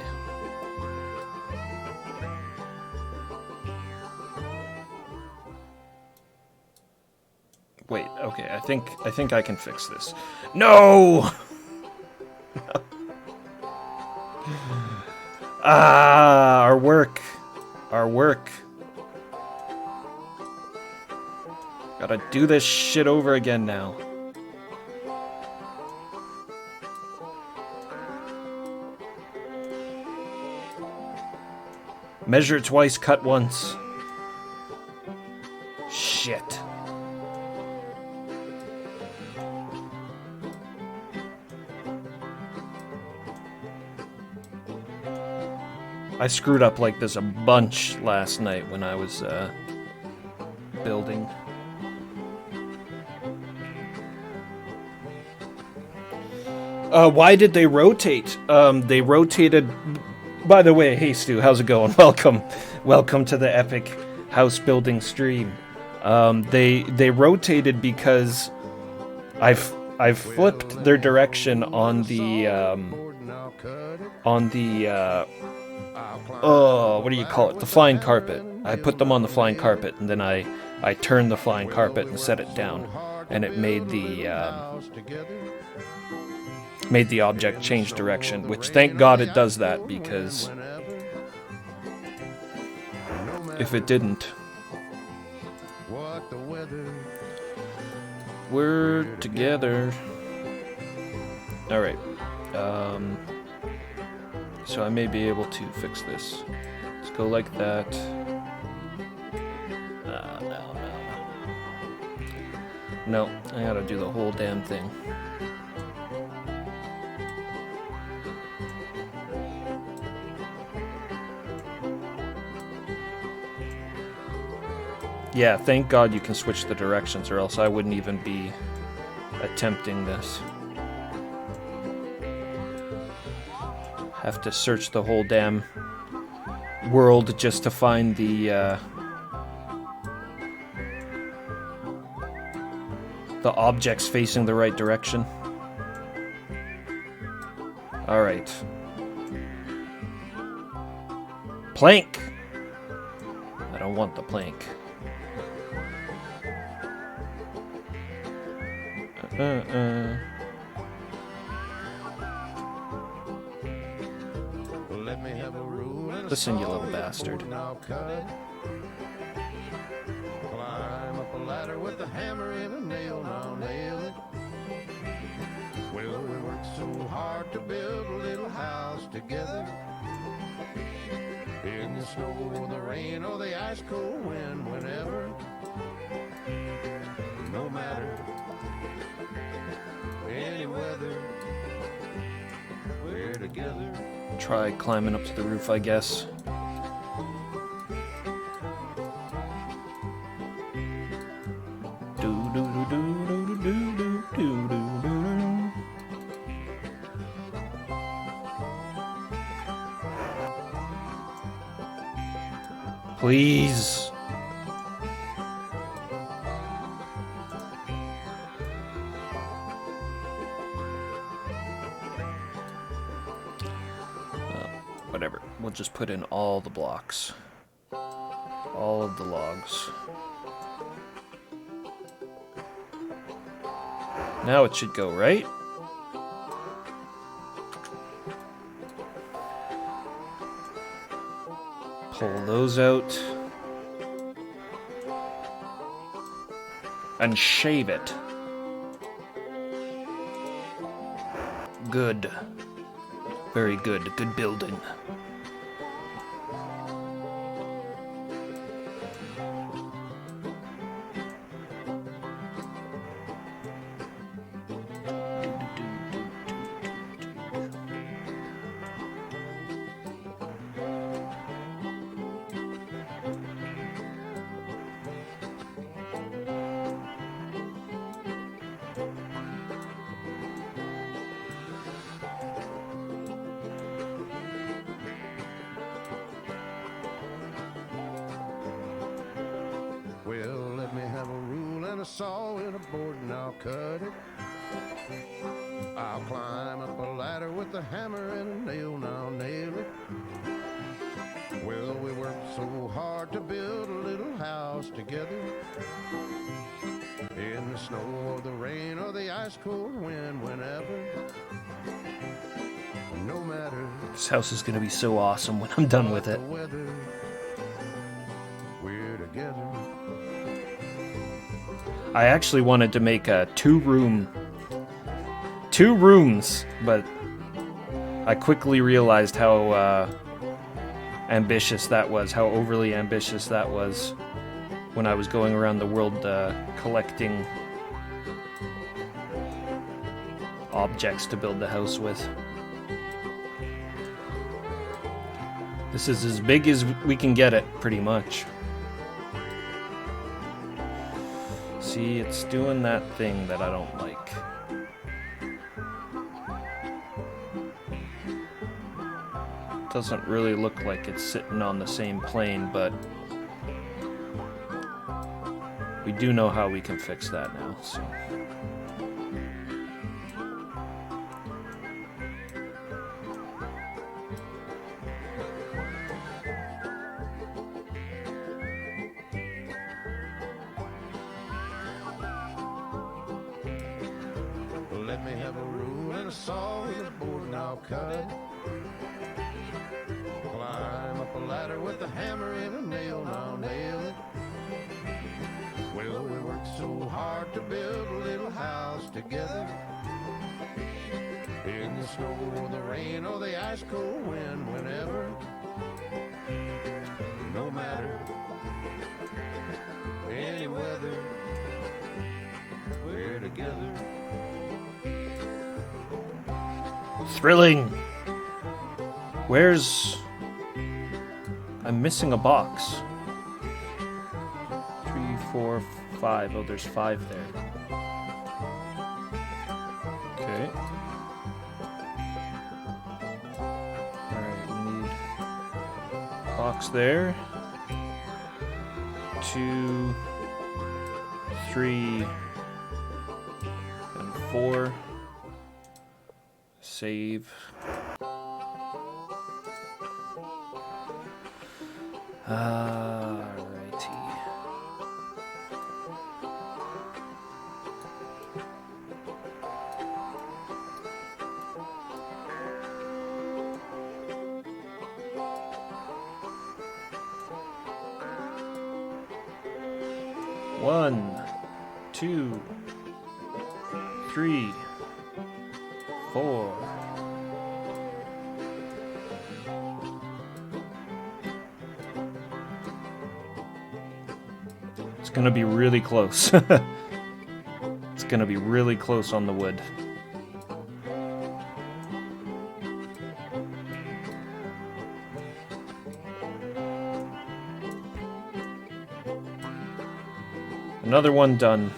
Speaker 1: Wait, okay, I think I can fix this. No! Ah, our work. Our work. Gotta do this shit over again now. Measure twice, cut once. Shit. I screwed up like this a bunch last night when I was building. Why did they rotate? They rotated. By the way, hey Stu, how's it going? Welcome to the epic house building stream. They rotated because I've flipped their direction on the what do you call it? The flying carpet. I put them on the flying carpet, and then I turned the flying carpet and set it down, and it made the object change direction, which thank God it does that, because if it didn't, we're together. Alright. So I may be able to fix this. Let's go like that. No, I gotta do the whole damn thing. Yeah, thank God you can switch the directions, or else I wouldn't even be attempting this. Have to search the whole damn world just to find the objects facing the right direction. All right. Plank. I don't want the plank.
Speaker 3: Let me have a rule and a
Speaker 1: Listen, you
Speaker 3: saw
Speaker 1: little
Speaker 3: and a
Speaker 1: bastard.
Speaker 3: board and I'll cut it. Climb up a ladder with a hammer and a nail, and I'll nail it. Well, we worked so hard to build a little house together. In the snow or the rain or the ice cold wind, whenever. No matter any weather, we're together.
Speaker 1: Try climbing up to the roof, I guess. Please. Whatever. We'll just put in all the blocks. All of the logs. Now it should go, right? Pull those out. And shave it. Good. Very good. Good building.
Speaker 3: Well, let me have a rule and a saw and a board and I'll cut it. I'll climb up a ladder with a hammer and a nail, and I'll nail it. Well, we worked so hard to build a little house together. In the snow or the rain or the ice cold wind, whenever. No matter
Speaker 1: This house is going to be so awesome when I'm done with
Speaker 3: the
Speaker 1: it.
Speaker 3: weather, we're together.
Speaker 1: I actually wanted to make a two rooms, but I quickly realized how ambitious that was, how overly ambitious that was when I was going around the world collecting objects to build the house with. This is as big as we can get it, pretty much. See, it's doing that thing that I don't like. Doesn't really look like it's sitting on the same plane, but we do know how we can fix that now, so.
Speaker 3: Let me have a rule and a saw and a board and I'll cut it. Climb up a ladder with a hammer and a nail, and I'll nail it. Well, we worked so hard to build a little house together. In the snow or the rain or the ice cold wind, whenever. No matter any weather, we're together.
Speaker 1: Thrilling! Where's... I'm missing a box. 3, 4, 5. Oh, there's 5 there. Okay. Alright, we need box there. 2, 3, and 4. Save. Alrighty. One, 2, 3, 4. It's gonna be really close. It's gonna be really close on the wood. Another one done.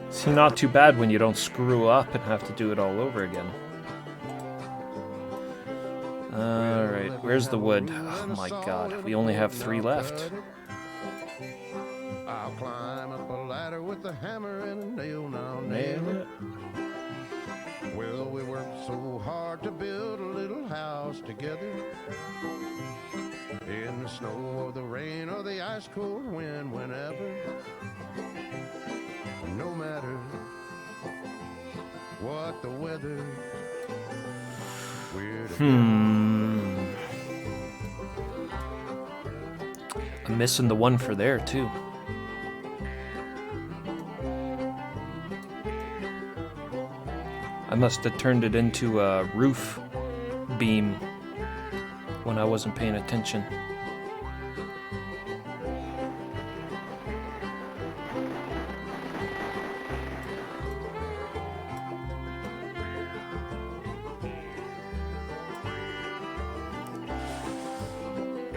Speaker 1: See, not too bad when you don't screw up and have to do it all over again. Alright, where's the wood? Oh my god, we only have 3 left.
Speaker 3: I'll climb up a ladder with a hammer and a nail, now nail it. Well, we worked so hard to build a little house together. In the snow or the rain or the ice cold wind, whenever. No matter what the weather, we're together.
Speaker 1: I'm missing the one for there too. I must have turned it into a roof beam when I wasn't paying attention.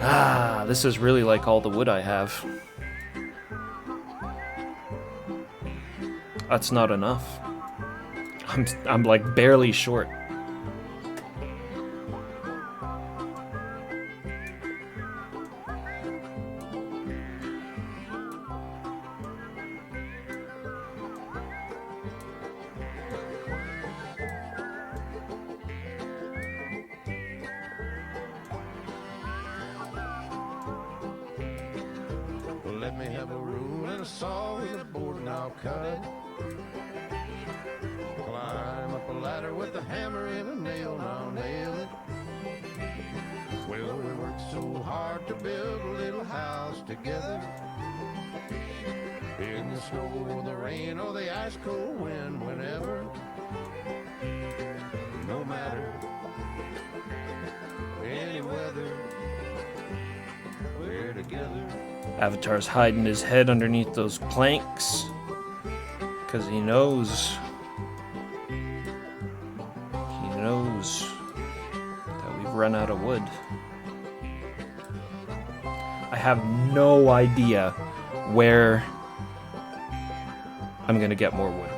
Speaker 1: Ah, this is really like all the wood I have. That's not enough. I'm like barely short.
Speaker 3: Let me have a rule and a saw with a board and I'll cut it. Climb up a ladder with a hammer and a nail, and I'll nail it. Well, we worked so hard to build a little house together. In the snow or the rain or the ice cold wind, whenever. No matter any weather, we're together.
Speaker 1: Avatar's hiding his head underneath those planks because he knows that we've run out of wood. I have no idea where I'm gonna get more wood.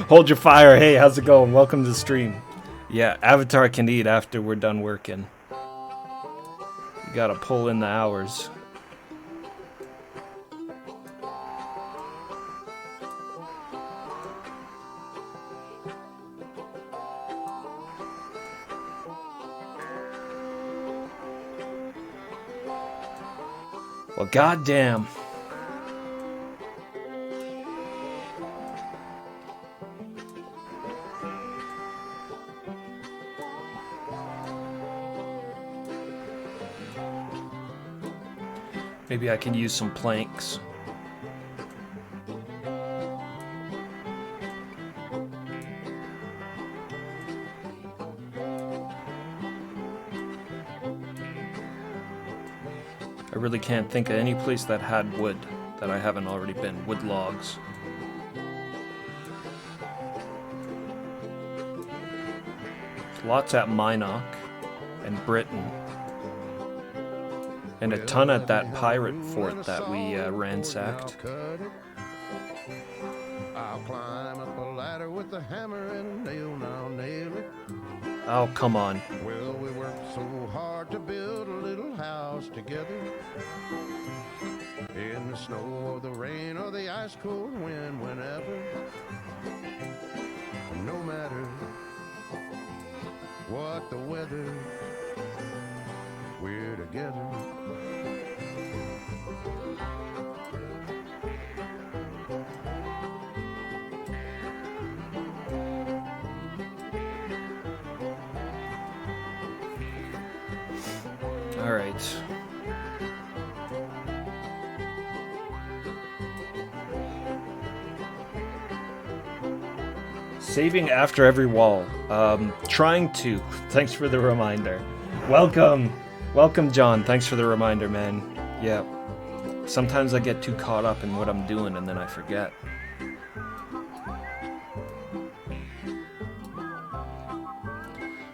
Speaker 1: Hold your fire. Hey, how's it going? Welcome to the stream. Yeah, Avatar can eat after we're done working. You gotta pull in the hours. Well, goddamn. Maybe I can use some planks. I really can't think of any place that had wood that I haven't already been. Wood logs. Lots at Minot and Britain. And a ton at that pirate fort that we ransacked.
Speaker 3: I'll climb up a ladder with a hammer and a nail, now nail it.
Speaker 1: Oh, come on.
Speaker 3: Well, we worked so hard to build a little house together. In the snow or the rain or the ice cold wind, whenever. No matter what the weather, we're together.
Speaker 1: All right. Saving after every wall. Trying to. Thanks for the reminder. Welcome. Welcome, John. Thanks for the reminder, man. Yeah. Sometimes I get too caught up in what I'm doing and then I forget.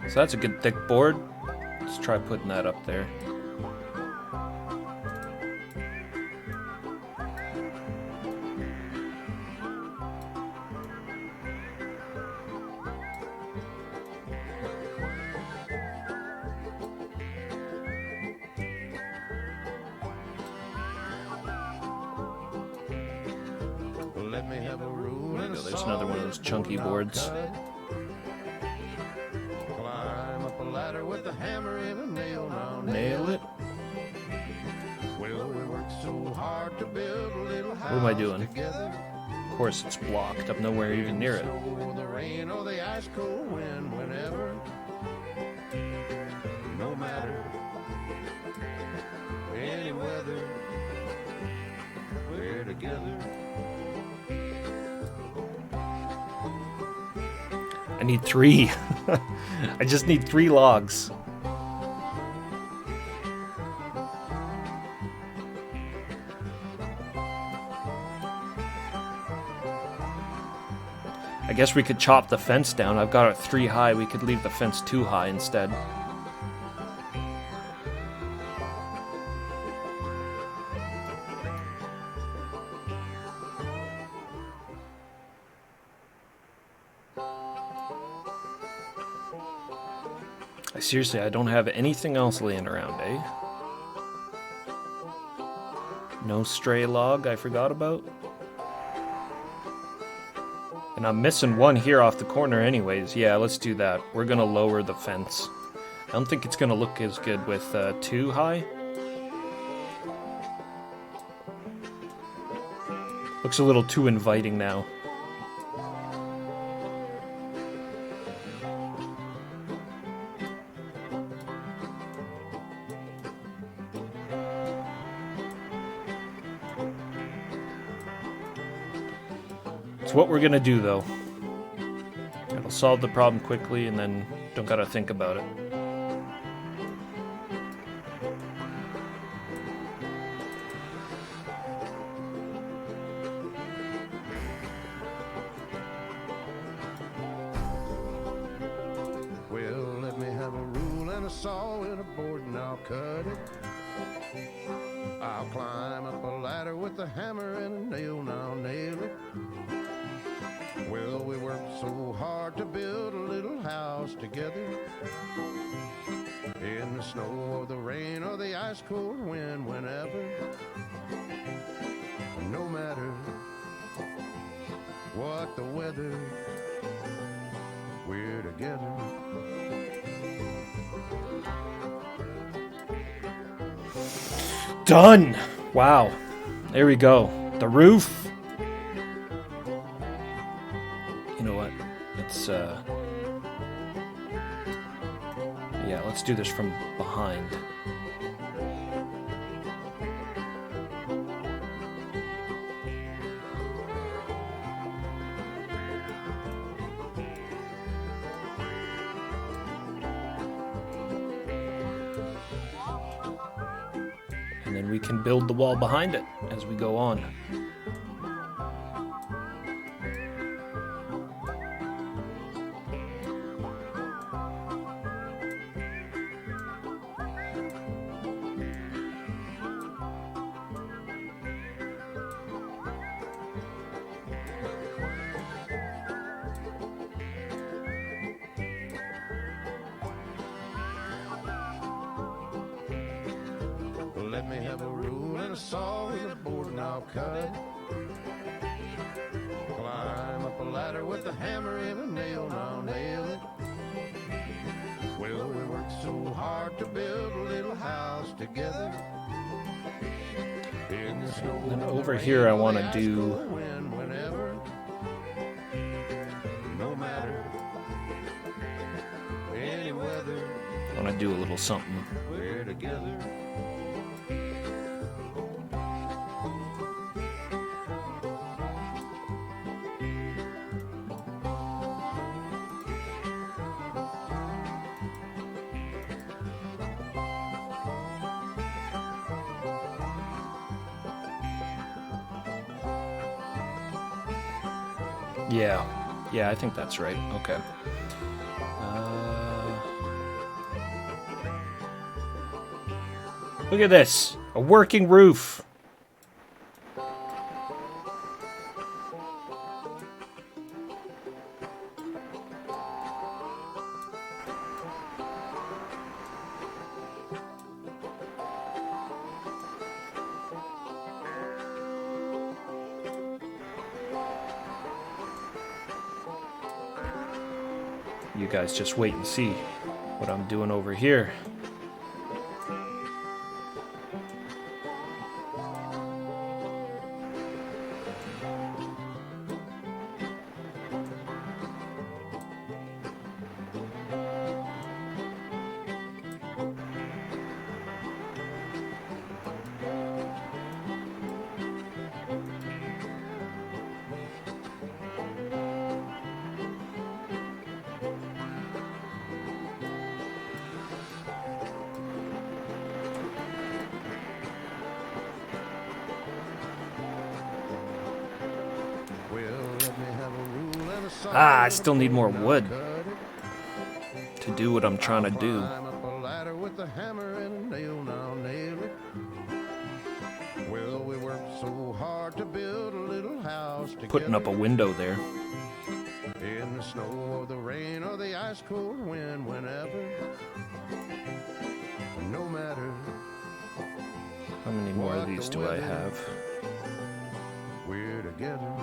Speaker 1: So that's a good thick board. Let's try putting that up there.
Speaker 3: Let me have a rule and a
Speaker 1: There's another one of those chunky boards.
Speaker 3: Climb up a ladder with a hammer and a nail, now
Speaker 1: Nail it.
Speaker 3: Well, we worked so hard to build a little house.
Speaker 1: What am I doing?
Speaker 3: Together.
Speaker 1: Of course, it's blocked. I'm nowhere even near it.
Speaker 3: Or the rain or the ice cold wind, whenever. No matter any weather, we're together.
Speaker 1: I need 3. I just need 3 logs. I guess we could chop the fence down. I've got it 3 high. We could leave the fence 2 high instead. Seriously, I don't have anything else laying around, eh? No stray log I forgot about. And I'm missing one here off the corner anyways. Yeah, let's do that. We're gonna lower the fence. I don't think it's gonna look as good with 2 high. Looks a little too inviting now. It's what we're gonna do though. It'll solve the problem quickly and then don't gotta think about it.
Speaker 3: Well, let me have a rule and a saw and a board and I'll cut it. I'll climb up a ladder with a hammer and a nail, now nail it. Well, we worked so hard to build a little house together. In the snow or the rain or the ice cold wind, whenever. No matter what the weather, we're together.
Speaker 1: Done! Wow. There we go. The roof. You know what? Let's yeah, let's do this from behind. And then we can build the wall behind it as we go on.
Speaker 3: let me have a rule and a saw and a board and I'll cut it. Climb up a ladder with a hammer and a nail and I'll nail it. Well, we worked so hard to build a little house together. In the snow
Speaker 1: And over here I want to do...
Speaker 3: whenever, no matter any weather,
Speaker 1: I want to do a little something.
Speaker 3: we're together.
Speaker 1: Yeah, I think that's right. Okay. Look at this. A working roof. You guys just wait and see what I'm doing over here. Ah, I still need more wood to do what I'm trying to do.
Speaker 3: Climb up a ladder with a hammer and a nail, now nail it. Well, we worked so hard to build a little house together.
Speaker 1: Putting up a window there.
Speaker 3: In the snow or the rain or the ice cold wind, whenever, no matter
Speaker 1: How many more of these do I have?
Speaker 3: we're together.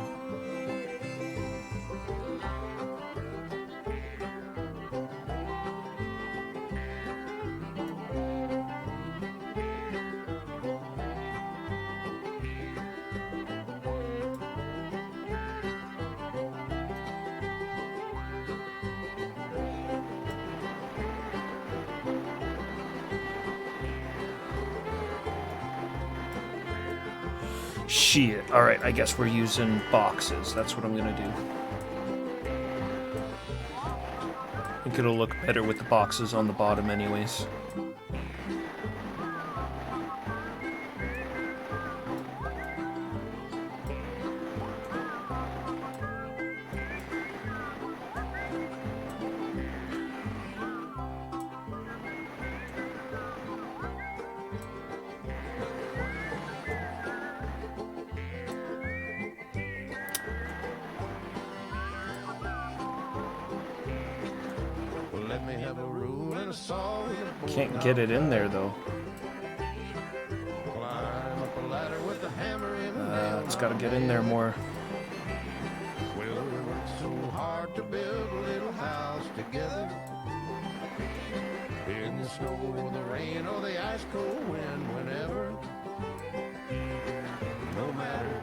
Speaker 1: Shit. Alright, I guess we're using boxes. That's what I'm gonna do. I think it'll look better with the boxes on the bottom anyways.
Speaker 3: Let me have a rule and a saw and a board.
Speaker 1: Can't get it in there though.
Speaker 3: Climb up a ladder with a hammer and a nail.
Speaker 1: It's gotta get in there more.
Speaker 3: Well, we worked so hard to build a little house together. In the snow or the rain or the ice cold wind, whenever, no matter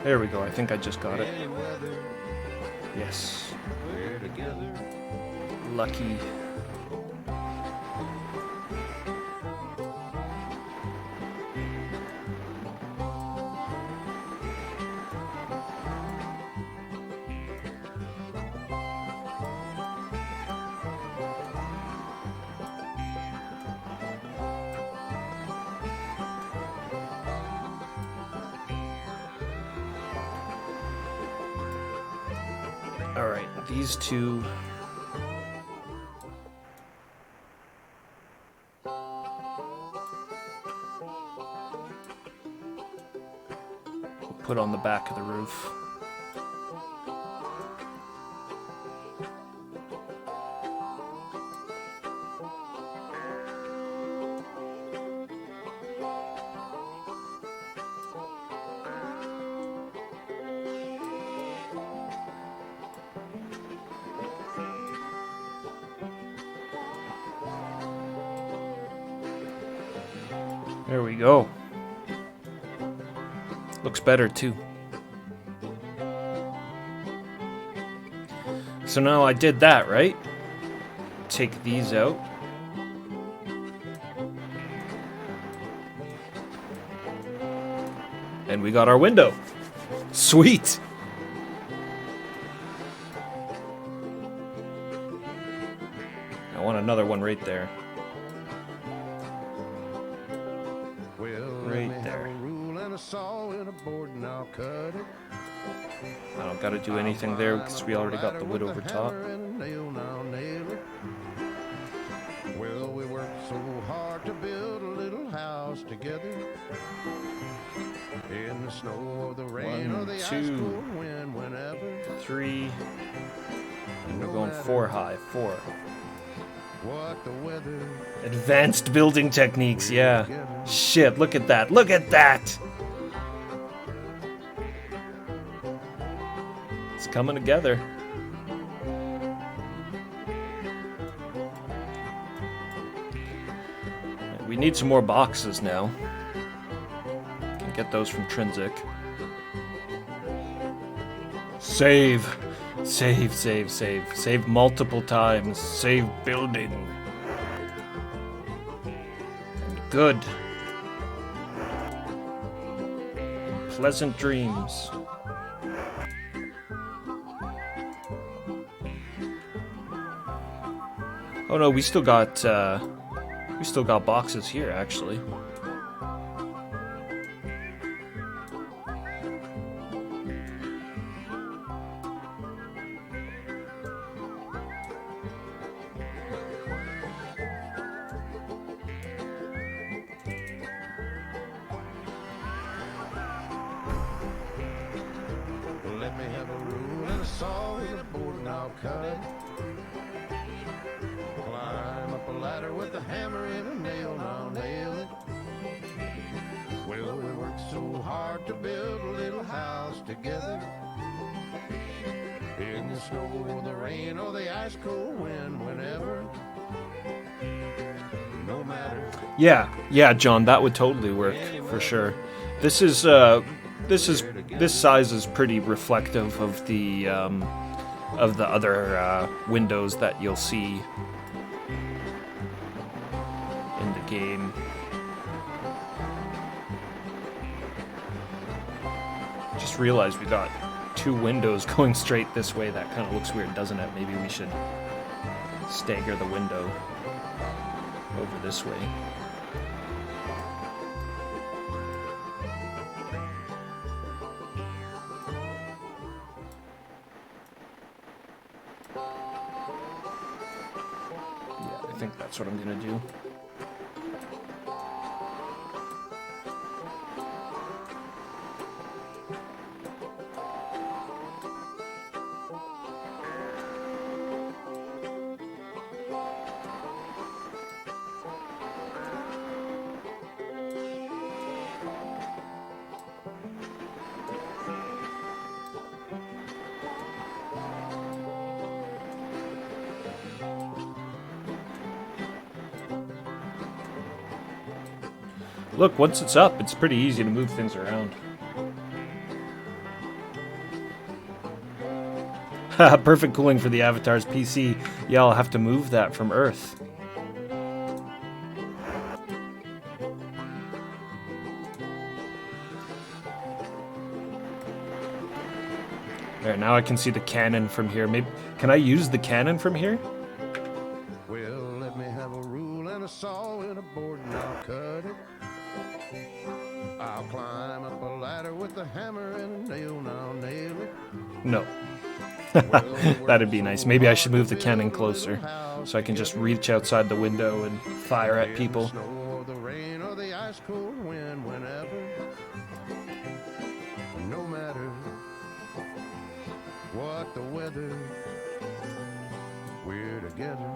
Speaker 1: There we go. I think I just got it.
Speaker 3: any weather,
Speaker 1: Yes.
Speaker 3: we're together.
Speaker 1: Lucky. All right, these two. Put on the back of the roof. There we go. Looks better too. So now I did that, right? Take these out. And we got our window. Sweet! I want another one right there. Right there. I don't gotta do anything there because we already got the wood over top.
Speaker 3: Well, we worked so hard to build a little house together. In the snow or the rain or the ice cold wind, whenever.
Speaker 1: 3. We're going 4 high. 4.
Speaker 3: What the weather.
Speaker 1: Advanced building techniques, yeah. Shit, look at that. Look at that! It's coming together. We need some more boxes now. Can get those from Trinsic. Save. Save, save, save. Save multiple times. Save building. Good. Pleasant dreams. Oh no, we still got boxes here actually.
Speaker 3: Let me have a rule and a saw and a board and I'll cut it. Climb up a ladder with a hammer and a nail and I'll nail it. Well, we worked so hard to build a little house together. In the snow or the rain or the ice cold wind, whenever. No matter.
Speaker 1: Yeah, John, that would totally work for sure. This size is pretty reflective of the other windows that you'll see in the game. Just realized we got 2 windows going straight this way. That kind of looks weird, doesn't it? Maybe we should stagger the window over this way. I think that's what I'm gonna do. Look, once it's up, it's pretty easy to move things around. Perfect cooling for the Avatar's PC. Yeah, I'll have to move that from Earth. There, now I can see the cannon from here. Maybe can I use the cannon from here?
Speaker 3: Well, let me have a rule and a saw and a board and I'll cut it. I'll climb up a ladder with a hammer and a nail and I'll nail it.
Speaker 1: No. That'd be nice. Maybe I should move the cannon closer so I can just reach outside the window and fire at people.
Speaker 3: In the snow or the rain or the ice cold wind, whenever. No matter what the weather, we're together.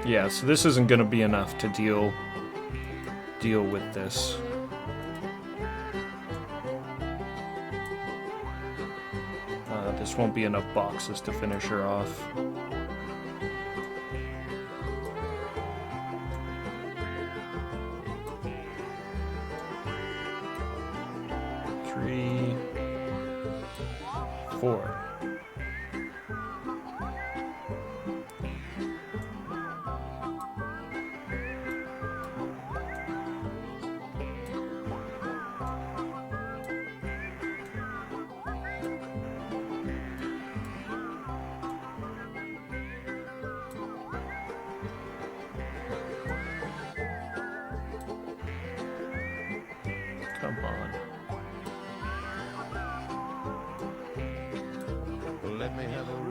Speaker 1: Yeah, so this isn't going to be enough to deal with this. This won't be enough boxes to finish her off. Three, four. Come on.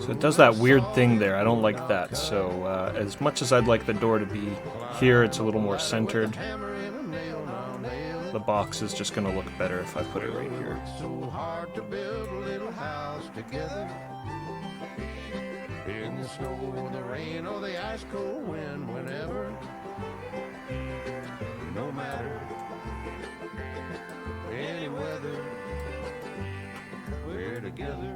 Speaker 1: So it does that weird thing there. I don't like that. So as much as I'd like the door to be here, it's a little more centered. The box is just going to look better if I put it right here.
Speaker 3: So hard to build a little house together. In the snow or the rain or the ice cold wind, whenever. No matter any weather, we're together.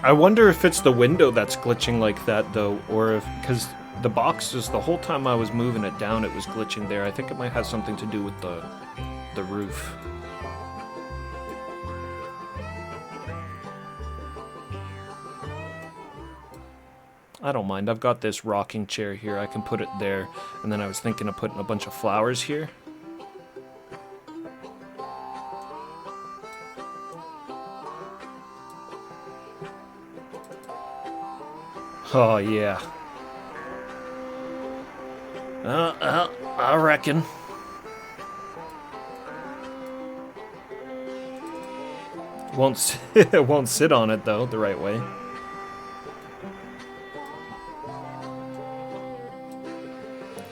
Speaker 1: I wonder if it's the window that's glitching like that, though, or if... Because the box is... The whole time I was moving it down, it was glitching there. I think it might have something to do with the roof. I don't mind. I've got this rocking chair here. I can put it there. And then I was thinking of putting a bunch of flowers here. Oh, yeah. I reckon. It won't sit on it, though, the right way.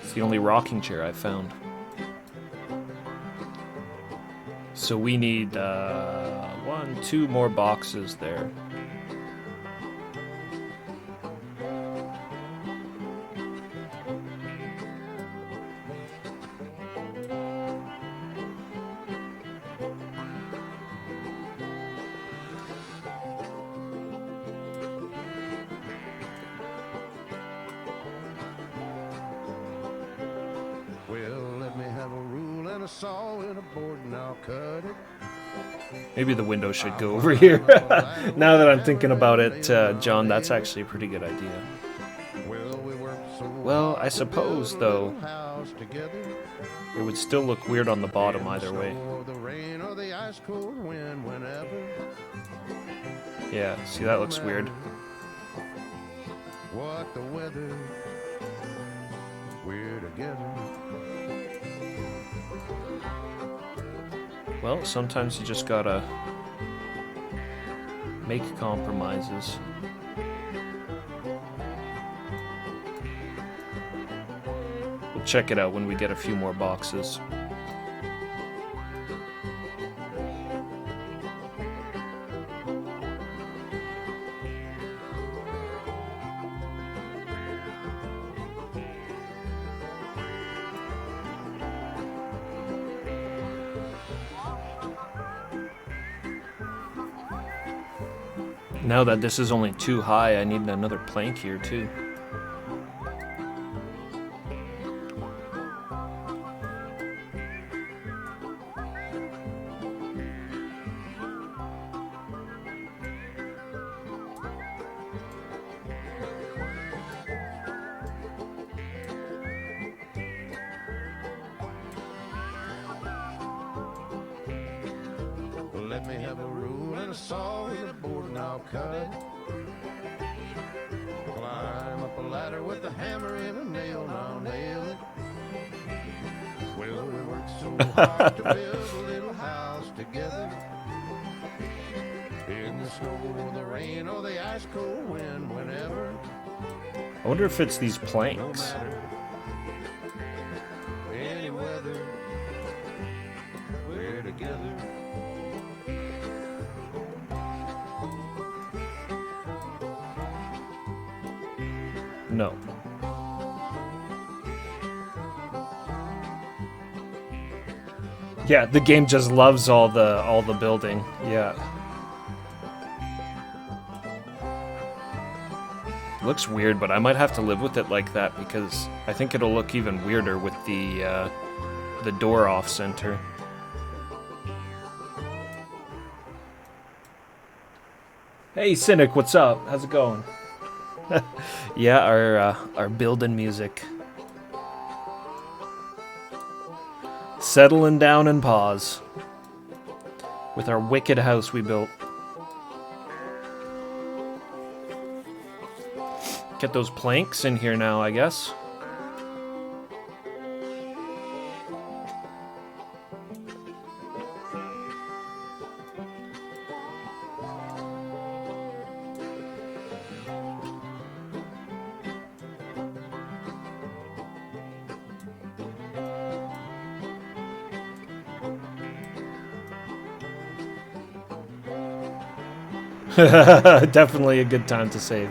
Speaker 1: It's the only rocking chair I've found. So we need 2 more boxes there.
Speaker 3: Saw in a board and I'll cut it.
Speaker 1: Maybe the window should go over here. Now that I'm thinking about it, John, that's actually a pretty good idea. Well, I suppose, though, it would still look weird on the bottom either way. Yeah, see, that looks weird.
Speaker 3: What the weather, we're together.
Speaker 1: Well, sometimes you just gotta make compromises. We'll check it out when we get a few more boxes. Now that this is only 2 high, I need another plank here too.
Speaker 3: Let me have a rule and a saw and a board and I'll cut it. Climb up a ladder with a hammer and a nail and I'll nail it. Well, we worked so hard to build a little house together. In the snow or the rain or the ice cold wind, whenever.
Speaker 1: I wonder if it's these planks.
Speaker 3: No matter any weather, we're together.
Speaker 1: No. Yeah, the game just loves all the building. Yeah. Looks weird, but I might have to live with it like that because I think it'll look even weirder with the door off center. Hey Cynic, what's up? How's it going? Yeah, our building music. Settling down and pause. With our wicked house we built. Get those planks in here now, I guess. Definitely a good time to save.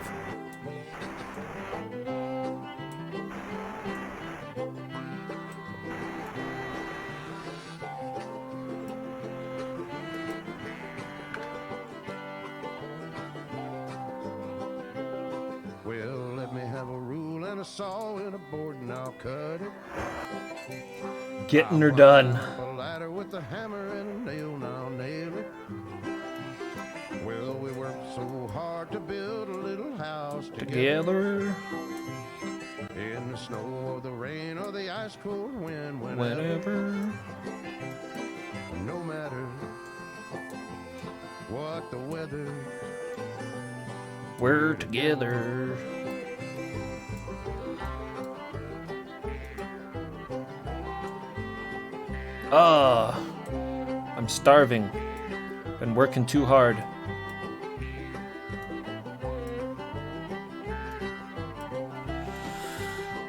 Speaker 3: Well, let me have a rule and a saw and a board and I'll cut it.
Speaker 1: Getting her done.
Speaker 3: A ladder with a hammer and a nail and I'll nail it. Well, we worked so hard to build a little house
Speaker 1: Together.
Speaker 3: In the snow or the rain or the ice cold wind,
Speaker 1: Whenever.
Speaker 3: no matter what the weather.
Speaker 1: We're together. I'm starving. Been working too hard.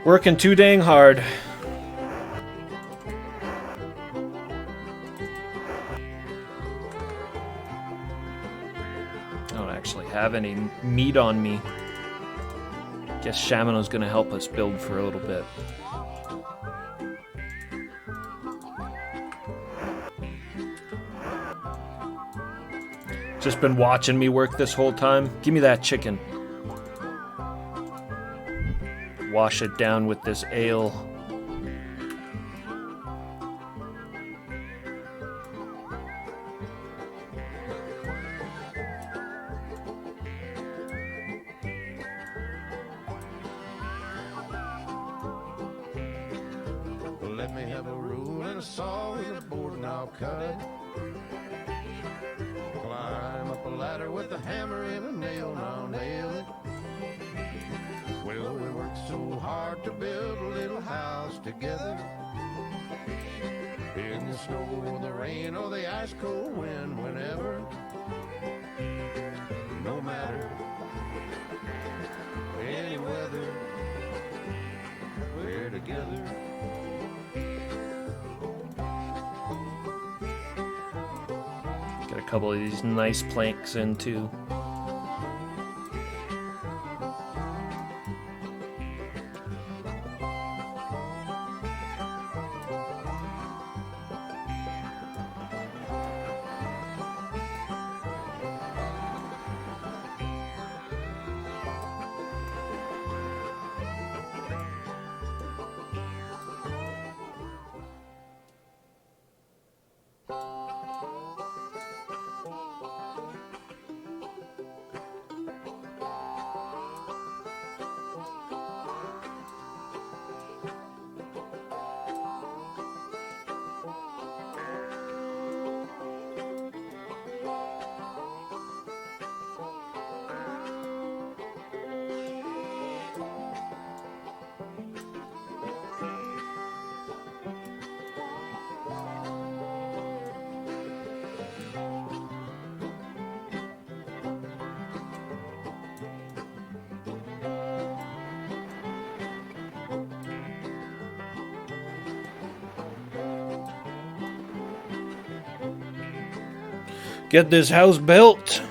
Speaker 1: Working too dang hard. I don't actually have any meat on me. Guess Shamano's gonna help us build for a little bit. Just been watching me work this whole time. Give me that chicken. Wash it down with this ale.
Speaker 3: Let me have a rule and a saw and a board and I'll cut it. Climb up a ladder with a hammer and a nail and I'll nail it. Well, we worked so hard to build a little house together. In the snow or the rain or the ice cold wind, whenever. No matter any weather, we're together.
Speaker 1: Got a couple of these nice planks in too. Get this house built.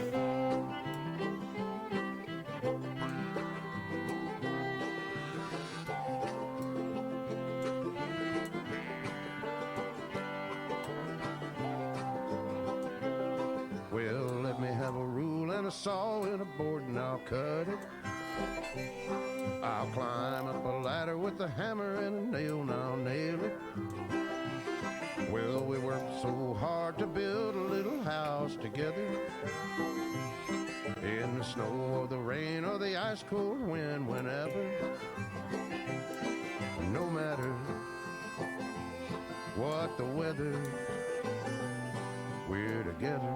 Speaker 3: and a saw and a board and I'll cut it. I'll climb up a ladder with a hammer and a nail and I'll nail it. Well, we worked so hard to build a little house together. In the snow or the rain or the ice cold wind, whenever. No matter what the weather, we're together.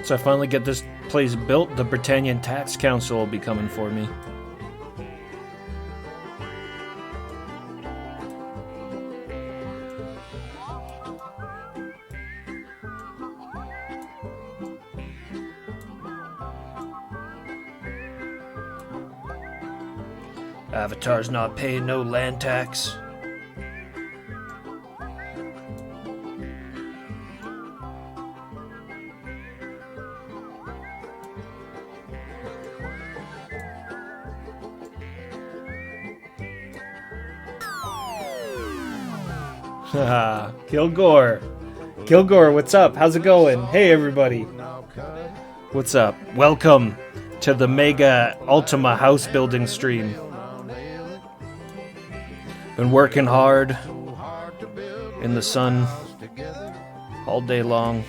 Speaker 1: So I finally get this place built, the Britannian Tax Council will be coming for me. Avatar's not paying no land tax. Haha, Kilgore. Kilgore, what's up? How's it going? Hey, everybody. What's up? Welcome to the Mega Ultima house building stream. Been working hard in the sun all day long.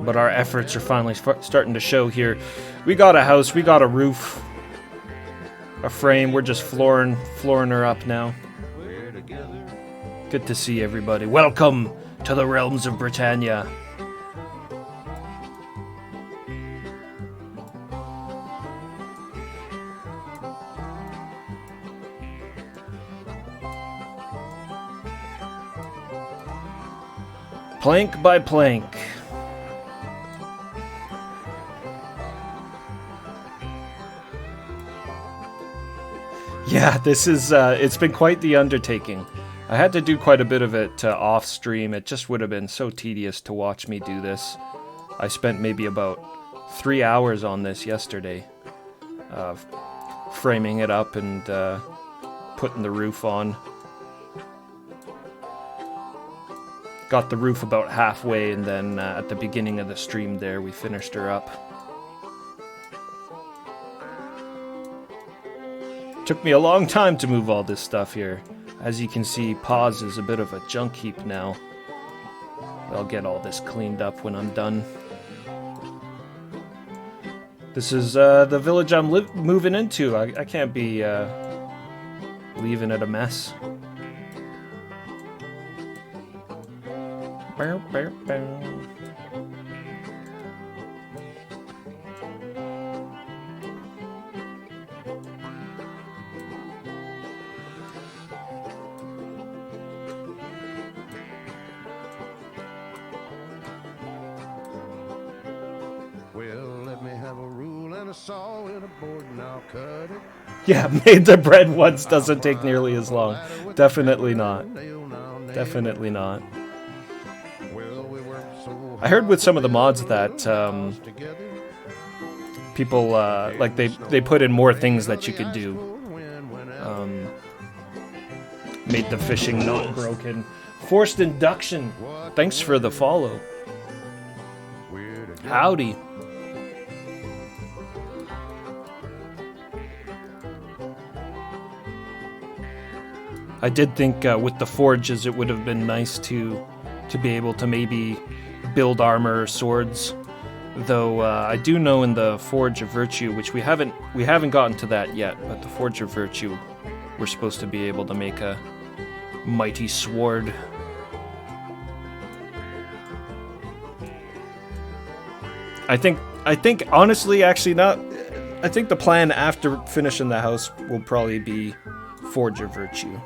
Speaker 1: But our efforts are finally starting to show here. We got a house, we got a roof, a frame. We're just flooring her up now. Good to see everybody. Welcome to the realms of Britannia. Plank by plank. Yeah, this is, it's been quite the undertaking. I had to do quite a bit of it off stream. It just would have been so tedious to watch me do this. I spent maybe about 3 hours on this yesterday, framing it up and putting the roof on. Got the roof about halfway, and then at the beginning of the stream there, we finished her up. Took me a long time to move all this stuff here. As you can see, Pause is a bit of a junk heap now. I'll get all this cleaned up when I'm done. This is the village I'm moving into. I can't be leaving it a mess. Bow, bow, bow. Yeah, made the bread once doesn't take nearly as long. Definitely not. Definitely not. I heard with some of the mods that people like they put in more things that you could do. Made the fishing not broken. Forced induction. Thanks for the follow. Howdy. I did think with the forges it would have been nice to be able to maybe build armor or swords, though I do know in the Forge of Virtue, which we haven't gotten to that yet, but the Forge of Virtue, we're supposed to be able to make a mighty sword. I think honestly, actually not. I think the plan after finishing the house will probably be Forge of Virtue.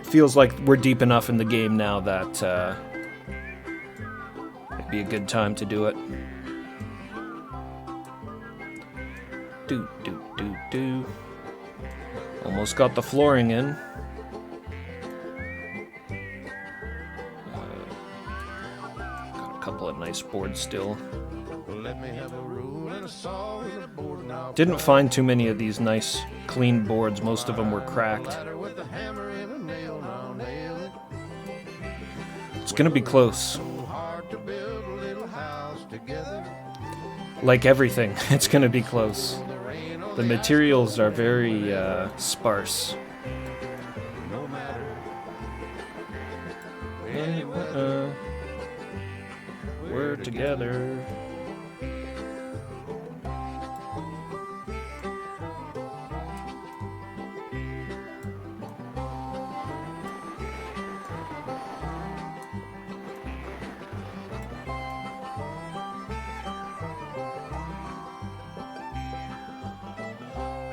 Speaker 1: Feels like we're deep enough in the game now that it'd be a good time to do it. Do. Almost got the flooring in. Got a couple of nice boards still.
Speaker 3: Let me have a rule and a saw and a board and I'll
Speaker 1: Didn't find too many of these nice, clean boards. Most of them were cracked.
Speaker 3: ladder with a hammer and a nail, now nail it.
Speaker 1: It's gonna be close.
Speaker 3: So hard to build a little house together.
Speaker 1: Like everything, it's gonna be close.
Speaker 3: The rain or
Speaker 1: The materials are very sparse.
Speaker 3: no matter. Any weather,
Speaker 1: We're together.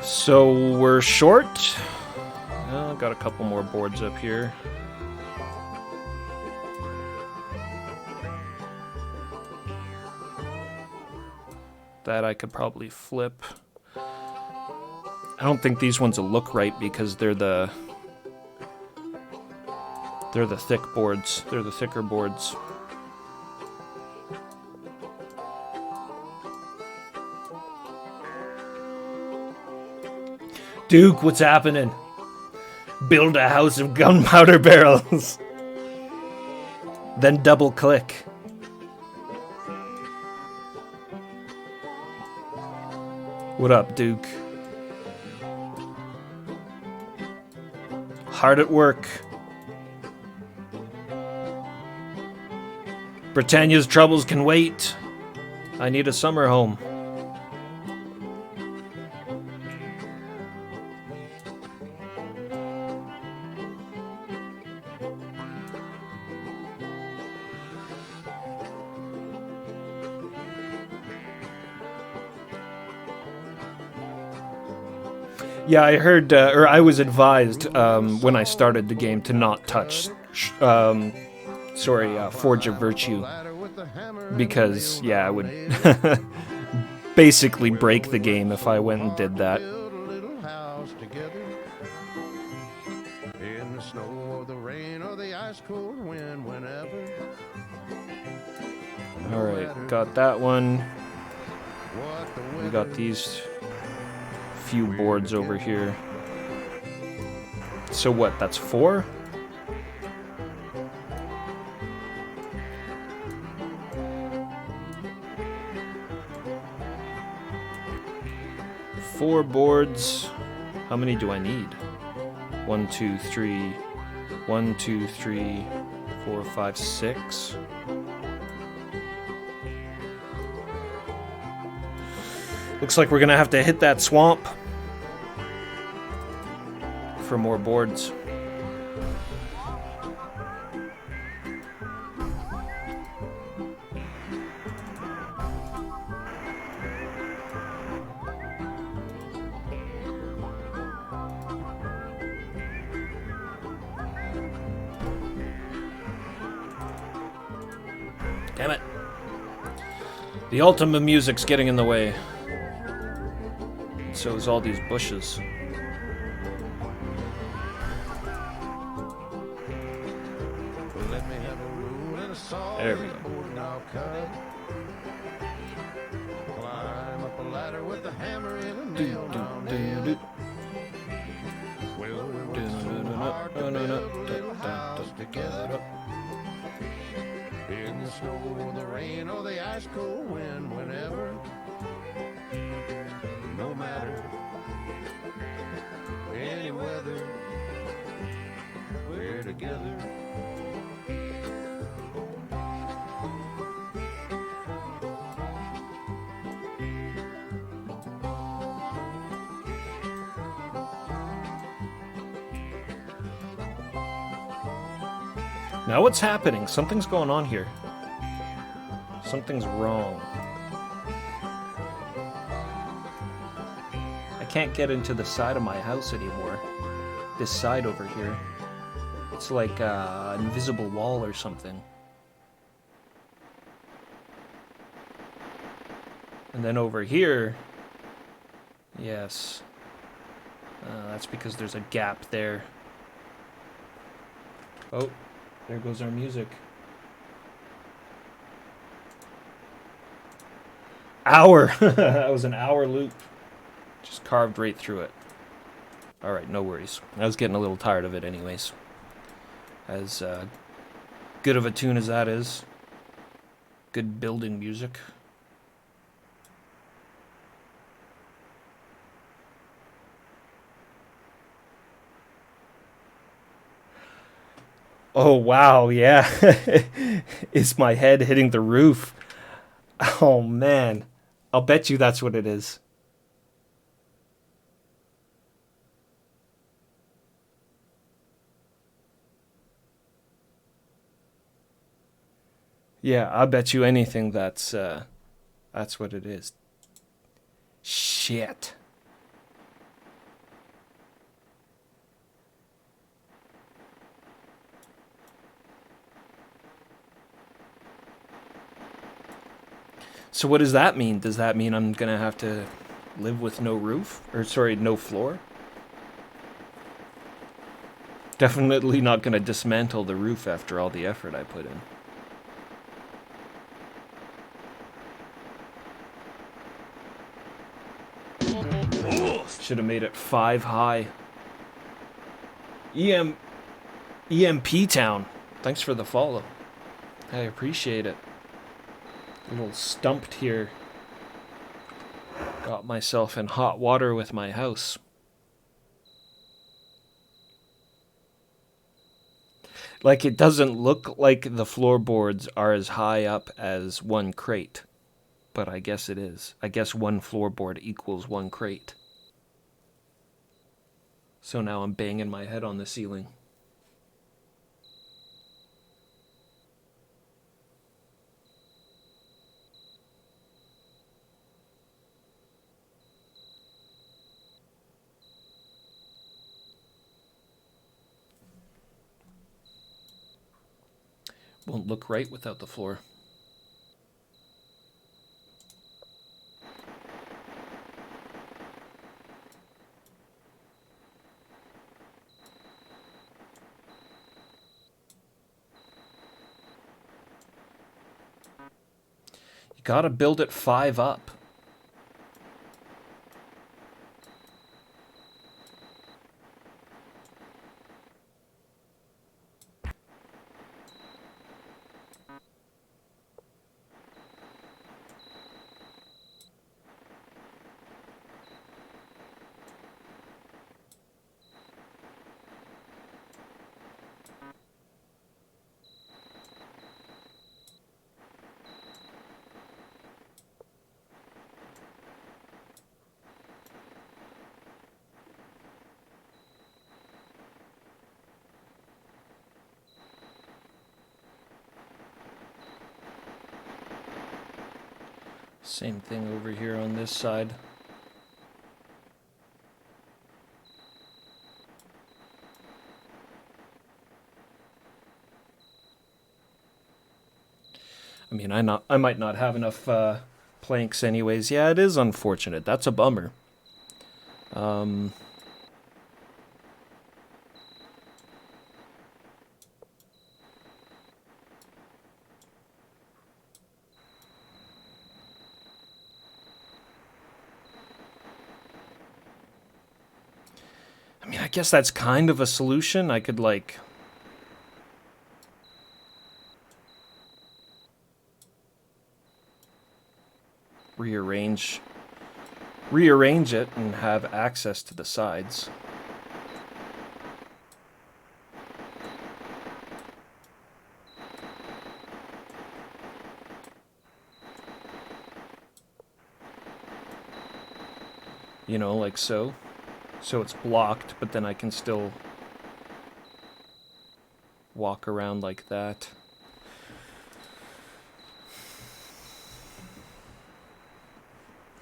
Speaker 1: So we're short. Got a couple more boards up here. That I could probably flip. I don't think these ones will look right because they're the thick boards. They're the thicker boards. Duke, what's happening? Build a house of gunpowder barrels. Then double click. What up, Duke? Hard at work. Britannia's troubles can wait. I need a summer home. Yeah, I heard, or I was advised when I started the game to not touch, Forge of Virtue, because, yeah, I would basically break the game if I went and did that.
Speaker 3: build a little house together. In the snow or the rain or the ice cold wind, whenever.
Speaker 1: Alright, got that one.
Speaker 3: What the
Speaker 1: We
Speaker 3: weather,
Speaker 1: got these few boards over here. So what, that's 4? Four boards. How many do I need? 1, 2, 3. 1, 2, 3, 4, 5, 6. Looks like we're gonna have to hit that swamp for more boards. Damn it. The Ultima music's getting in the way. So is all these bushes.
Speaker 3: let me have a rule and a saw
Speaker 1: There we
Speaker 3: and a
Speaker 1: go.
Speaker 3: board and I'll cut. Climb up a ladder with a hammer and a nail, now nail it. Well, we worked so hard to build a little house together. In the snow or the rain or the ice cold wind, whenever. No matter any weather, we're together.
Speaker 1: Now what's happening? Something's going on here. Something's wrong. I can't get into the side of my house anymore. This side over here. It's like an invisible wall or something. And then over here Yes. That's because there's a gap there. Oh, there goes our music. Hour! That was an hour loop. Just carved right through it. Alright, no worries. I was getting a little tired of it anyways. As good of a tune as that is. Good building music. Oh, wow, yeah. Is my head hitting the roof? Oh, man. I'll bet you that's what it is. Yeah, I'll bet you anything that's what it is. Shit. So what does that mean? Does that mean I'm gonna have to live with no roof? Or sorry, no floor? Definitely not gonna dismantle the roof after all the effort I put in. Should have made it 5 high. EMP Town. Thanks for the follow. I appreciate it. A little stumped here. Got myself in hot water with my house. Like, it doesn't look like the floorboards are as high up as one crate. But I guess it is. I guess one floorboard equals one crate. So now I'm banging my head on the ceiling. Won't look right without the floor. You gotta build it 5 up. Same thing over here on this side. I mean, I might not have enough planks anyways. Yeah, it is unfortunate. That's a bummer. I mean, I guess that's kind of a solution. I could, like, rearrange it and have access to the sides. You know, like so. So it's blocked, but then I can still walk around like that.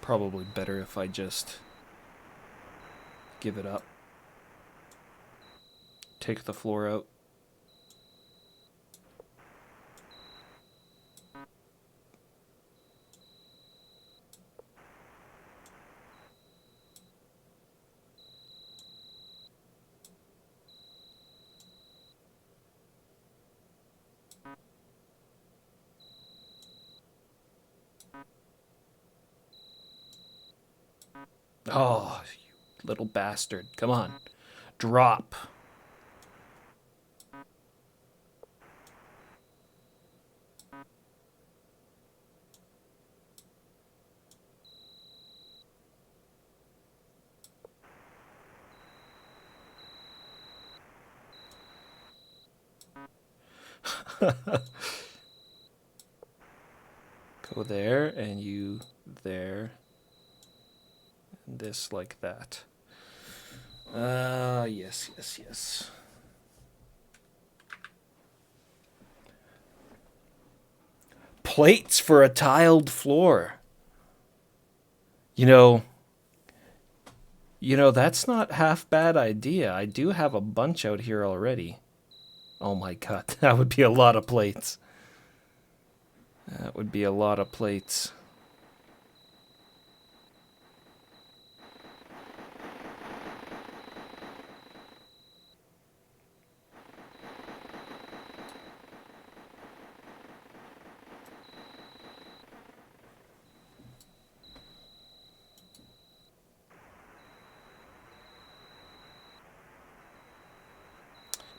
Speaker 1: Probably better if I just give it up. Take the floor out. Oh, you little bastard. Come on. Drop. Go there, and you there. And this like that. Yes, yes, yes. Plates for a tiled floor. You know, that's not half bad idea. I do have a bunch out here already. Oh my god, that would be a lot of plates. That would be a lot of plates.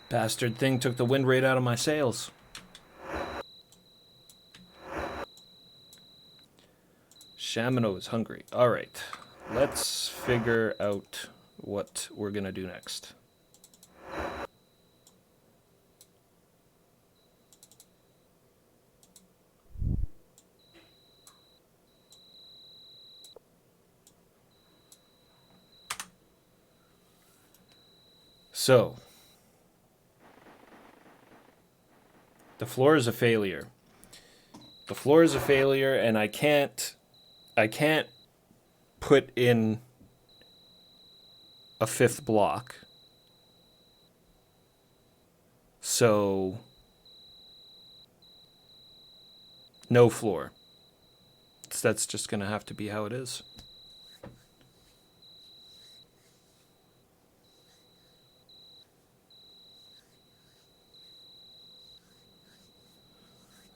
Speaker 1: Bastard thing took the wind right out of my sails. Shamino is hungry. All right, let's figure out what we're gonna do next. So, the floor is a failure. The floor is a failure, and I can't put in a fifth block. So, no floor. So that's just gonna have to be how it is.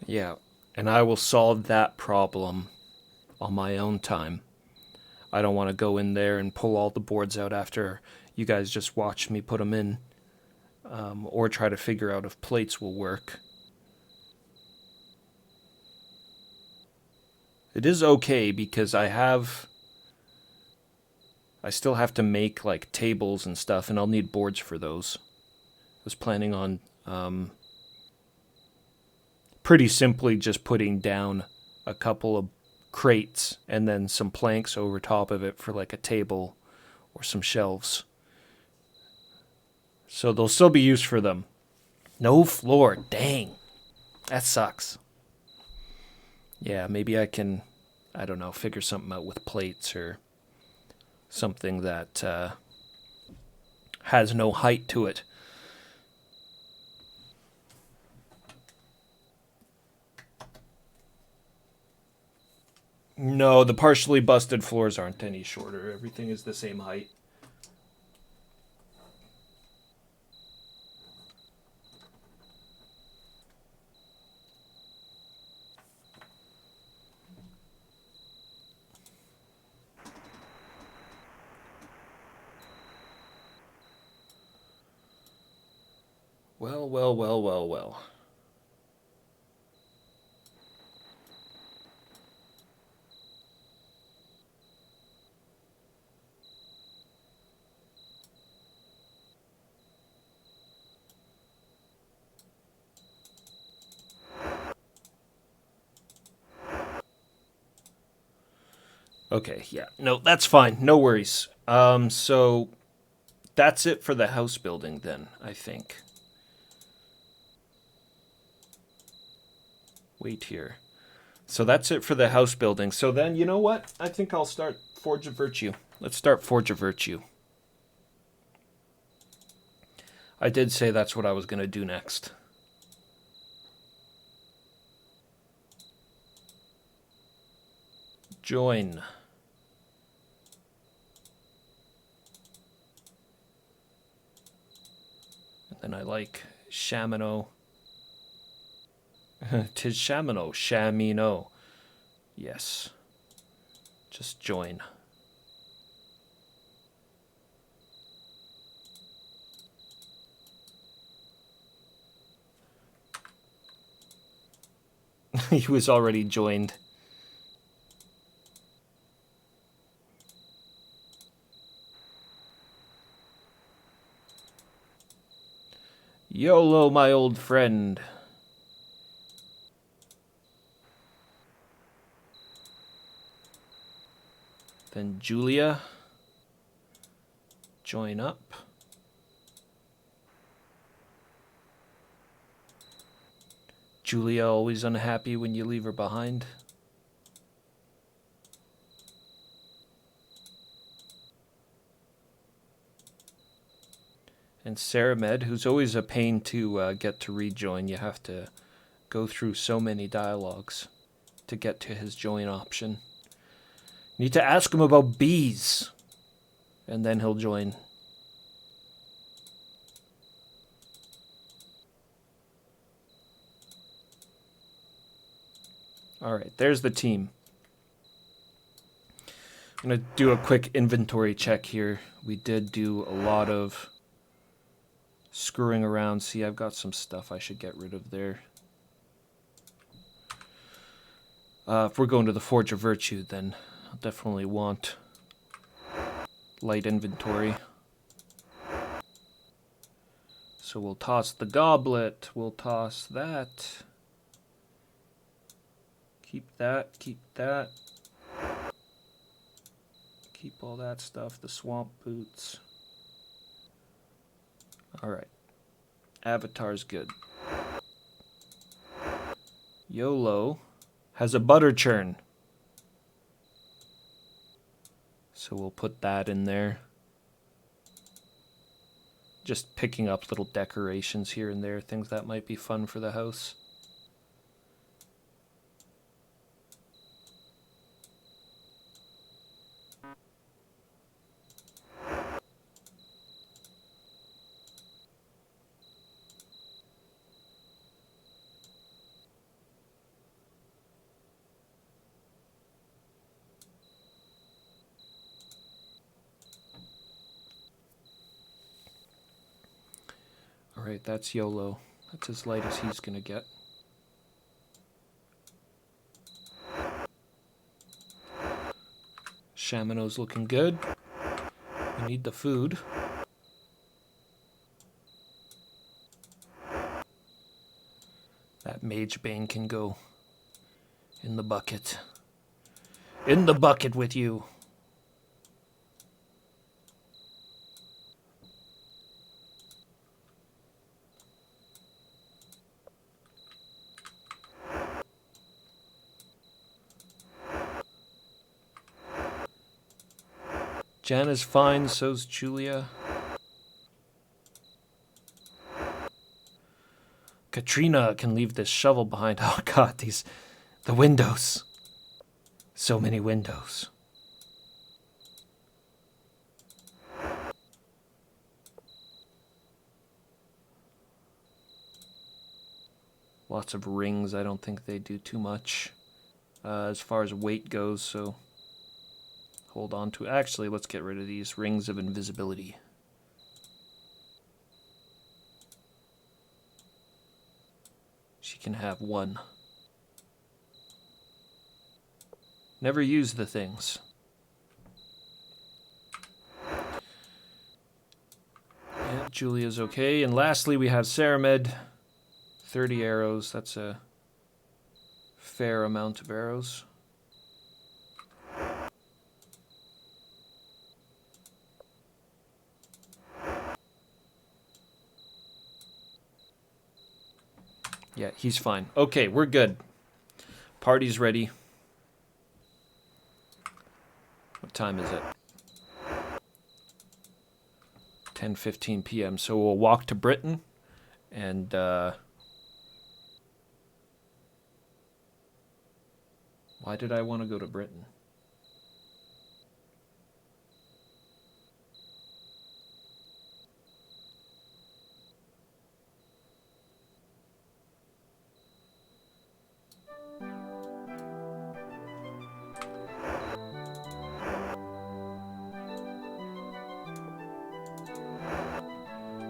Speaker 1: Yeah, and I will solve that problem on my own time. I don't want to go in there and pull all the boards out after you guys just watch me put them in, or try to figure out if plates will work. It is okay because I still have to make like tables and stuff, and I'll need boards for those. I was planning on pretty simply just putting down a couple of crates and then some planks over top of it for like a table or some shelves. So they'll still be used for them. No floor. Dang. That sucks. Yeah, maybe I can, I don't know, figure something out with plates or something that has no height to it. No, the partially busted floors aren't any shorter. Everything is the same height. Well, well, well, well, well. Okay, yeah. No, that's fine. No worries. So that's it for the house building then, I think. Wait here. So that's it for the house building. So then, you know what? I think I'll start Forge of Virtue. Let's start Forge of Virtue. I did say that's what I was going to do next. Join. And then I like Shamino. Tis Shamino. Shamino. Yes. Just join. He was already joined. YOLO, my old friend. Then Julia. Join up. Julia always unhappy when you leave her behind. And Saramed, who's always a pain to get to rejoin. You have to go through so many dialogues to get to his join option. You need to ask him about bees, and then he'll join. Alright, there's the team. I'm going to do a quick inventory check here. We did do a lot of screwing around. See, I've got some stuff I should get rid of there. If we're going to the Forge of Virtue, then I'll definitely want light inventory. So we'll toss the goblet. We'll toss that. Keep that. Keep that. Keep all that stuff. The swamp boots. Alright. Avatar's good. YOLO has a butter churn. So we'll put that in there. Just picking up little decorations here and there, things that might be fun for the house. Alright, that's YOLO. That's as light as he's gonna get. Shamano's looking good. We need the food. That Mage Bane can go in the bucket. In the bucket with you. Jana's fine, so's Julia. Katrina can leave this shovel behind. Oh god, the windows. So many windows. Lots of rings, I don't think they do too much as far as weight goes, so hold on to. Actually, let's get rid of these rings of invisibility. She can have one. Never use the things. Yeah, Julia's okay. And lastly, we have Saramed. 30 arrows. That's a fair amount of arrows. Yeah, he's fine. Okay, we're good. Party's ready. What time is it? 10:15 p.m. So we'll walk to Britain and why did I want to go to Britain?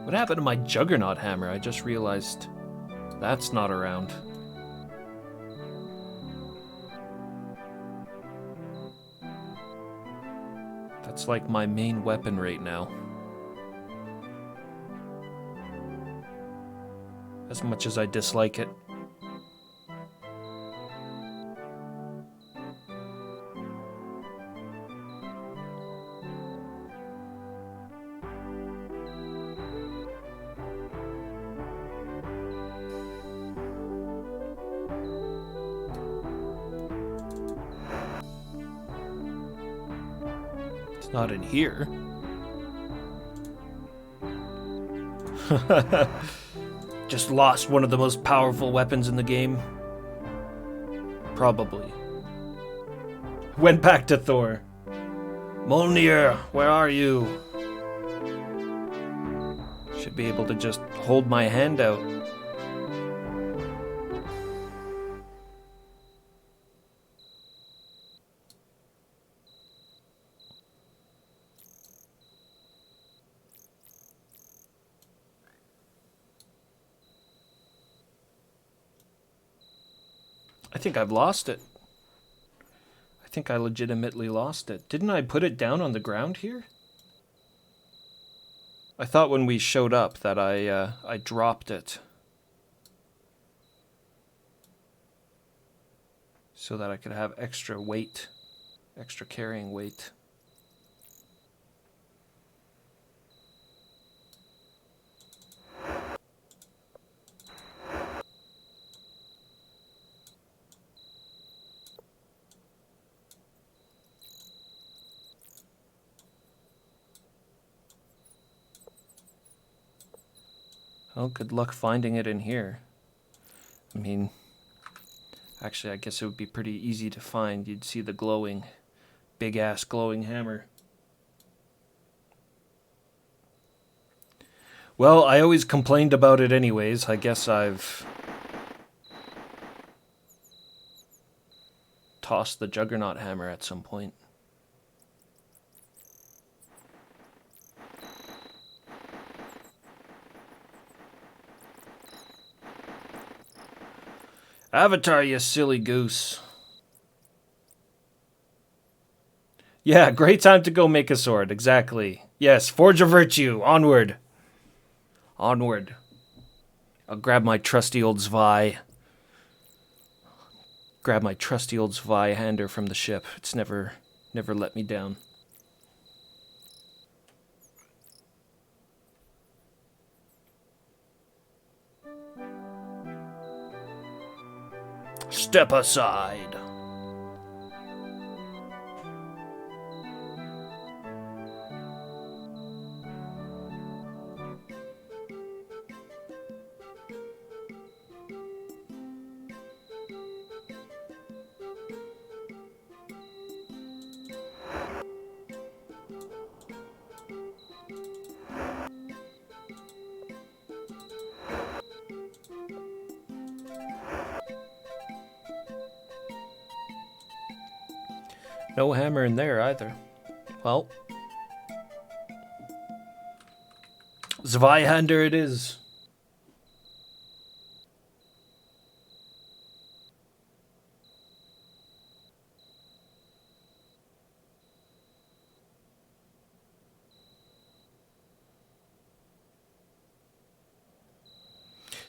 Speaker 1: What happened to my Juggernaut hammer? I just realized that's not around. It's like my main weapon right now. As much as I dislike it. It's not in here. Just lost one of the most powerful weapons in the game. Probably. Went back to Thor. Mjolnir, where are you? Should be able to just hold my hand out. I think I've lost it. I think I legitimately lost it. Didn't I put it down on the ground here? I thought when we showed up that I dropped it. So that I could have extra weight. Extra carrying weight. Oh, good luck finding it in here. I mean, actually, I guess it would be pretty easy to find. You'd see the glowing, big-ass glowing hammer. Well, I always complained about it anyways. I guess I've tossed the Juggernaut hammer at some point. Avatar, you silly goose. Yeah, great time to go make a sword, exactly. Yes, forge a virtue, onward. Onward. I'll grab my trusty old Zwei. Grab my trusty old Zwei hander from the ship. It's never let me down. Step aside. No hammer in there either. Well, Zweihander it is.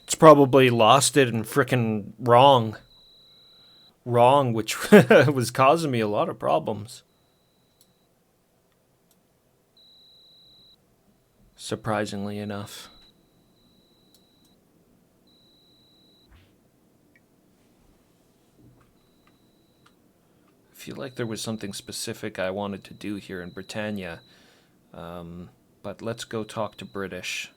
Speaker 1: It's probably lost it and frickin' wrong, which was causing me a lot of problems. Surprisingly enough. I feel like there was something specific I wanted to do here in Britannia, but let's go talk to British.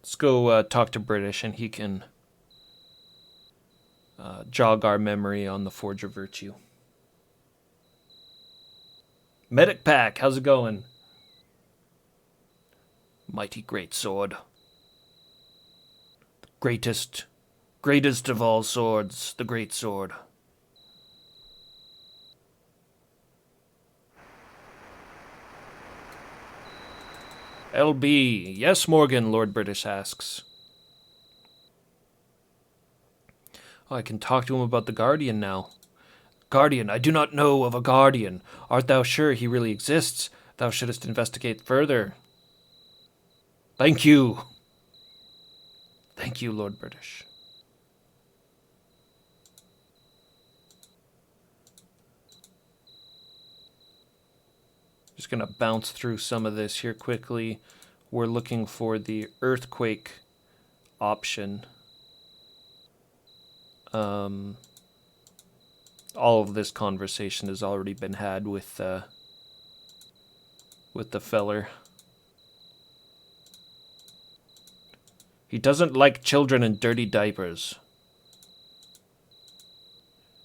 Speaker 1: Let's go talk to British, and he can jog our memory on the Forge of Virtue. Medic Pack, how's it going? Mighty great sword. Greatest of all swords, the great sword. LB, yes, Morgan, Lord British asks. Oh, I can talk to him about the Guardian now. Guardian, I do not know of a Guardian. Art thou sure he really exists? Thou shouldst investigate further. Thank you. Thank you, Lord British. Just going to bounce through some of this here quickly. We're looking for the earthquake option. All of this conversation has already been had with the feller. He doesn't like children in dirty diapers.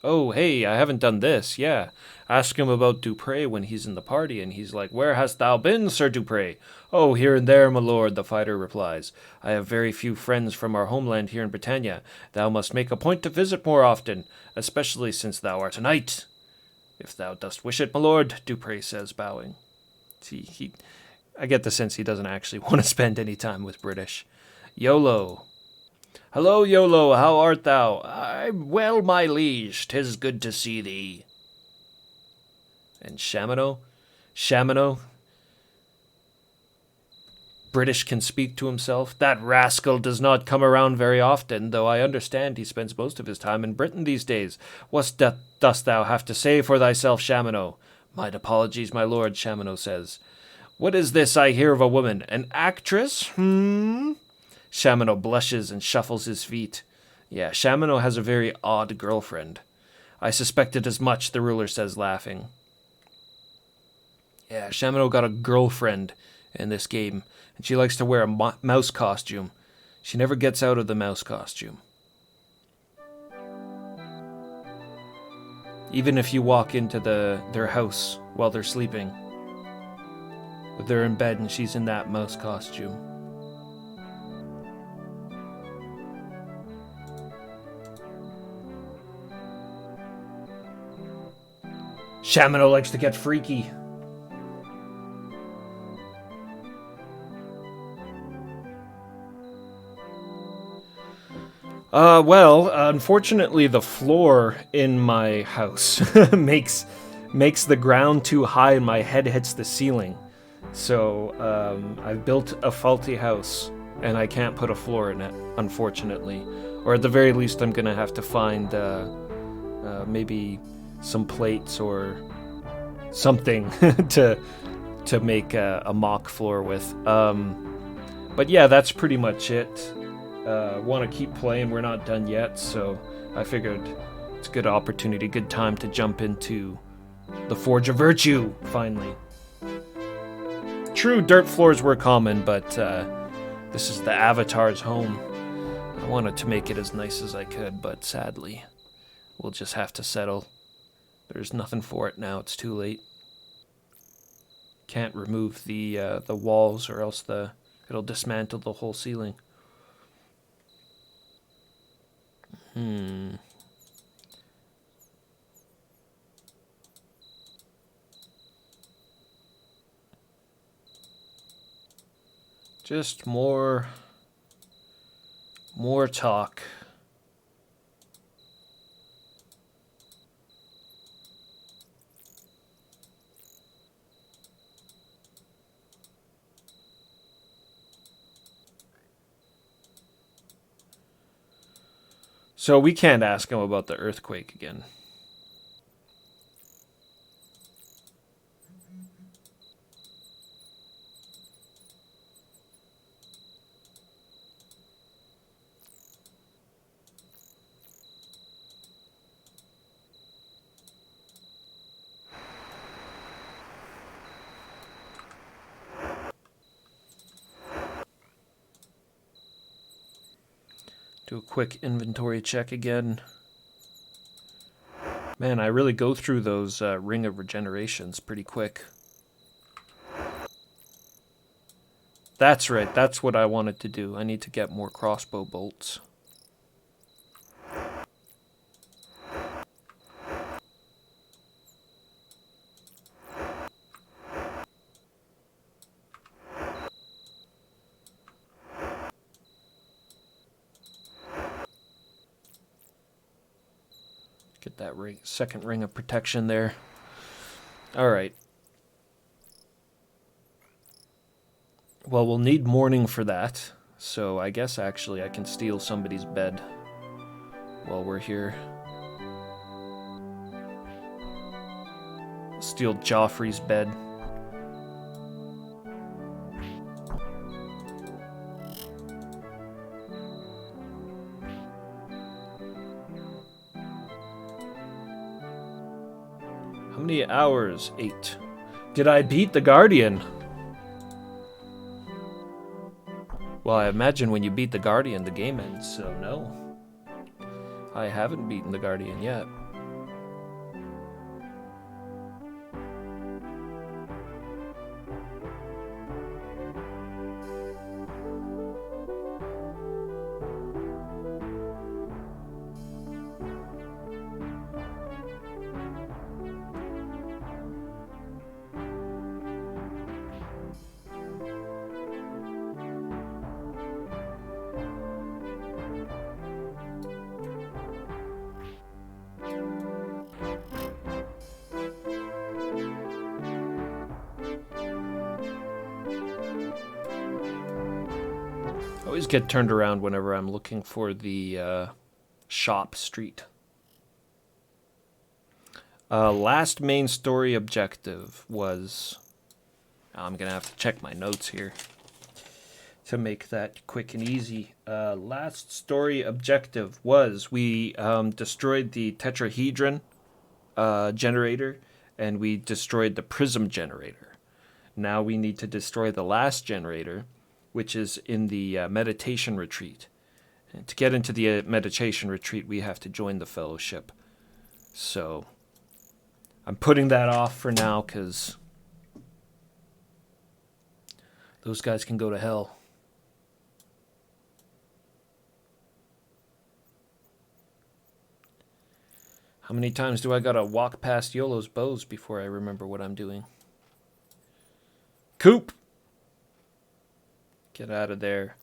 Speaker 1: Oh, hey, I haven't done this, yeah. Ask him about Dupre when he's in the party, and he's like, Where hast thou been, Sir Dupre? Oh, here and there, my lord, the fighter replies. I have very few friends from our homeland here in Britannia. Thou must make a point to visit more often, especially since thou art a knight. If thou dost wish it, my lord, Dupre says, bowing. See, I get the sense he doesn't actually want to spend any time with British. YOLO. Hello, Yolo, how art thou? I'm well, my liege, 'tis good to see thee. And Shamino, British can speak to himself. That rascal does not come around very often, though I understand he spends most of his time in Britain these days. What dost thou have to say for thyself, Shamino? My apologies, my lord, Shamino says. What is this I hear of a woman? An actress? Shamino blushes and shuffles his feet. Yeah, Shamino has a very odd girlfriend. I suspected as much, the ruler says, laughing. Yeah, Shamino got a girlfriend in this game, and she likes to wear a mouse costume. She never gets out of the mouse costume. Even if you walk into their house while they're sleeping, they're in bed and she's in that mouse costume. Shamino likes to get freaky. Well, unfortunately, the floor in my house makes the ground too high and my head hits the ceiling. So, I've built a faulty house and I can't put a floor in it, unfortunately. Or at the very least, I'm gonna have to find, maybe some plates or something to make a mock floor with. But yeah, that's pretty much it. Want to keep playing. We're not done yet, so I figured it's a good opportunity, good time to jump into the Forge of Virtue, finally. True, dirt floors were common, but this is the Avatar's home. I wanted to make it as nice as I could, but sadly, we'll just have to settle. There's nothing for it now, it's too late. Can't remove the walls or else it'll dismantle the whole ceiling. Just more talk. So we can't ask him about the earthquake again. Do a quick inventory check again. Man, I really go through those Ring of Regenerations pretty quick. That's right, that's what I wanted to do. I need to get more crossbow bolts. Get that second ring of protection there. All right. Well, we'll need morning for that. So I guess actually I can steal somebody's bed while we're here. Steal Joffrey's bed. How many hours? 8. Did I beat the Guardian? Well, I imagine when you beat the Guardian, the game ends, so no. I haven't beaten the Guardian yet. I always get turned around whenever I'm looking for the shop street. Last main story objective was... I'm going to have to check my notes here to make that quick and easy. Last story objective was we destroyed the tetrahedron generator, and we destroyed the prism generator. Now we need to destroy the last generator, which is in the meditation retreat. And to get into the meditation retreat, we have to join the fellowship. So I'm putting that off for now because those guys can go to hell. How many times do I gotta walk past YOLO's bows before I remember what I'm doing? Coop! Get out of there.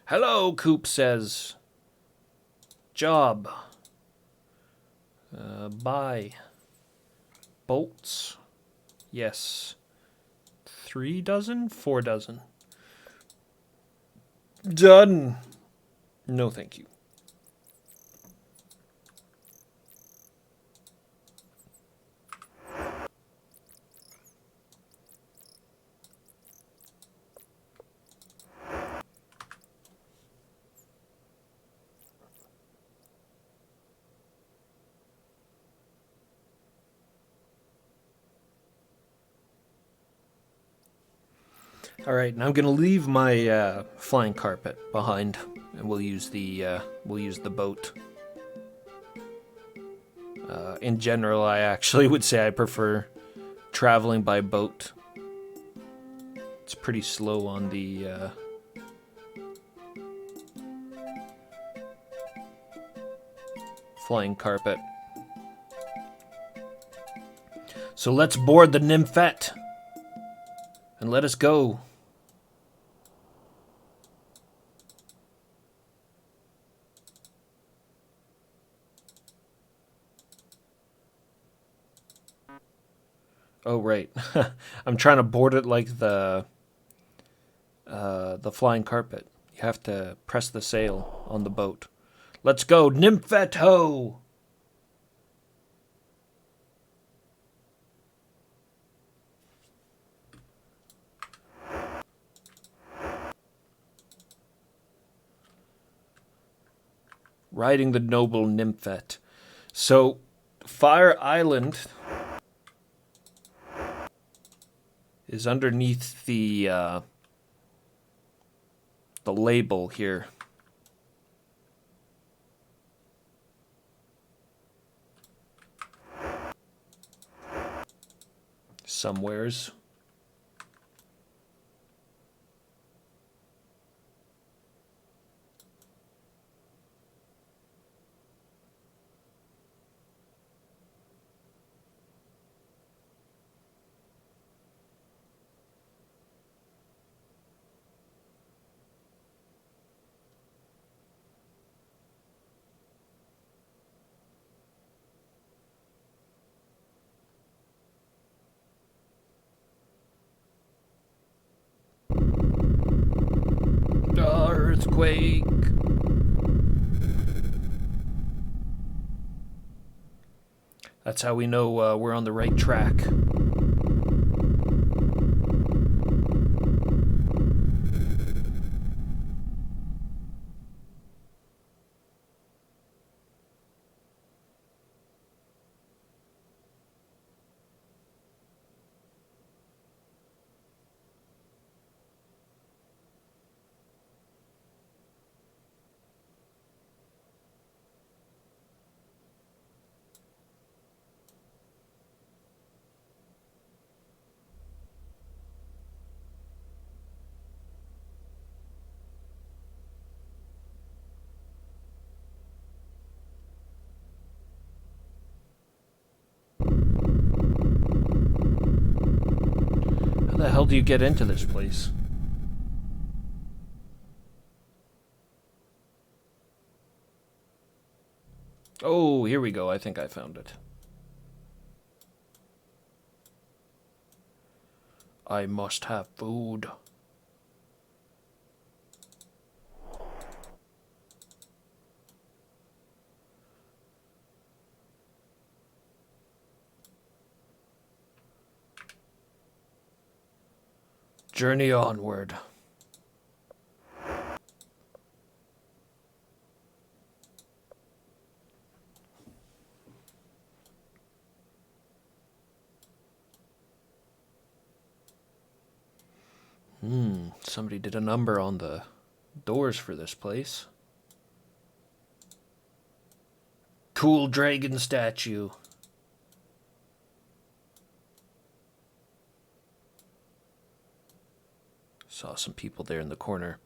Speaker 1: Hello, Coop says. Job. Buy. Bolts. Yes. 3 dozen? 4 dozen. Done. No, thank you. All right, now I'm gonna leave my flying carpet behind, and we'll use the boat. In general, I actually would say I prefer traveling by boat. It's pretty slow on the flying carpet. So let's board the Nymphette and let us go. Oh, right. I'm trying to board it like the flying carpet. You have to press the sail on the boat. Let's go, Nymphette ho! Riding the noble Nymphette. So, Fire Island is underneath the label here. Somewheres. earthquake. That's how we know we're on the right track. How the hell do you get into this place? Oh, here we go. I think I found it. I must have food. Journey onward. Somebody did a number on the doors for this place. Cool dragon statue. Saw some people there in the corner.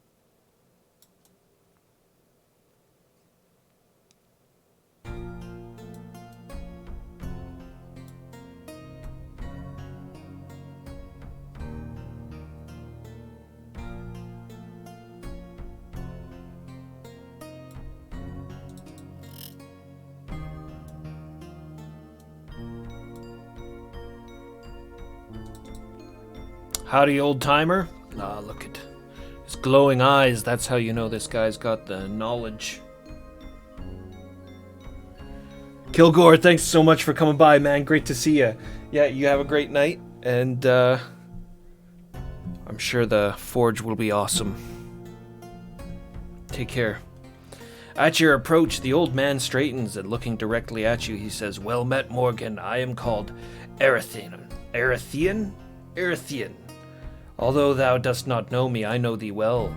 Speaker 1: Howdy, old timer. Ah, look at his glowing eyes. That's how you know this guy's got the knowledge. Kilgore, thanks so much for coming by, man. Great to see you. Yeah, you have a great night, and I'm sure the forge will be awesome. Take care. At your approach, the old man straightens, and looking directly at you, he says, "Well met, Morgan. I am called Erethian. Erethian. Although thou dost not know me, I know thee well.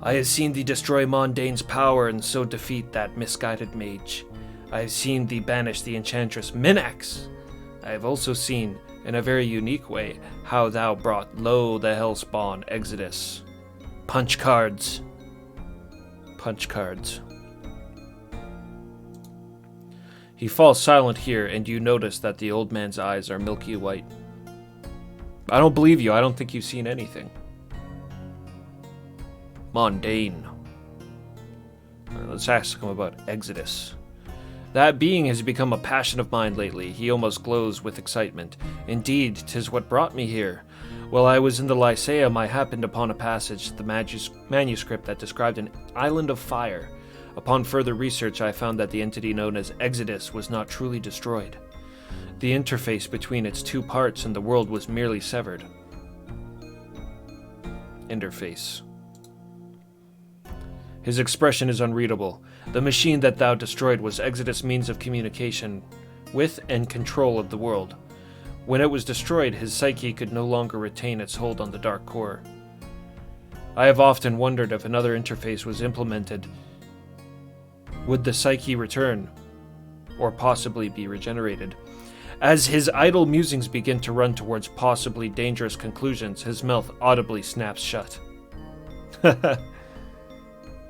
Speaker 1: I have seen thee destroy Mondane's power and so defeat that misguided mage. I have seen thee banish the enchantress Minax. I have also seen, in a very unique way, how thou brought low the hellspawn Exodus. Punch cards. Punch cards." He falls silent here, and you notice that the old man's eyes are milky white. I don't believe you. I don't think you've seen anything. Mondane. Let's ask him about Exodus. That being has become a passion of mine lately. He almost glows with excitement. Indeed, 'tis what brought me here. While I was in the Lyceum, I happened upon a passage, the manuscript that described an island of fire. Upon further research, I found that the entity known as Exodus was not truly destroyed. The interface between its two parts and the world was merely severed. Interface. His expression is unreadable. The machine that thou destroyed was Exodus' means of communication with and control of the world. When it was destroyed, his psyche could no longer retain its hold on the dark core. I have often wondered if another interface was implemented. Would the psyche return, or possibly be regenerated? As his idle musings begin to run towards possibly dangerous conclusions, his mouth audibly snaps shut.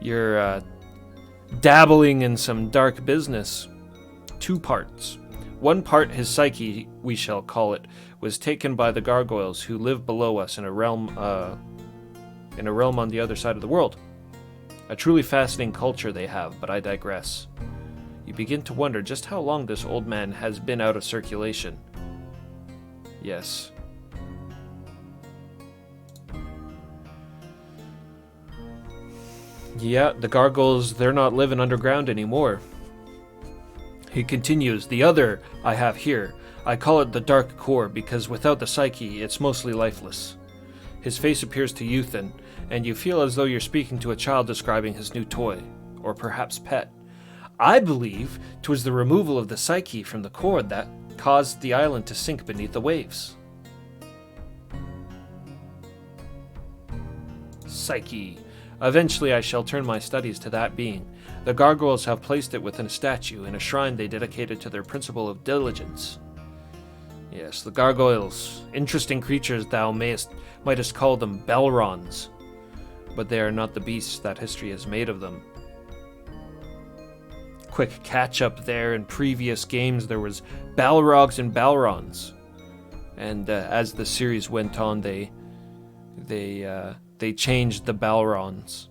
Speaker 1: You're dabbling in some dark business. 2 parts. One part, his psyche, we shall call it, was taken by the gargoyles who live below us in a realm on the other side of the world. A truly fascinating culture they have, but I digress. You begin to wonder just how long this old man has been out of circulation. Yes. Yeah, the gargoyles, they're not living underground anymore. He continues, the other I have here, I call it the dark core because without the psyche, it's mostly lifeless. His face appears to youthen, and you feel as though you're speaking to a child describing his new toy, or perhaps pet. I believe 'twas the removal of the psyche from the core that caused the island to sink beneath the waves. Psyche. Eventually I shall turn my studies to that being. The gargoyles have placed it within a statue in a shrine they dedicated to their principle of diligence. Yes, the gargoyles. Interesting creatures thou mightest call them Belrons. But they are not the beasts that history has made of them. Quick catch-up there. In previous games there was Balrogs and Balrons. And as the series went on, they changed the Balrons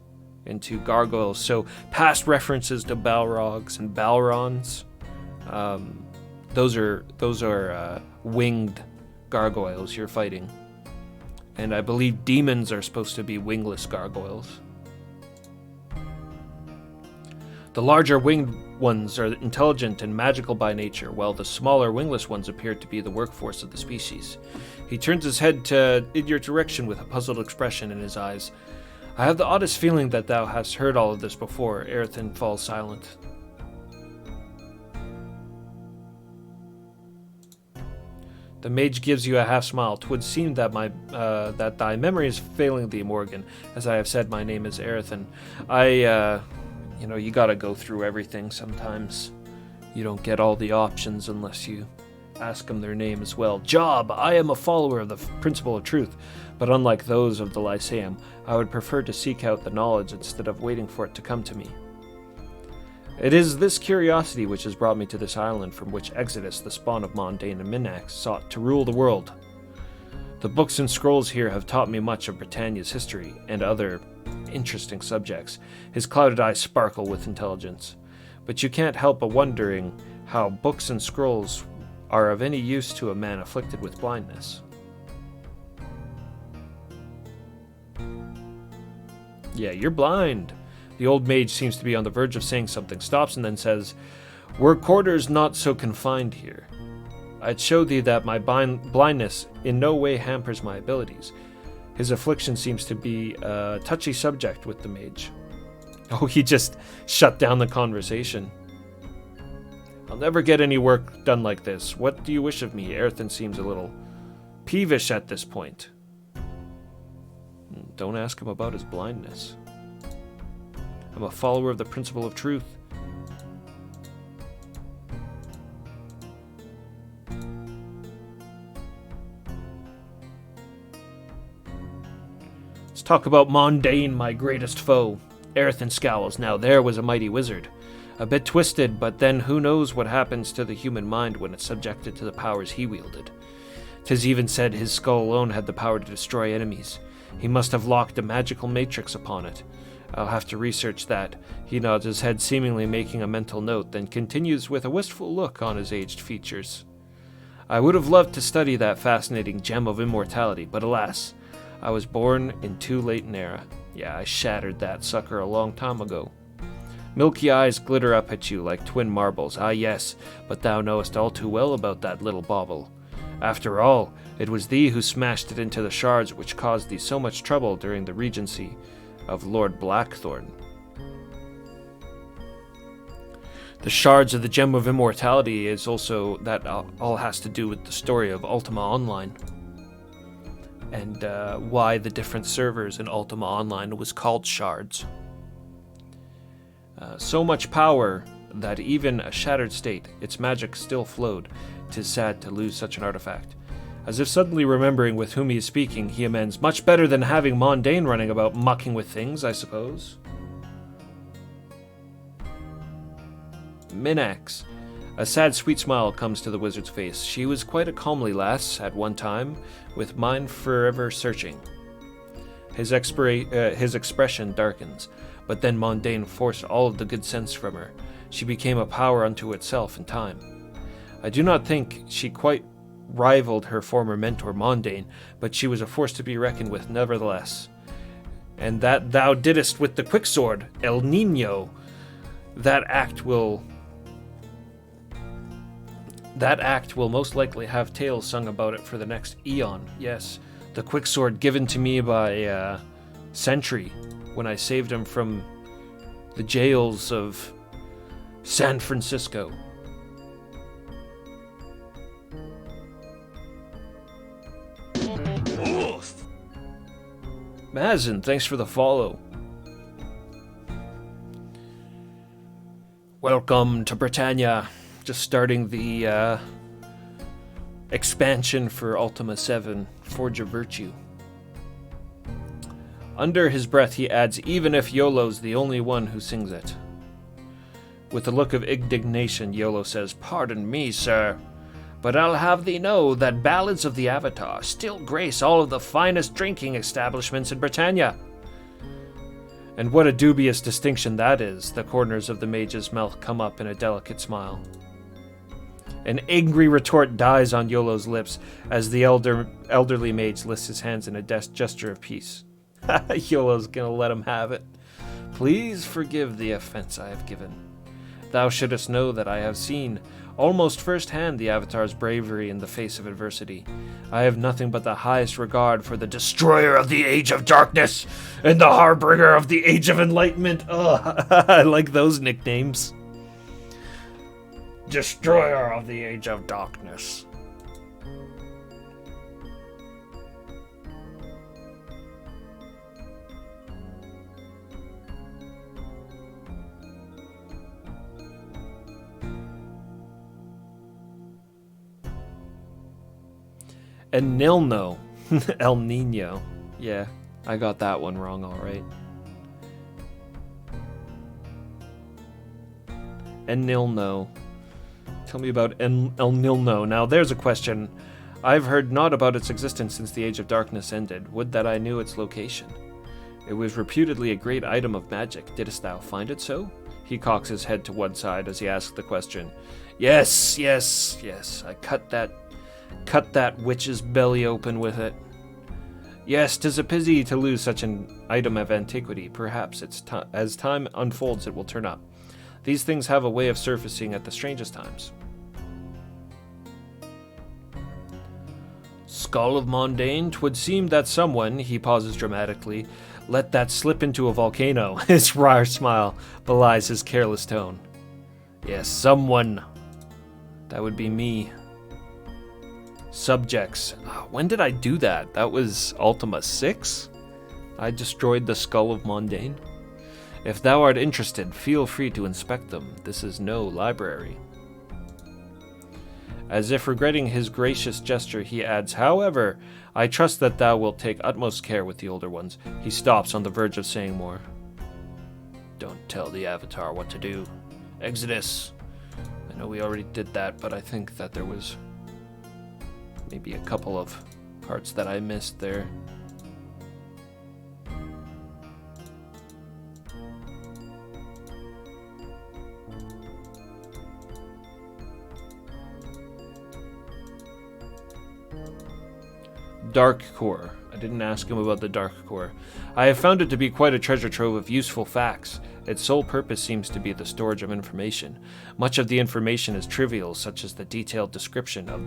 Speaker 1: into gargoyles. So past references to Balrogs and Balrons, those are winged gargoyles you're fighting. And I believe demons are supposed to be wingless gargoyles. The larger winged ones are intelligent and magical by nature, while the smaller wingless ones appear to be the workforce of the species. He turns his head in your direction with a puzzled expression in his eyes. I have the oddest feeling that thou hast heard all of this before. Erethin falls silent. The mage gives you a half smile. 'Twould seem that that thy memory is failing thee, Morgan. As I have said, my name is Erethin. You gotta go through everything sometimes. You don't get all the options unless you ask them their name as well. Job, I am a follower of the principle of truth, but unlike those of the Lyceum, I would prefer to seek out the knowledge instead of waiting for it to come to me. It is this curiosity which has brought me to this island from which Exodus, the spawn of Mondain and Minax, sought to rule the world. The books and scrolls here have taught me much of Britannia's history and other interesting subjects. His clouded eyes sparkle with intelligence. But you can't help but wondering how books and scrolls are of any use to a man afflicted with blindness. Yeah, you're blind. The old mage seems to be on the verge of saying something, stops and then says, Were quarters not so confined here? I'd show thee that my blindness in no way hampers my abilities. His affliction seems to be a touchy subject with the mage. Oh, he just shut down the conversation. I'll never get any work done like this. What do you wish of me? Erethin seems a little peevish at this point. Don't ask him about his blindness. I'm a follower of the principle of truth. Let's talk about Mondain, my greatest foe. Erethin scowls. Now there was a mighty wizard. A bit twisted, but then who knows what happens to the human mind when it's subjected to the powers he wielded. 'Tis even said his skull alone had the power to destroy enemies. He must have locked a magical matrix upon it. I'll have to research that. He nods his head, seemingly making a mental note, then continues with a wistful look on his aged features. I would have loved to study that fascinating gem of immortality, but alas, I was born in too late an era. Yeah, I shattered that sucker a long time ago. Milky eyes glitter up at you like twin marbles. Ah yes, but thou knowest all too well about that little bauble. After all, it was thee who smashed it into the shards which caused thee so much trouble during the regency of Lord Blackthorn. The shards of the Gem of Immortality is also, that all has to do with the story of Ultima Online. And why the different servers in Ultima Online was called shards. So much power that even a shattered state, its magic still flowed. 'Tis sad to lose such an artifact. As if suddenly remembering with whom he is speaking, he amends, much better than having Mondain running about mucking with things, I suppose. Minax. A sad, sweet smile comes to the wizard's face. She was quite a comely lass at one time, with mind forever searching. His expression darkens, but then Mondain forced all of the good sense from her. She became a power unto itself in time. I do not think she quite rivaled her former mentor Mondain, but she was a force to be reckoned with nevertheless. and that thou didst with the quicksword, El Nino. That act will most likely have tales sung about it for the next eon. Yes, the quicksword given to me by Sentry when I saved him from the jails of San Francisco. Mazin, thanks for the follow. Welcome to Britannia. Just starting the expansion for Ultima VII, Forge of Virtue. Under his breath he adds, even if Yolo's the only one who sings it. With a look of indignation, Yolo says, "Pardon me, sir, but I'll have thee know that ballads of the Avatar still grace all of the finest drinking establishments in Britannia." And what a dubious distinction that is. The corners of the mage's mouth come up in a delicate smile. An angry retort dies on Yolo's lips as the elderly mage lifts his hands in a gesture of peace. Yolo's gonna let him have it. "Please forgive the offense I have given. Thou shouldst know that I have seen, almost firsthand, the Avatar's bravery in the face of adversity. I have nothing but the highest regard for the destroyer of the Age of Darkness and the harbinger of the Age of Enlightenment." Ugh, I like those nicknames. Destroyer of the Age of Darkness. And Nilno. El Nino. Yeah, I got that one wrong, alright. And Nilno. Tell me about El Nilno. Now, there's a question. I've heard not about its existence since the Age of Darkness ended. Would that I knew its location. It was reputedly a great item of magic. Didst thou find it so? He cocks his head to one side as he asks the question. Yes. I cut that witch's belly open with it. Yes, 'tis a pity to lose such an item of antiquity. Perhaps as time unfolds it will turn up. These things have a way of surfacing at the strangest times. Skull of Mondane, 'twould seem that someone, he pauses dramatically, let that slip into a volcano. His wry smile belies his careless tone. Yes, someone. That would be me. Subjects. When did I do that? That was Ultima 6? I destroyed the Skull of Mondane. If thou art interested, feel free to inspect them. This is no library. As if regretting his gracious gesture, he adds, however, I trust that thou wilt take utmost care with the older ones. He stops on the verge of saying more. Don't tell the Avatar what to do. Exodus. I know we already did that, but I think that there was maybe a couple of parts that I missed there. Dark Core. I didn't ask him about the Dark Core. I have found it to be quite a treasure trove of useful facts. Its sole purpose seems to be the storage of information. Much of the information is trivial, such as the detailed description of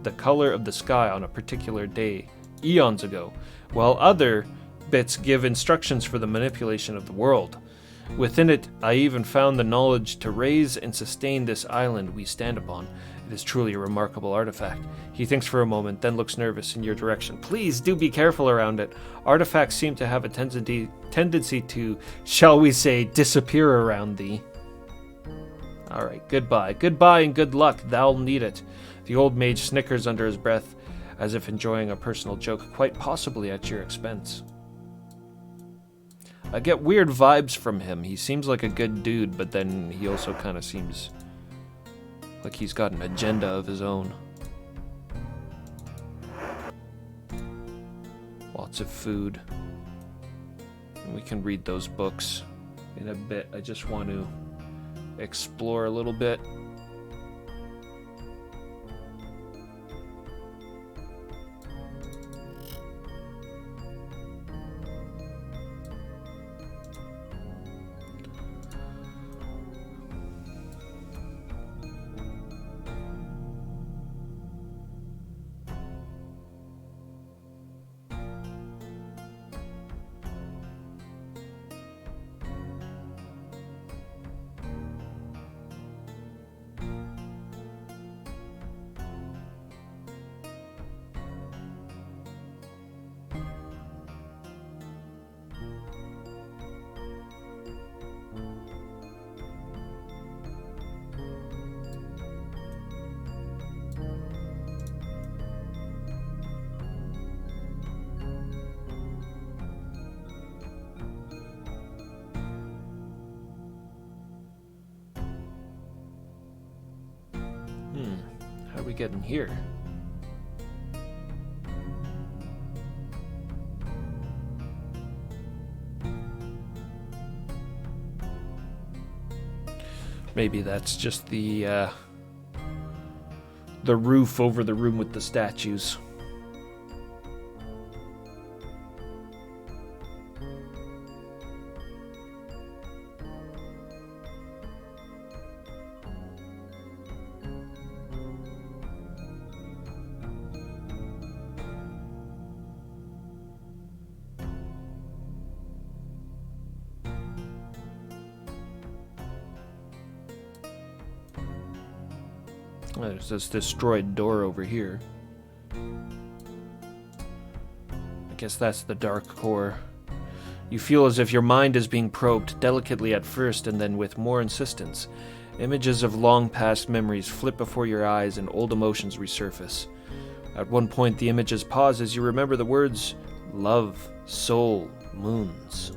Speaker 1: the color of the sky on a particular day, eons ago, while other bits give instructions for the manipulation of the world. Within it, I even found the knowledge to raise and sustain this island we stand upon. It is truly a remarkable artifact. He thinks for a moment, then looks nervous in your direction. Please do be careful around it. Artifacts seem to have a tendency to, shall we say, disappear around thee. Alright, goodbye. Goodbye and good luck. Thou'll need it. The old mage snickers under his breath, as if enjoying a personal joke, quite possibly at your expense. I get weird vibes from him. He seems like a good dude, but then he also kind of seems like he's got an agenda of his own. Lots of food. And we can read those books in a bit. I just want to explore a little bit. we get in here? Maybe that's just the roof over the room with the statues. There's this destroyed door over here. I guess that's the dark core. You feel as if your mind is being probed, delicately at first and then with more insistence. Images of long past memories flit before your eyes and old emotions resurface. At one point the images pause as you remember the words love, soul, moons,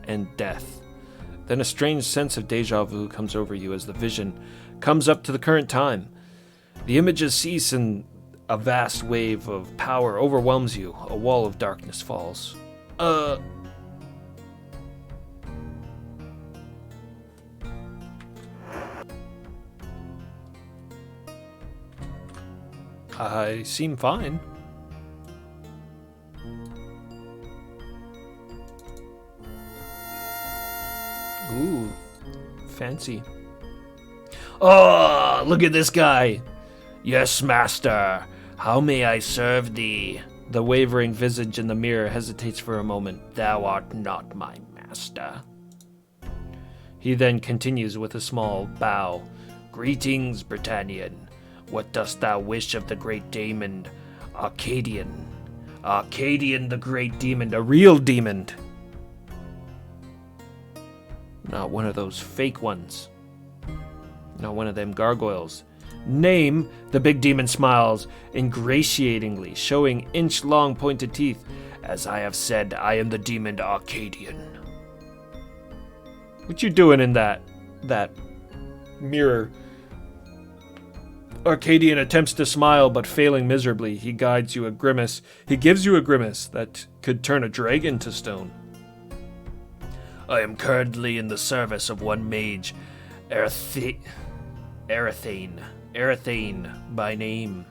Speaker 1: and death. Then a strange sense of deja vu comes over you as the vision comes up to the current time. The images cease and a vast wave of power overwhelms you. A wall of darkness falls. I seem fine. Ooh, fancy. Oh, look at this guy. Yes, master. How may I serve thee? The wavering visage in the mirror hesitates for a moment. Thou art not my master. He then continues with a small bow. Greetings, Britannian. What dost thou wish of the great demon, Arcadian? Arcadian the great demon, a real demon. Not one of those fake ones. Not one of them gargoyles. Name, the big demon smiles ingratiatingly, showing inch-long pointed teeth. As I have said, I am the demon Arcadian. What you doing in that mirror? Arcadian attempts to smile, but failing miserably. He gives you a grimace that could turn a dragon to stone. I am currently in the service of one mage, Erathane by name,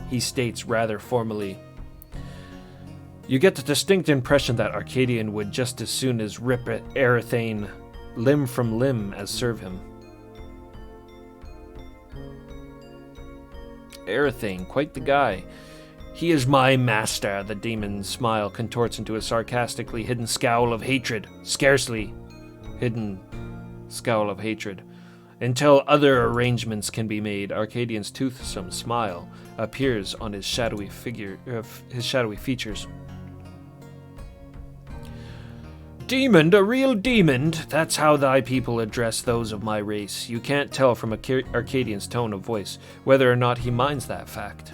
Speaker 1: he states rather formally. You get the distinct impression that Arcadian would just as soon as rip Erathane limb from limb as serve him. Erathane, quite the guy. He is my master. The demon's smile contorts into a sarcastically hidden scowl of hatred. Scarcely hidden scowl of hatred. Until other arrangements can be made, Arcadian's toothsome smile appears on his shadowy features. Demon, a real demon? That's how thy people address those of my race. You can't tell from Arcadian's tone of voice whether or not he minds that fact.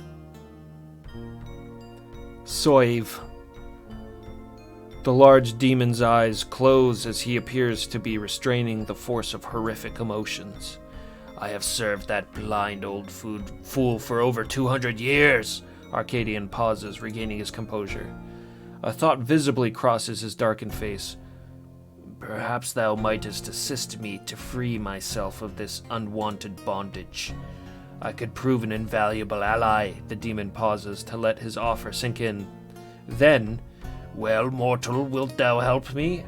Speaker 1: Soive. The large demon's eyes close as he appears to be restraining the force of horrific emotions. I have served that blind old fool for over 200 years. Arcadian pauses, regaining his composure. A thought visibly crosses his darkened face. Perhaps thou mightest assist me to free myself of this unwanted bondage. I could prove an invaluable ally. The demon pauses to let his offer sink in. Then, well, mortal, wilt thou help me?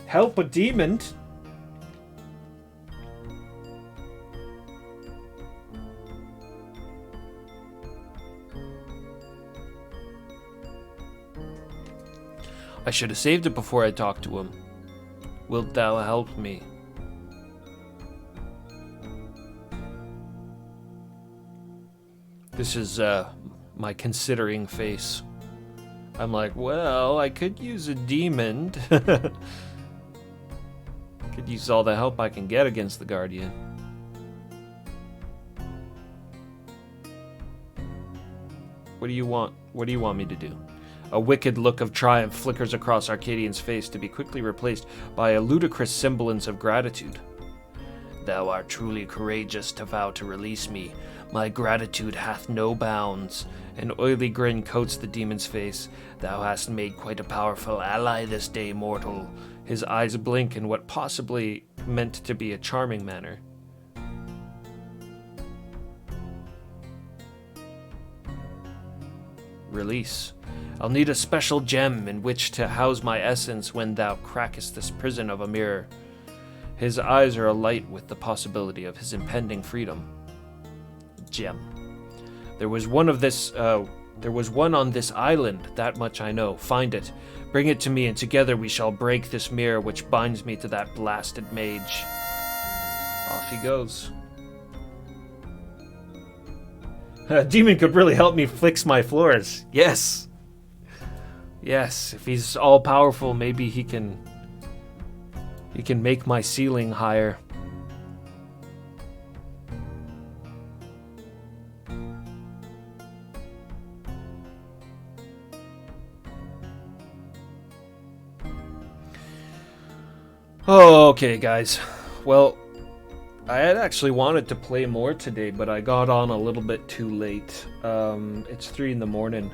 Speaker 1: Help a demon? I should have saved it before I talked to him. Wilt thou help me? This is my considering face. I'm like, well, I could use a demon. Could use all the help I can get against the Guardian. What do you want? What do you want me to do? A wicked look of triumph flickers across Arcadian's face to be quickly replaced by a ludicrous semblance of gratitude. Thou art truly courageous to vow to release me. My gratitude hath no bounds. An oily grin coats the demon's face. Thou hast made quite a powerful ally this day, mortal. His eyes blink in what possibly meant to be a charming manner. Release. I'll need a special gem in which to house my essence when thou crackest this prison of a mirror. His eyes are alight with the possibility of his impending freedom. Gem. There was one on this island, that much I know. Find it. Bring it to me, and together we shall break this mirror which binds me to that blasted mage. Off he goes. A demon could really help me fix my floors. Yes. Yes, if he's all-powerful, maybe he can make my ceiling higher. Oh, okay, guys. Well, I had actually wanted to play more today, but I got on a little bit too late. It's 3 in the morning.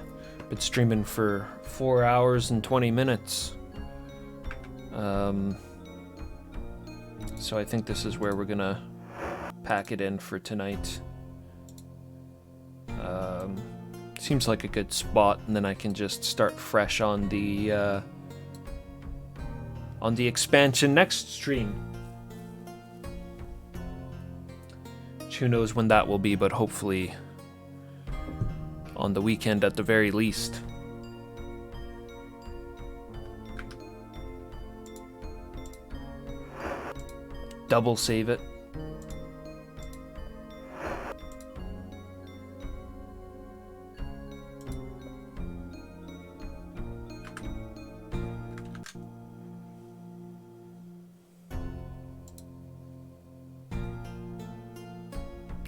Speaker 1: Been streaming for 4 hours and 20 minutes. So I think this is where we're gonna pack it in for tonight. Seems like a good spot, and then I can just start fresh on the expansion next stream. Who knows when that will be, but hopefully on the weekend at the very least. Double save it.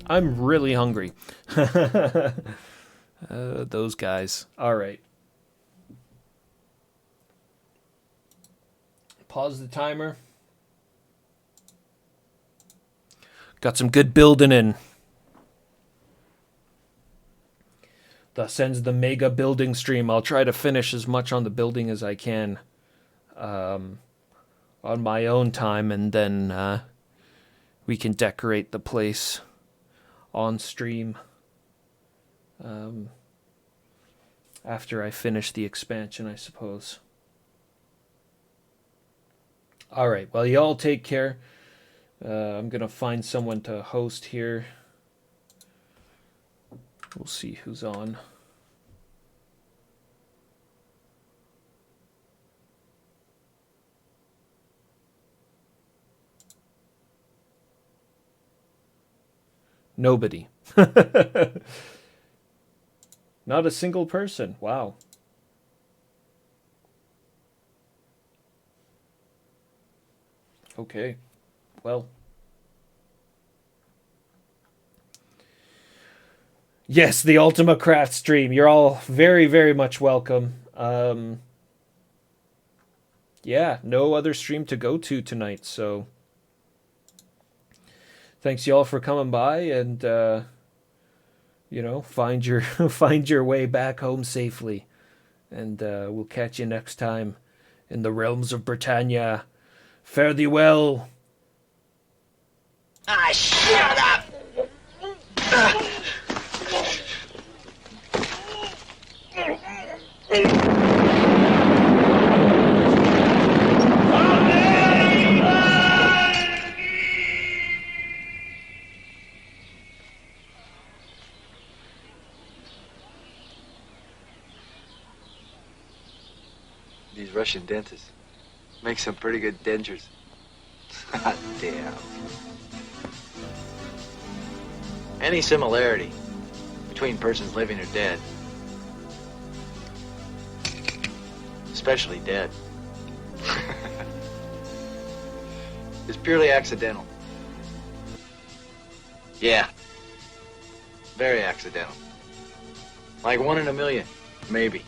Speaker 1: I'm really hungry. Those guys. All right. Pause the timer. Got some good building in. Thus ends the mega building stream. I'll try to finish as much on the building as I can on my own time, and then we can decorate the place on stream after I finish the expansion, I suppose. All right, well, you all take care. I'm going to find someone to host here. We'll see who's on. Nobody. Not a single person. Wow. Okay. Well. Yes, the Ultima Craft stream. You're all very, very much welcome. Yeah, no other stream to go to tonight, so thanks y'all for coming by, and find your way back home safely, and we'll catch you next time in the realms of Britannia. Fare thee well.
Speaker 5: Ah, shut up!
Speaker 6: These Russian dentists make some pretty good dentures. Damn.
Speaker 5: Any similarity between persons living or dead, especially dead, is purely accidental. Yeah. Very accidental. Like 1 in a million, maybe.